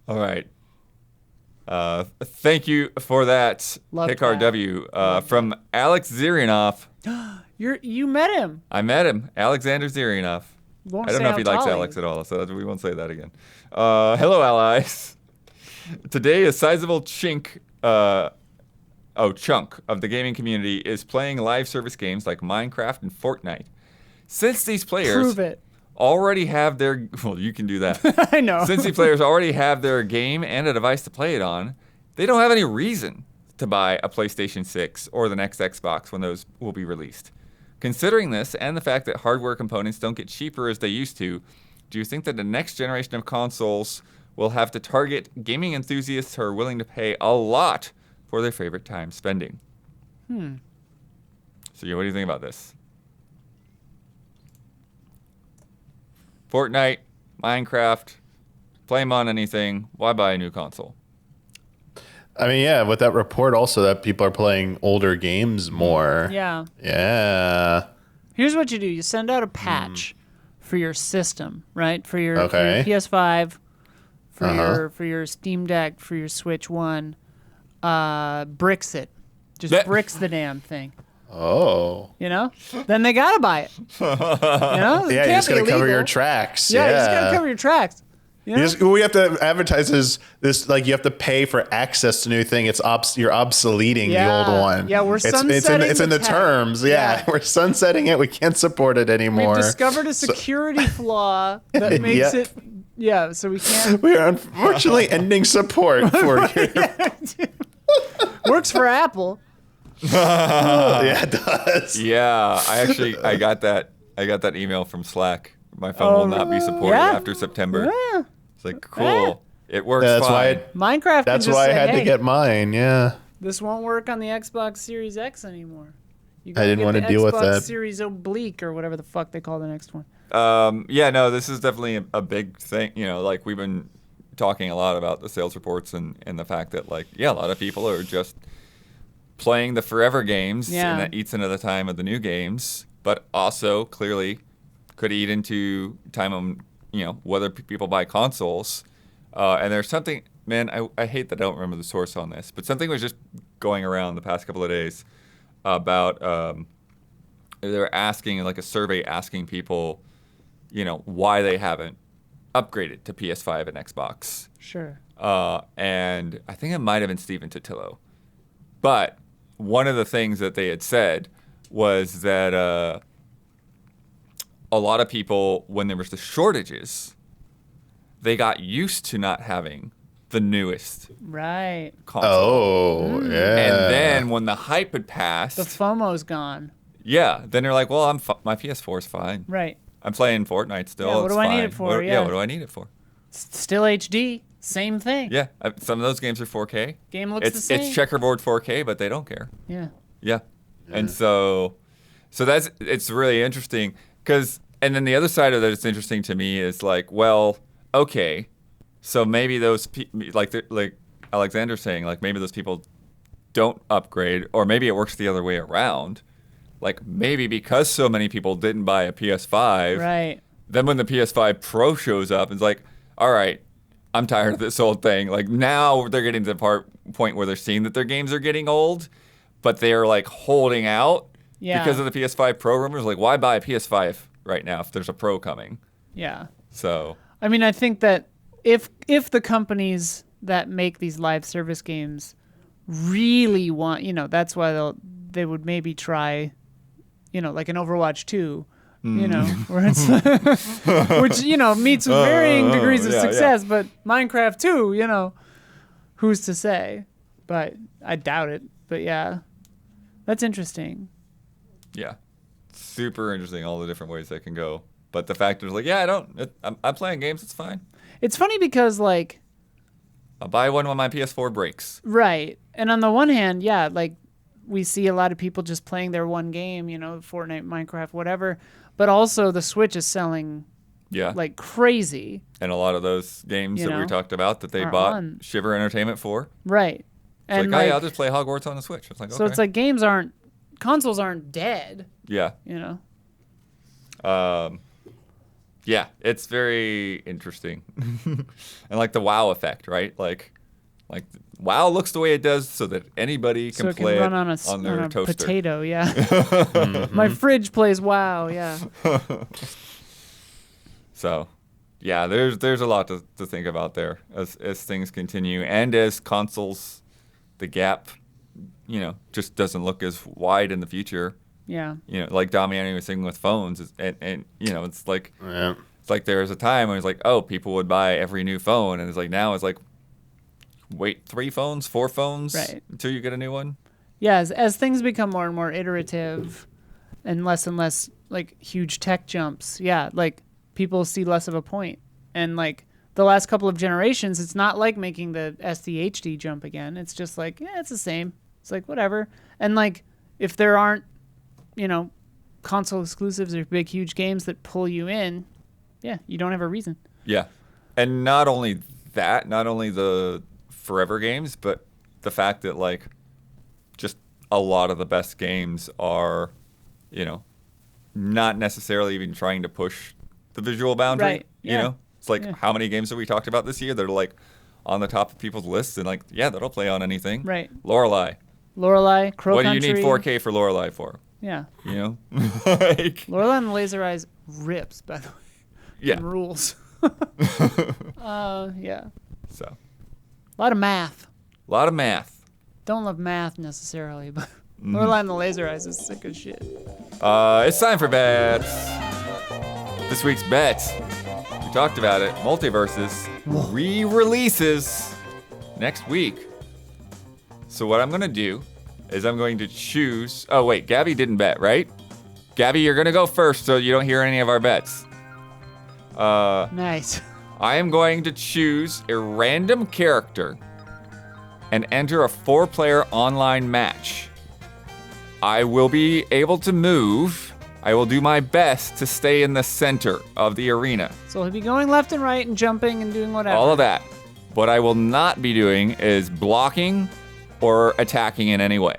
All right. Thank you for that, Loved Pick RW. From Alex Zirianov. You met him. I met him, Alexander Zirianov. Won't I don't say know how if he likes tall he Alex is. at all, so we won't say that again. Hello, allies. Today, a sizable chunk of the gaming community is playing live service games like Minecraft and Fortnite. Since these players Prove it. already have their... Well, you can do that. I know. Since these players already have their game and a device to play it on, they don't have any reason to buy a PlayStation 6 or the next Xbox when those will be released. Considering this and the fact that hardware components don't get cheaper as they used to, do you think that the next generation of consoles will have to target gaming enthusiasts who are willing to pay a lot for their favorite time spending? So, what do you think about this? Fortnite, Minecraft, play them on anything. Why buy a new console? I mean, yeah, with that report also that people are playing older games more. Yeah. Yeah. Here's what you do. You send out a patch for your system, right? For your, Okay. for your PS5, Uh-huh. for your Steam Deck, for your Switch 1. Bricks it. Just That- bricks the damn thing. Oh. You know? Then they gotta buy it. You know? It Yeah, you can't just be gotta cover your illegal. tracks. Yeah, Yeah, you just gotta cover your tracks. You know? we have to advertise this like you have to pay for access to new thing. You're obsoleting the Yeah. old one. Yeah, we're it's sunsetting in the the tech. terms. Yeah. Yeah. We're sunsetting it. We can't support it anymore. We've discovered a security flaw that makes Yeah. it. Yeah, so we can't. We are unfortunately ending support for your. Works for Apple. Yeah, it does. Yeah, I got that email from Slack. My phone will not be supported Yeah? after September. Yeah. It's like cool. It works Yeah, that's fine. why. Minecraft. That's can just why I say, had hey, to get mine. Yeah. This won't work on the Xbox Series X anymore. You I gotta didn't get wanna the deal with Xbox that. Series Oblique or whatever the fuck they call the next one. Yeah, no, this is definitely a big thing. You know, like we've been talking a lot about the sales reports and the fact that like, yeah, a lot of people are just playing the forever games Yeah. and that eats into the time of the new games, but also clearly could eat into time on, you know, whether people buy consoles. And there's something, man, I hate that I don't remember the source on this, but something was just going around the past couple of days about they were asking, like a survey asking people, you know, why they haven't upgraded to PS5 and Xbox. Sure. And I think it might have been Stephen Totillo. But one of the things that they had said was that a lot of people, when there was the shortages, they got used to not having the newest Right. console. Oh, yeah. And then when the hype had passed, The FOMO's gone. yeah, then they're like, well, my PS4 is fine. Right. I'm playing Fortnite still. Yeah, what it's do I need fine. it for? Yeah, Yeah. what do I need it for? Still HD. Same thing. Yeah, some of those games are 4K. Game looks the same. It's checkerboard 4K, but they don't care. Yeah. Yeah. And so it's really interesting and then the other side of that it's interesting to me is like, well, okay, so maybe those like Alexander's saying, like maybe those people don't upgrade, or maybe it works the other way around. Like maybe because so many people didn't buy a PS5, Right. then when the PS5 Pro shows up, it's like, all right, I'm tired of this old thing. Like now they're getting to the point where they're seeing that their games are getting old, but they're like holding out because of the PS5 Pro rumors. Like, why buy a PS5 right now if there's a Pro coming? Yeah. So I mean, I think that if the companies that make these live service games really want, that's why they would maybe try, like an Overwatch 2, where it's which meets with varying degrees of success, but Minecraft 2, who's to say? But I doubt it. But yeah, that's interesting. Yeah, super interesting, all the different ways that can go. But the fact is, like, yeah, I'm playing games. It's fine. It's funny because, like, I'll buy one when my PS4 breaks. Right. And on the one hand, yeah, like, we see a lot of people just playing their one game, Fortnite, Minecraft, whatever. But also the Switch is selling like crazy. And a lot of those games that we talked about that they are bought on. Shiver Entertainment for. Right. It's And like, hey, I'll just play Hogwarts on the Switch. It's like, okay. So it's like consoles aren't dead. Yeah. Yeah, it's very interesting. And like the WoW effect, right? Like WoW looks the way it does so that anybody can play run it on their a toaster. potato, yeah. My fridge plays WoW, yeah. So, yeah, there's a lot to think about there as things continue, and as consoles, the gap, just doesn't look as wide in the future. Yeah. Like Damiani was saying with phones, and it's like Yeah. it's like there was a time when it's like, oh, people would buy every new phone, and it's like now it's like, wait, 3 phones, 4 phones, right, until you get a new one. Yeah, as things become more and more iterative, and less like huge tech jumps, yeah, like people see less of a point. And like the last couple of generations, it's not like making the SDHD jump again. It's just like, yeah, it's the same. It's like whatever. And like if there aren't, console exclusives or big huge games that pull you in, yeah, you don't have a reason. Yeah, and not only the forever games, but the fact that like just a lot of the best games are, not necessarily even trying to push the visual boundary. Right. Yeah. It's like how many games have we talked about this year that are like on the top of people's lists and like, yeah, that'll play on anything. Right. Lorelei, Crow what Country. do you need 4K for Lorelei for? Yeah. Like, Lorelei and the Laser Eyes rips, by the way. yeah. And rules. Yeah. So. A lot of math. Don't love math necessarily, but Lorelei and the Laser Eyes is sick as shit. It's time for bets. This week's bets. We talked about it. Multiverses re-releases next week. So what I'm going to do is I'm going to choose... Oh, wait. Gabby didn't bet, right? Gabby, you're going to go first so you don't hear any of our bets. Nice. I am going to choose a random character and enter a 4-player online match. I will be able to move. I will do my best to stay in the center of the arena. So he'll be going left and right and jumping and doing whatever. All of that. What I will not be doing is blocking or attacking in any way.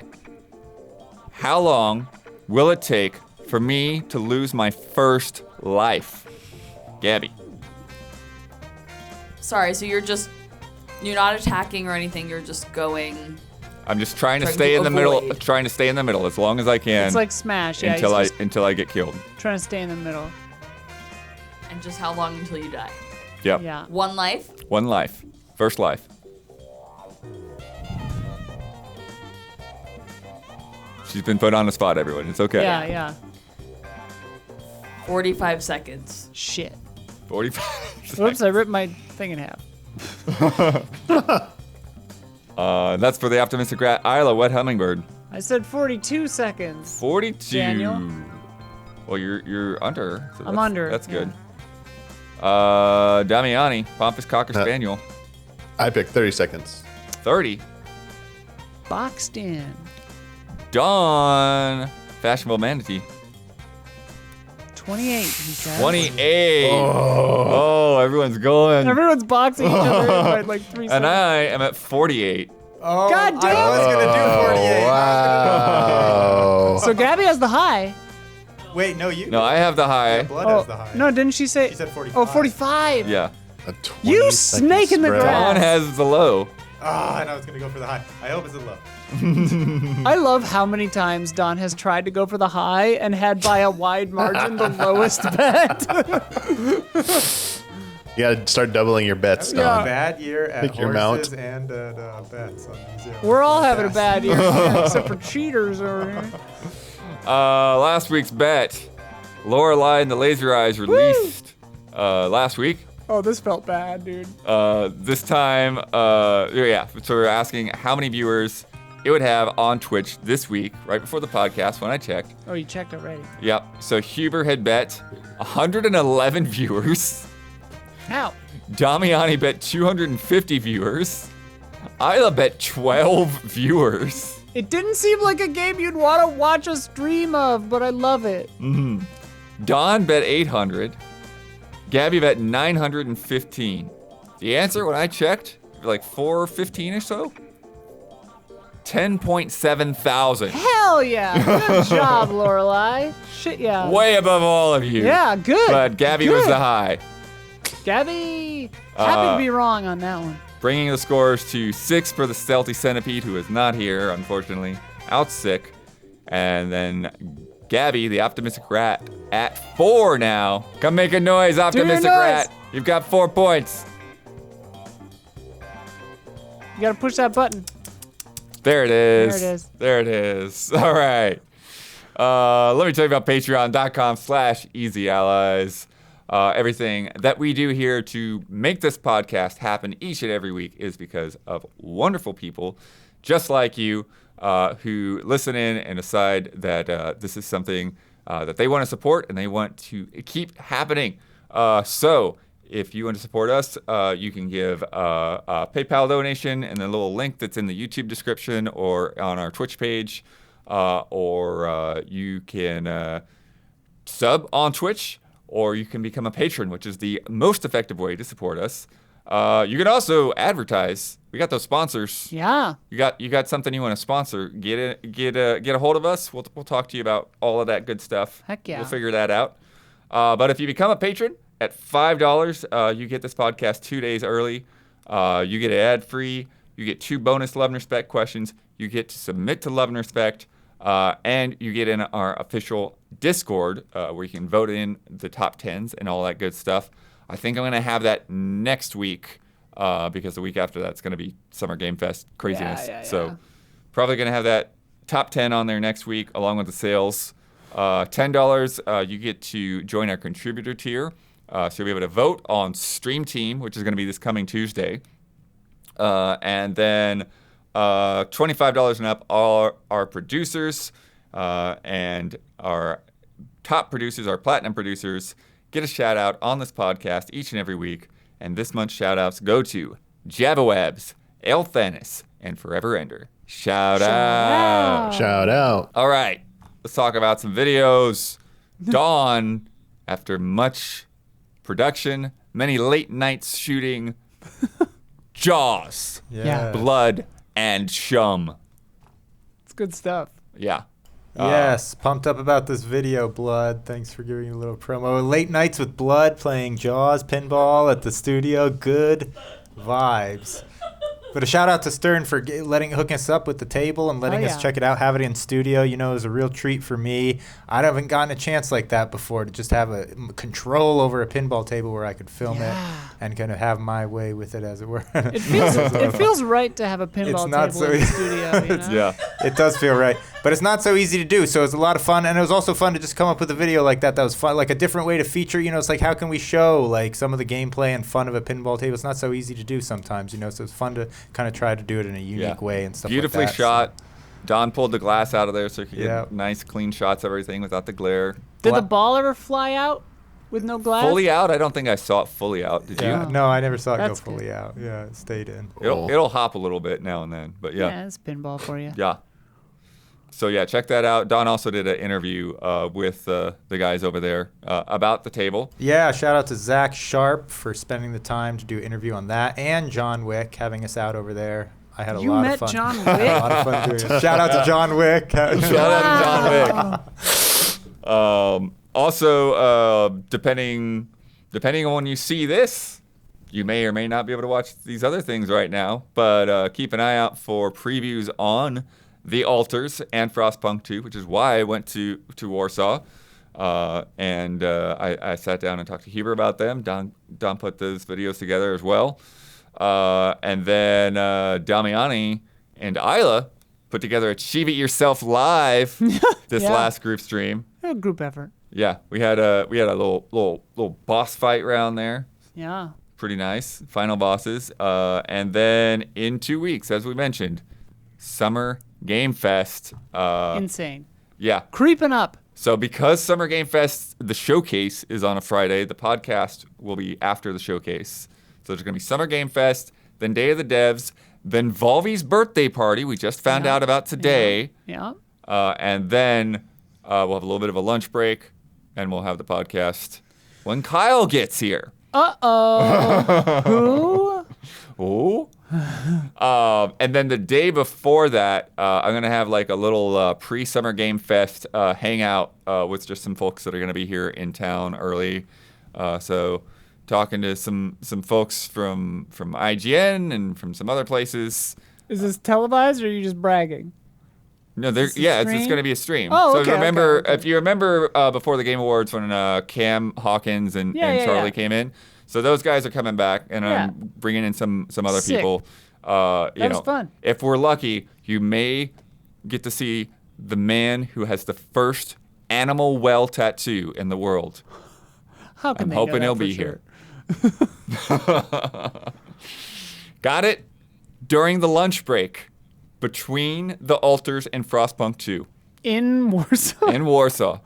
How long will it take for me to lose my first life? Gabby. Sorry, so you're not attacking or anything, you're just going... I'm just trying to Trying stay to in the middle. avoid. Trying to stay in the middle as long as I can. It's like Smash, yeah. until I get killed. Trying to stay in the middle. And just how long until you die? Yep. Yeah. 1 life? 1 life. First life. She's been put on the spot, everyone. It's okay. Yeah. 45 seconds. Shit. 45. Whoops, I ripped my thing in half. That's for the optimistic rat. Isla, wet hummingbird. I said 42 seconds. 42. Daniel? Well, you're under. So I'm under, That's yeah. good. Damiani, Pompous Cocker Spaniel. I picked 30 seconds. 30. Boxed in. Dawn. Fashionable Manatee. 28, he said. 28. Oh, everyone's going. Everyone's boxing each other in by like 3 seconds. And I am at 48. Oh, God damn I was it. going to do 48. Wow. So Gabby has the high. Wait, no, you. No, I have the high. Yeah, Blood has the high. No, didn't she say? She said 45. Oh, 45. Yeah. A You 20-second snake in the spread. grass. Dawn has the low. Ah, and I was going to go for the high. I hope it's a low. I love how many times Don has tried to go for the high and had by a wide margin the lowest bet. You gotta start doubling your bets, Having Don. a bad year at Pick your horses mount. and at bets on these. We're all having a bad year, except for cheaters over here. Last week's bet. Lorelei and the Laser Eyes released last week. Oh, this felt bad, dude. This time, yeah. So we're asking how many viewers it would have on Twitch this week, right before the podcast when I checked. Oh, you checked already. Yep. So Huber had bet 111 viewers. Ow. Damiani bet 250 viewers. Isla bet 12 viewers. It didn't seem like a game you'd want to watch a stream of, but I love it. Don bet 800. Gabby bet 915. The answer when I checked, like 415 or so, 10.7 thousand. Hell yeah. Good job, Lorelei. Shit, yeah. Way above all of you. Yeah, good. But Gabby was Good. the high, Gabby, happy to be wrong on that one. bringing the scores to 6 for the Stealthy Centipede, who is not here, unfortunately, out sick. And then Gabby, the Optimistic Rat, at 4 now. Come make a noise, Optimistic noise. Rat. You've got 4 points. You gotta push that button. There it is. There it is. There it is. All right. Let me tell you about patreon.com/easyallies. Everything that we do here to make this podcast happen each and every week is because of wonderful people just like you who listen in and decide that this is something that they want to support and they want to keep happening. So if you want to support us, you can give a PayPal donation and the little link that's in the YouTube description or on our Twitch page, or you can sub on Twitch, or you can become a patron, which is the most effective way to support us. You can also advertise. We got those sponsors. Yeah. You got something you want to sponsor? Get a hold of us. We'll talk to you about all of that good stuff. Heck yeah. We'll figure that out. But if you become a patron at $5, you get this podcast 2 days early. You get it ad free. You get 2 bonus Love and Respect questions. You get to submit to Love and Respect, and you get in our official Discord where you can vote in the top 10s and all that good stuff. I think I'm going to have that next week because the week after that's going to be Summer Game Fest craziness. Yeah. So probably going to have that top 10 on there next week along with the sales. $10, you get to join our contributor tier. So you'll be able to vote on Stream Team, which is going to be this coming Tuesday. And then $25 and up, all our producers and our top producers, our platinum producers, get a shout out on this podcast each and every week. And this month's shout outs go to Javawebs, Elthanis, and Forever Ender. Shout out. Shout out. All right, let's talk about some videos. Dawn, after much production, many late nights shooting, Jaws, Yeah. Blood, and Chum. It's good stuff. Yeah. Yes, pumped up about this video, Blood. Thanks for giving a little promo. Late nights with Blood playing Jaws pinball at the studio. Good vibes. But a shout out to Stern for hooking us up with the table and letting us check it out, have it in studio. You know, it was a real treat for me. I haven't gotten a chance like that before to just have a control over a pinball table where I could film it and kind of have my way with it, as it were. It feels right to have a pinball not table so in the easy. studio. You know? Yeah. It does feel right. But it's not so easy to do. So it's a lot of fun. And it was also fun to just come up with a video like that. That was fun. Like a different way to feature. You know, it's like, how can we show like some of the gameplay and fun of a pinball table? It's not so easy to do sometimes, you know. So it's fun to kind of try to do it in a unique way and stuff Beautifully like that. shot. Don pulled the glass out of there so you could Yeah. get nice, clean shots of everything without the glare. Did the ball ever fly out with no glass. Fully out? I don't think I saw it fully out. Did Yeah. you? No, I never saw it go That's fully out. Yeah, it stayed in. It'll hop a little bit now and then, but yeah. Yeah, it's pinball for you. Yeah. So yeah, check that out. Don also did an interview with the guys over there about the table. Yeah, shout out to Zach Sharp for spending the time to do an interview on that, and John Wick having us out over there. I had a You lot met of fun. John I had a lot of fun doing it. Shout out to John Wick. Shout out to John Wick. Also, depending on when you see this, you may or may not be able to watch these other things right now. But keep an eye out for previews on The Altars and Frostpunk 2, which is why I went to Warsaw. And I sat down and talked to Heber about them. Don put those videos together as well. And then Damiani and Isla put together a Shiver Yourself live this Yeah. last group stream. A group effort. Yeah, we had a little boss fight round there. Yeah. Pretty nice. Final bosses. And then in 2 weeks, as we mentioned, Summer Game Fest. Insane. Yeah. Creeping up. So because Summer Game Fest, the showcase is on a Friday, the podcast will be after the showcase. So there's going to be Summer Game Fest, then Day of the Devs, then Volvy's birthday party, we just found out about today. Yeah. And then we'll have a little bit of a lunch break, and we'll have the podcast when Kyle gets here. Uh-oh. Who? Oh. And then the day before that, I'm going to have like a little pre-Summer Game Fest hangout with just some folks that are going to be here in town early. So talking to some folks from IGN and from some other places. Is this televised or are you just bragging? No, Is this a it's stream? going to be a stream. Oh, so okay, remember, okay. if you remember before the Game Awards when Cam Hawkins and Yeah, Charlie yeah. came in, so those guys are coming back, and Yeah. I'm bringing in some other Sick. people. That was fun. If we're lucky, you may get to see the man who has the first animal well tattoo in the world. How can I'm they know hoping that he'll for be sure? here. Got it? During the lunch break between the Altars and Frostpunk 2 In Warsaw. in Warsaw.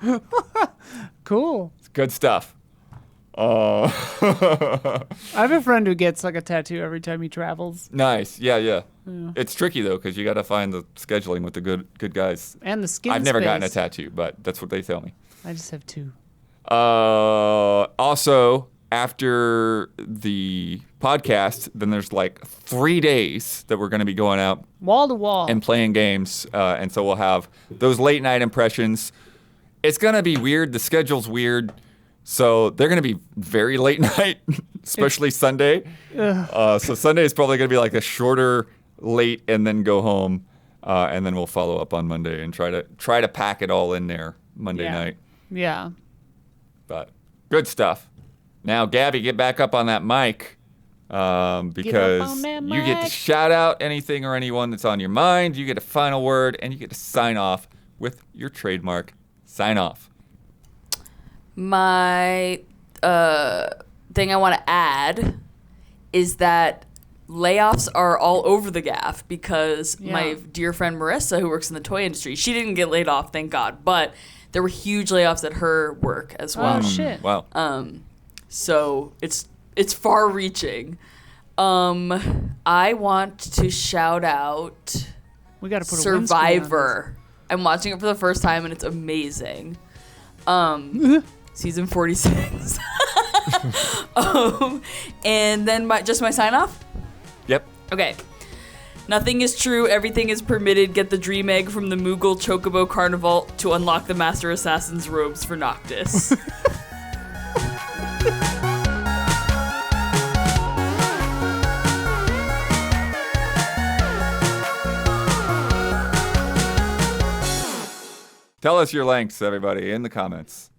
Cool. It's good stuff. I have a friend who gets like a tattoo every time he travels. Nice. Yeah. It's tricky though because you got to find the scheduling with the good guys. And the skin I've never gotten a space. tattoo, but that's what they tell me. I just have two. Also, after the podcast, then there's like 3 days that we're going to be going out Wall to wall. and playing games. And so we'll have those late night impressions. It's going to be weird. The schedule's weird. So they're going to be very late night, especially Sunday. So Sunday is probably going to be like a shorter late and then go home. And then we'll follow up on Monday and try to pack it all in there Monday night. Yeah. But good stuff. Now, Gabby, get back up on that mic because that you get to mic. shout out anything or anyone that's on your mind. You get a final word, and you get to sign off with your trademark sign off. My thing I want to add is that layoffs are all over the gaff because my dear friend Marissa, who works in the toy industry, she didn't get laid off, thank God, but there were huge layoffs at her work as well. Oh, shit. Wow. So it's far-reaching. I want to shout out We got to put a windscreen on Survivor. I'm watching it for the first time and it's amazing. Season 46. And then my sign off. Yep. Okay. Nothing is true, everything is permitted. Get the dream egg from the Moogle Chocobo Carnival to unlock the Master Assassin's robes for Noctis. Tell us your lengths, everybody, in the comments.